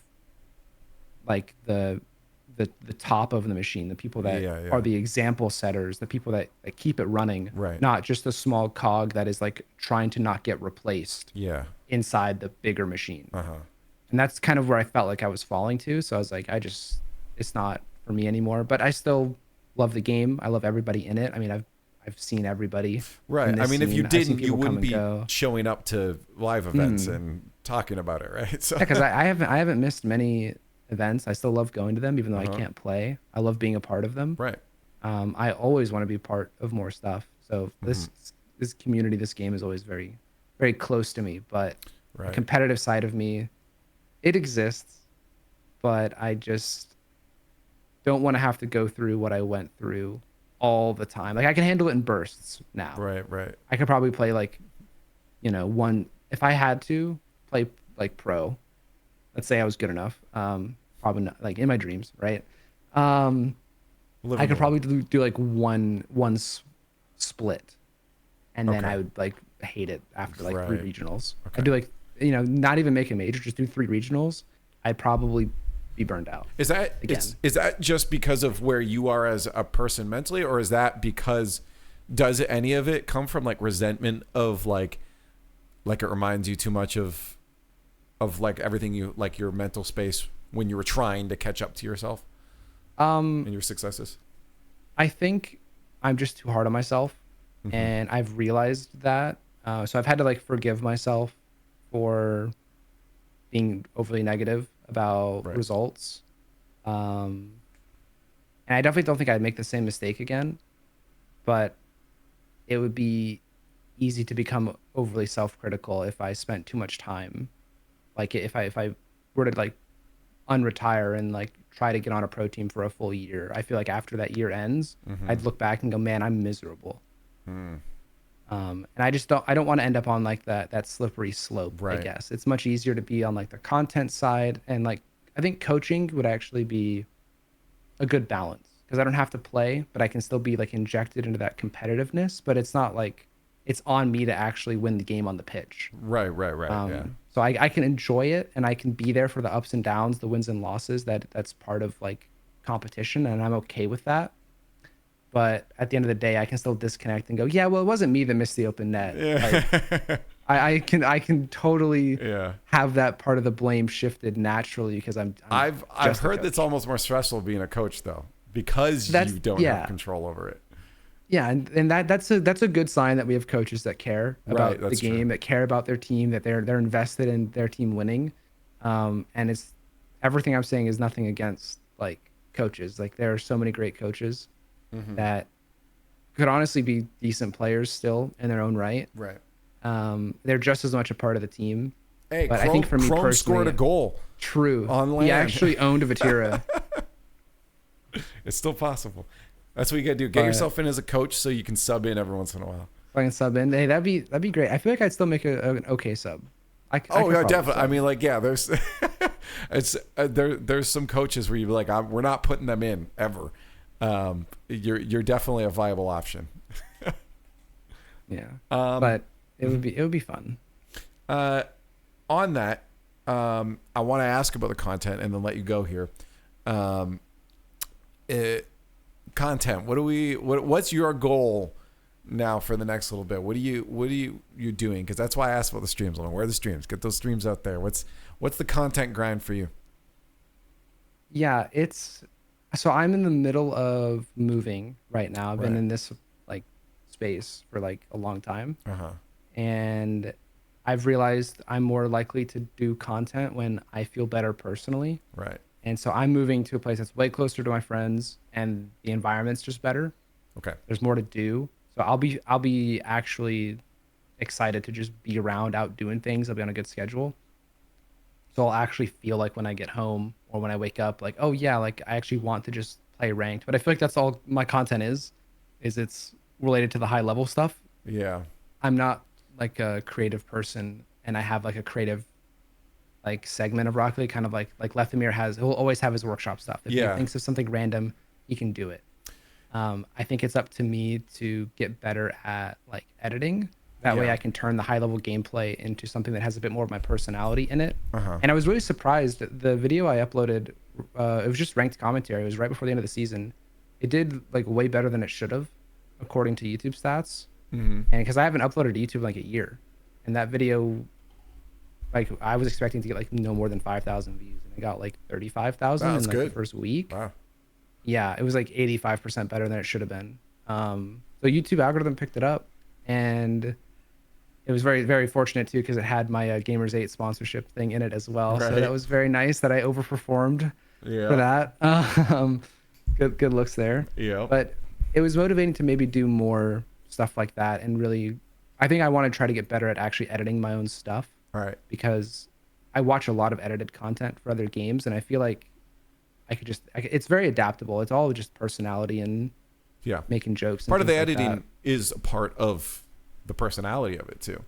like the top of the machine, the people that Yeah. are the example setters, the people that keep it running, Right. not just a small cog that is like trying to not get replaced Yeah. inside the bigger machine. Uh-huh. And that's kind of where I felt like I was falling to. So I was like, it's not for me anymore. But I still love the game. I love everybody in it. I mean, I've seen everybody. Right. in I this mean, if you scene. I've seen didn't, you people come wouldn't and be go. showing up to live events and talking about it, right? So Yeah, because I haven't missed many events. I still love going to them, even though I can't play. I love being a part of them. right. I always want to be part of more stuff. So this community, this game is always very, very close to me. But the Right. competitive side of me, it exists, but I just don't want to have to go through what I went through all the time. Like I can handle it in bursts now. Right. I could probably play like, one if I had to play like pro. Let's say I was good enough. Probably not like in my dreams, right? I could probably do like one split, and then I would like hate it after like 3 regionals. Okay. I'd do like, not even make a major, just do 3 regionals. I'd probably be burned out. Is that is that just because of where you are as a person mentally, or is that because does any of it come from like resentment of like it reminds you too much of like everything you like your mental space when you were trying to catch up to yourself and your successes? I think I'm just too hard on myself, and I've realized that. So I've had to like forgive myself for being overly negative about results. And I definitely don't think I'd make the same mistake again, but it would be easy to become overly self-critical if I spent too much time. Like if I were to like unretire and like try to get on a pro team for a full year, I feel like after that year ends, I'd look back and go, man, I'm miserable. And I don't want to end up on like that slippery slope. I guess it's much easier to be on like the content side, and like I think coaching would actually be a good balance because I don't have to play, but I can still be like injected into that competitiveness, but it's not like it's on me to actually win the game on the pitch. Right. Yeah. So I can enjoy it, and I can be there for the ups and downs, the wins and losses. That's part of like competition, and I'm okay with that. But at the end of the day, I can still disconnect and go, yeah, well, it wasn't me that missed the open net. Yeah. Like, I can totally have that part of the blame shifted naturally because I've heard that's almost more stressful being a coach though, because you don't have control over it. Yeah, and that's a good sign that we have coaches that care about the game, that care about their team, that they're invested in their team winning. And it's everything I'm saying is nothing against like coaches. Like there are so many great coaches that could honestly be decent players still in their own right. Right. They're just as much a part of the team. Hey, but I think for me personally, scored a goal. True. On land. He actually owned a Vatira. It's still possible. That's what you gotta do. Get yourself in as a coach so you can sub in every once in a while. If I can sub in, hey, that'd be great. I feel like I'd still make an okay sub. Yeah, definitely. Sub. I mean, like, yeah, there's there's some coaches where you're like, we're not putting them in ever. You're definitely a viable option. Yeah, but it would be fun. On that, I want to ask about the content and then let you go here. Content. What's your goal now for the next little bit? What are you doing? Because that's why I asked about the streams. Where are the streams? Get those streams out there. What's the content grind for you? Yeah, so I'm in the middle of moving right now. I've been in this like space for like a long time. And I've realized I'm more likely to do content when I feel better personally. Right. And so I'm moving to a place that's way closer to my friends, and the environment's just better. Okay. There's more to do. So I'll be actually excited to just be around, out doing things. I'll be on a good schedule. So I'll actually feel like when I get home or when I wake up, like, oh yeah, like I actually want to just play ranked. But I feel like that's all my content is it's related to the high level stuff. Yeah. I'm not like a creative person, and I have like a creative like segment of Rocket League, kind of like Leftimir he'll always have his workshop stuff. If he thinks of something random, he can do it. I think it's up to me to get better at like editing. That way I can turn the high level gameplay into something that has a bit more of my personality in it. And I was really surprised. The video I uploaded, it was just ranked commentary. It was right before the end of the season. It did like way better than it should have, according to YouTube stats. And because I haven't uploaded to YouTube in like a year, and that video, like I was expecting to get like no more than 5,000 views, and it got like 35,000 in like the first week. Wow. Yeah, it was like 85% better than it should have been. So YouTube algorithm picked it up, and it was very, very fortunate too, because it had my Gamers 8 sponsorship thing in it as well. So that was very nice that I overperformed for that. Good looks there. Yeah. But it was motivating to maybe do more stuff like that, and really, I think I want to try to get better at actually editing my own stuff. All right. Because I watch a lot of edited content for other games, and I feel like it's very adaptable. It's all just personality and making jokes. Part of the editing is a part of the personality of it too.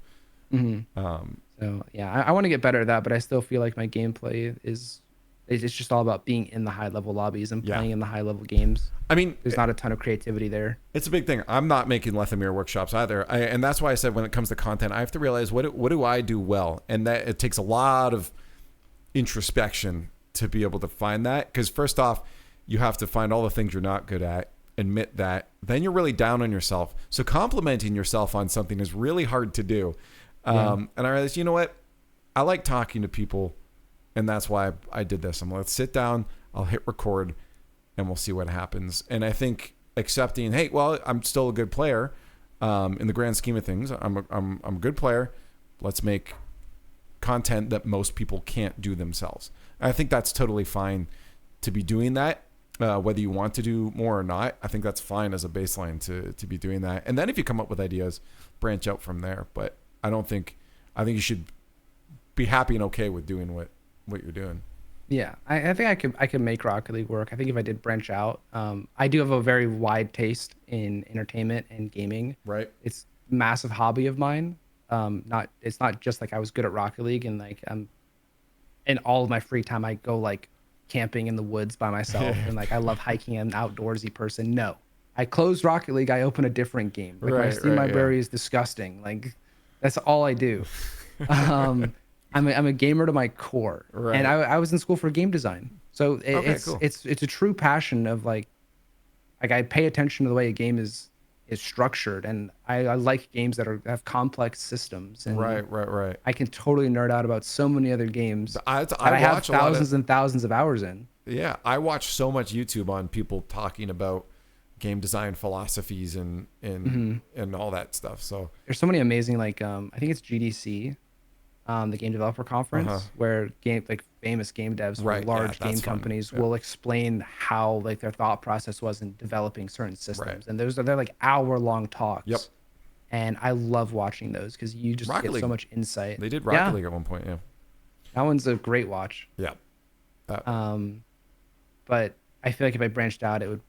So yeah, I want to get better at that, but I still feel like my gameplay is It's just all about being in the high level lobbies and Yeah. playing in the high level games. I mean, There's not a ton of creativity there. it's a big thing. I'm not making Lethamyr workshops either. And that's why I said when it comes to content, I have to realize what do I do well? And that it takes a lot of introspection to be able to find that. Because first off, you have to find all the things you're not good at, admit that. Then you're really down on yourself. So complimenting yourself on something is really hard to do. And I realized, you know what? I like talking to people. And that's why I did this. I'm like, let's sit down, I'll hit record, and we'll see what happens. And I think accepting, hey, well, I'm still a good player. In the grand scheme of things, I'm a good player. Let's make content that most people can't do themselves. And I think that's totally fine to be doing that, whether you want to do more or not. I think that's fine as a baseline to be doing that. And then if you come up with ideas, branch out from there. But I think you should be happy and okay with doing what you're doing. Yeah, I think I could make Rocket League work. I think if I did branch out, I do have a very wide taste in entertainment and gaming. Right. It's a massive hobby of mine. It's not just like I was good at Rocket League and like in all of my free time I go like camping in the woods by myself and like I love hiking. I'm an outdoorsy person. No, I close Rocket League. I open a different game. Like my Steam library is disgusting. Like that's all I do. I'm a gamer to my core, and I was in school for game design, so it's a true passion of like I pay attention to the way a game is structured, and I like games that have complex systems. And right. I can totally nerd out about so many other games I have thousands and thousands of hours in. Yeah, I watch so much YouTube on people talking about game design philosophies and all that stuff. So there's so many amazing I think it's GDC. The Game Developer Conference, where famous game devs from large game companies will explain how like their thought process was in developing certain systems, and they're like hour-long talks. Yep. And I love watching those because you just get so much insight. They did Rocket League at one point, yeah. That one's a great watch. Yeah. But I feel like if I branched out, it would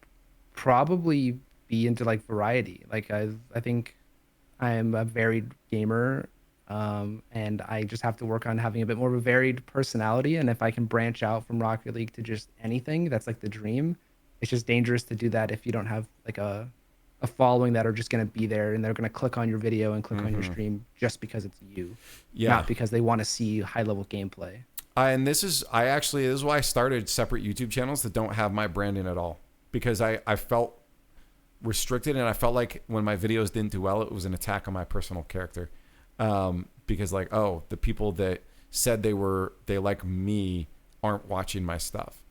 probably be into like variety. Like I think I'm a varied gamer. And I just have to work on having a bit more of a varied personality. And if I can branch out from Rocket League to just anything, that's like the dream. It's just dangerous to do that if you don't have like a following that are just going to be there and they're going to click on your video and click on your stream just because it's you, not because they want to see high level gameplay. And this is why I started separate YouTube channels that don't have my branding at all, because I felt restricted, and I felt like when my videos didn't do well, it was an attack on my personal character. Because like, oh, the people that said they like me aren't watching my stuff.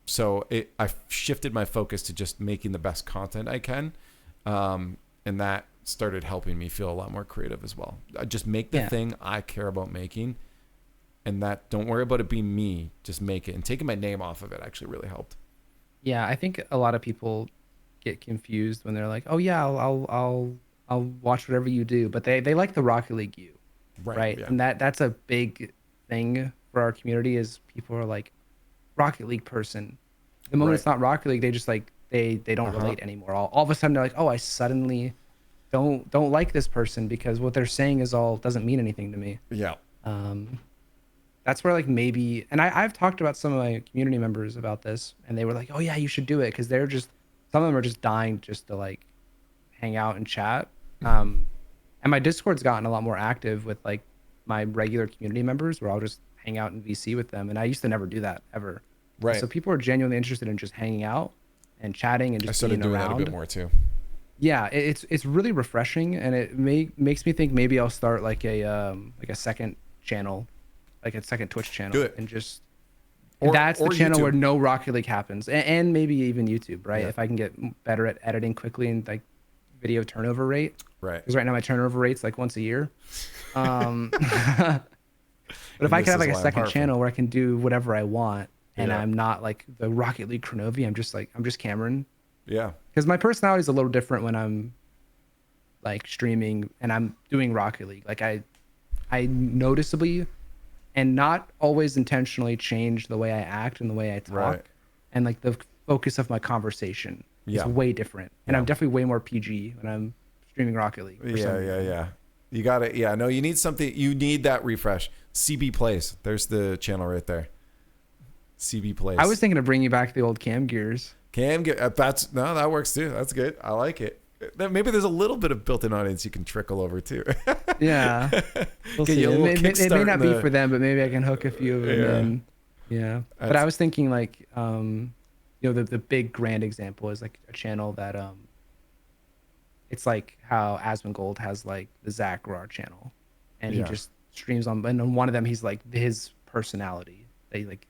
So I shifted my focus to just making the best content I can. And that started helping me feel a lot more creative as well. I just make the thing I care about making, and that don't worry about it being me, just make it. And taking my name off of it actually really helped. Yeah. I think a lot of people get confused when they're like, oh yeah, I'll watch whatever you do, but they like the Rocket League you, right? Yeah. And that's a big thing for our community is people are like Rocket League person. The moment it's not Rocket League, they just like they don't relate anymore. All of a sudden they're like, oh, I suddenly don't like this person because what they're saying doesn't mean anything to me. Yeah. That's where like maybe, and I've talked about some of my community members about this, and they were like, oh yeah, you should do it because some of them are just dying just to like hang out and chat. And my Discord's gotten a lot more active with like my regular community members where I'll just hang out in VC with them. And I used to never do that ever. Right. So people are genuinely interested in just hanging out and chatting and just being around. I started doing that a bit more too. Yeah, it's really refreshing, and it makes me think maybe I'll start like a second channel, like a second Twitch channel. Do it. And just that's the channel YouTube, where no Rocket League happens, and maybe even YouTube, right? Yeah. If I can get better at editing quickly and like video turnover rate, right? Because right now my turnover rate's like once a year. But if I can have like a second channel where I can do whatever I want, and I'm not like the Rocket League Kronovi, I'm just Cameron. Yeah. Because my personality is a little different when I'm like streaming and I'm doing Rocket League. Like I noticeably and not always intentionally change the way I act and the way I talk. Right. And like the focus of my conversation is way different. And I'm definitely way more PG when I'm streaming Rocket League. Yeah. You got it. Yeah, no, you need something. You need that refresh. CB Plays. There's the channel right there. CB plays. I was thinking of bringing back the old cam gears. That works too. That's good. I like it. Maybe there's a little bit of built-in audience you can trickle over too. Yeah, we'll see. It may not be for them, but maybe I can hook a few of them in. Yeah, but I was thinking like, the big grand example is like a channel that it's like how Asmongold has like the Zach Roar channel, and he just streams and on one of them he's like his personality, like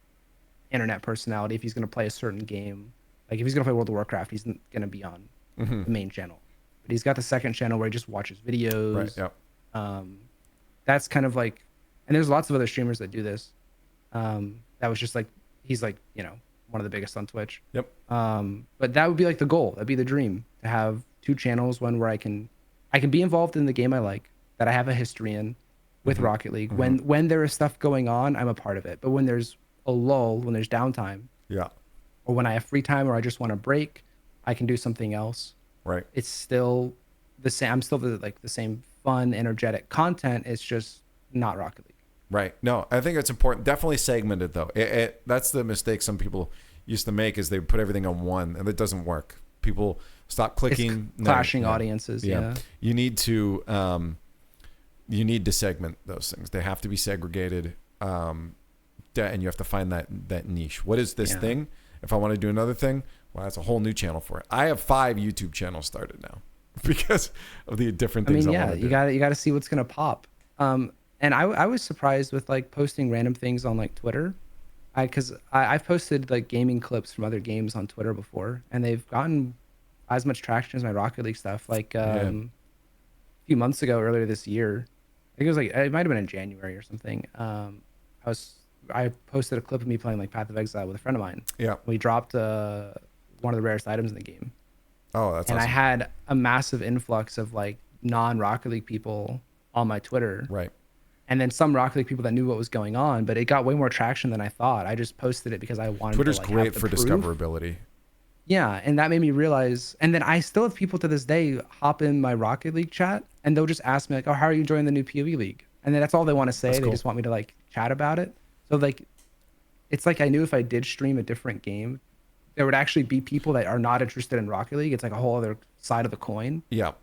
internet personality. If he's gonna play a certain game, like if he's gonna play World of Warcraft, he's gonna be on the main channel. But he's got the second channel where he just watches videos. Right. Yep. That's kind of like, and there's lots of other streamers that do this. That was just like he's like one of the biggest on Twitch. Yep. But that would be like the goal. That'd be the dream, to have two channels, one where I can be involved in the game I like, that I have a history in with Rocket League. When there is stuff going on, I'm a part of it. But when there's a lull, when there's downtime, or when I have free time or I just want to break, I can do something else. Right. It's still the same. I'm still the same fun, energetic content. It's just not Rocket League. Right. No, I think it's important. Definitely segmented though. That's the mistake some people used to make, is they put everything on one, and it doesn't work. People stop clicking. It's clashing audiences. Yeah. You need to segment those things. They have to be segregated. And you have to find that niche. What is this thing? If I want to do another thing, well, that's a whole new channel for it. I have 5 YouTube channels started now because of the different things. I want to do. You got to see what's gonna pop. And I was surprised with like posting random things on like Twitter, because I've posted like gaming clips from other games on Twitter before, and they've gotten as much traction as my Rocket League stuff. Like a few months ago, earlier this year, I think it might have been in January or something. I posted a clip of me playing like Path of Exile with a friend of mine. Yeah. We dropped one of the rarest items in the game. Oh, that's and awesome. I had a massive influx of like non-Rocket League people on my Twitter. Right. And then some Rocket League people that knew what was going on, but it got way more traction than I thought. I just posted it because I wanted Twitter's to like, great have the for proof. discoverability. Yeah, and that made me realize. And then I still have people to this day hop in my Rocket League chat, and they'll just ask me like, "Oh, how are you enjoying the new PoE League?" And then that's all they want to say. They just want me to like chat about it. So like, it's like I knew if I did stream a different game, there would actually be people that are not interested in Rocket League. It's like a whole other side of the coin. Yeah.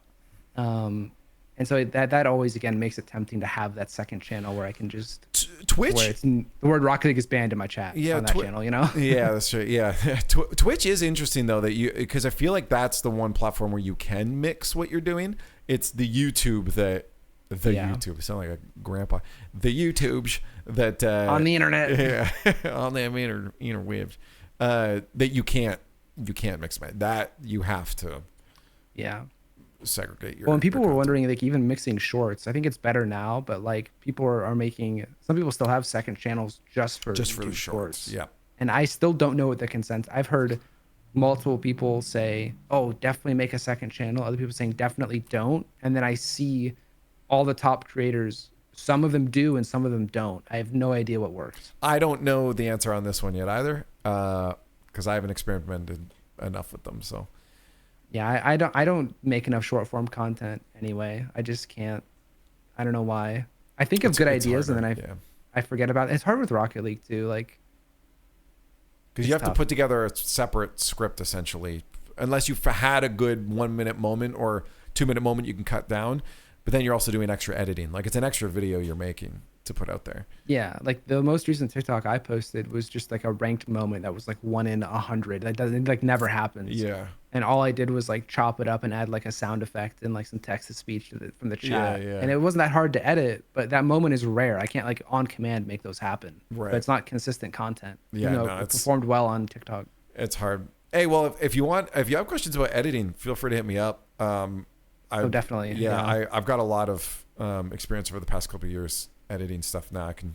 And so that always again makes it tempting to have that second channel where I can just Twitch. Where the word Rocket League is banned in my chat. Yeah, on that channel, Yeah, that's true. Yeah, Twitch is interesting though, because I feel like that's the one platform where you can mix what you're doing. It's the YouTube YouTube. I sound like a grandpa. The YouTubes that on the internet. Yeah, on the interwebs. That you can't mix that. You have to. Yeah. Segregate your. Well, and people were wondering, like, even mixing shorts. I think it's better now, but like people are making. Some people still have second channels just for the shorts. Yeah. And I still don't know what the consent. I've heard multiple people say, "Oh, definitely make a second channel." Other people saying, "Definitely don't." And then I see all the top creators. Some of them do, and some of them don't. I have no idea what works. I don't know the answer on this one yet either, because I haven't experimented enough with them. So. Yeah, I don't make enough short form content anyway. I just can't. I don't know why. I think of good ideas and then I forget about it. It's hard with Rocket League too, like because you have to put together a separate script essentially, unless you've had a good 1 minute moment or 2 minute moment you can cut down, but then you're also doing extra editing. Like it's an extra video you're making to put out there. Yeah, like the most recent TikTok I posted was just like a ranked moment that was like 1 in 100. That doesn't like never happens. Yeah. And all I did was like chop it up and add like a sound effect and like some text to speech from the chat. Yeah. And it wasn't that hard to edit, but that moment is rare. I can't like on command make those happen. Right. But it's not consistent content. Yeah. It performed well on TikTok. It's hard. Hey, well, if you have questions about editing, feel free to hit me up. Definitely. Yeah. I've got a lot of experience over the past couple of years editing stuff now. I can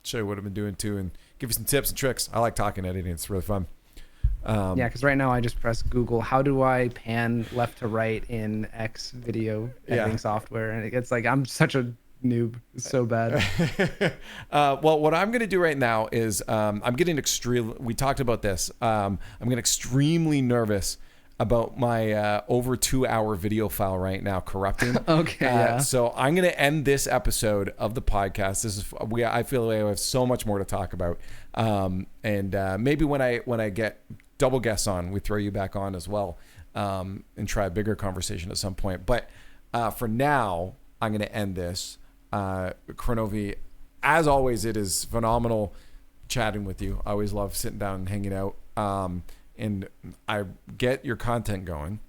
show you what I've been doing too and give you some tips and tricks. I like talking editing. It's really fun. Because right now I just press Google, how do I pan left to right in X video editing software? And it's like, I'm such a noob. It's so bad. Well, what I'm going to do right now is I'm getting we talked about this. I'm getting extremely nervous about my over 2-hour video file right now corrupting. Okay. Yeah. So I'm going to end this episode of the podcast. I feel like I have so much more to talk about. And maybe when I get double guests on, we throw you back on as well, and try a bigger conversation at some point. But for now, I'm going to end this. Kronovi, as always, it is phenomenal chatting with you. I always love sitting down and hanging out. And I get your content going.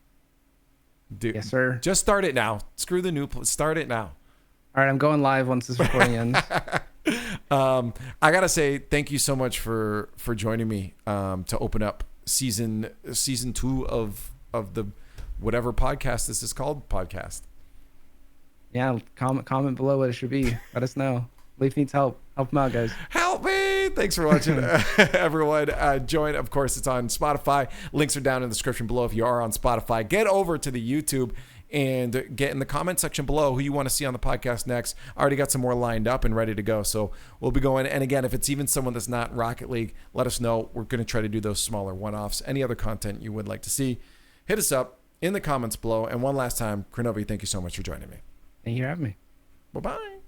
Dude, yes, sir. Just start it now. Screw the new. Start it now. All right, I'm going live once this recording ends. I gotta say thank you so much for joining me to open up season 2 of the whatever podcast this is called podcast. Yeah, comment below what it should be. Let us know. Leaf needs help. Help him out, guys. Help me. Thanks for watching, everyone. Join, of course, it's on Spotify. Links are down in the description below if you are on Spotify. Get over to the YouTube and get in the comment section below who you want to see on the podcast next. I already got some more lined up and ready to go, so we'll be going. And again, if it's even someone that's not Rocket League, let us know. We're going to try to do those smaller one-offs. Any other content you would like to see, hit us up in the comments below. And one last time, Kronovi, thank you so much for joining me. Thank you for having me. Bye-bye.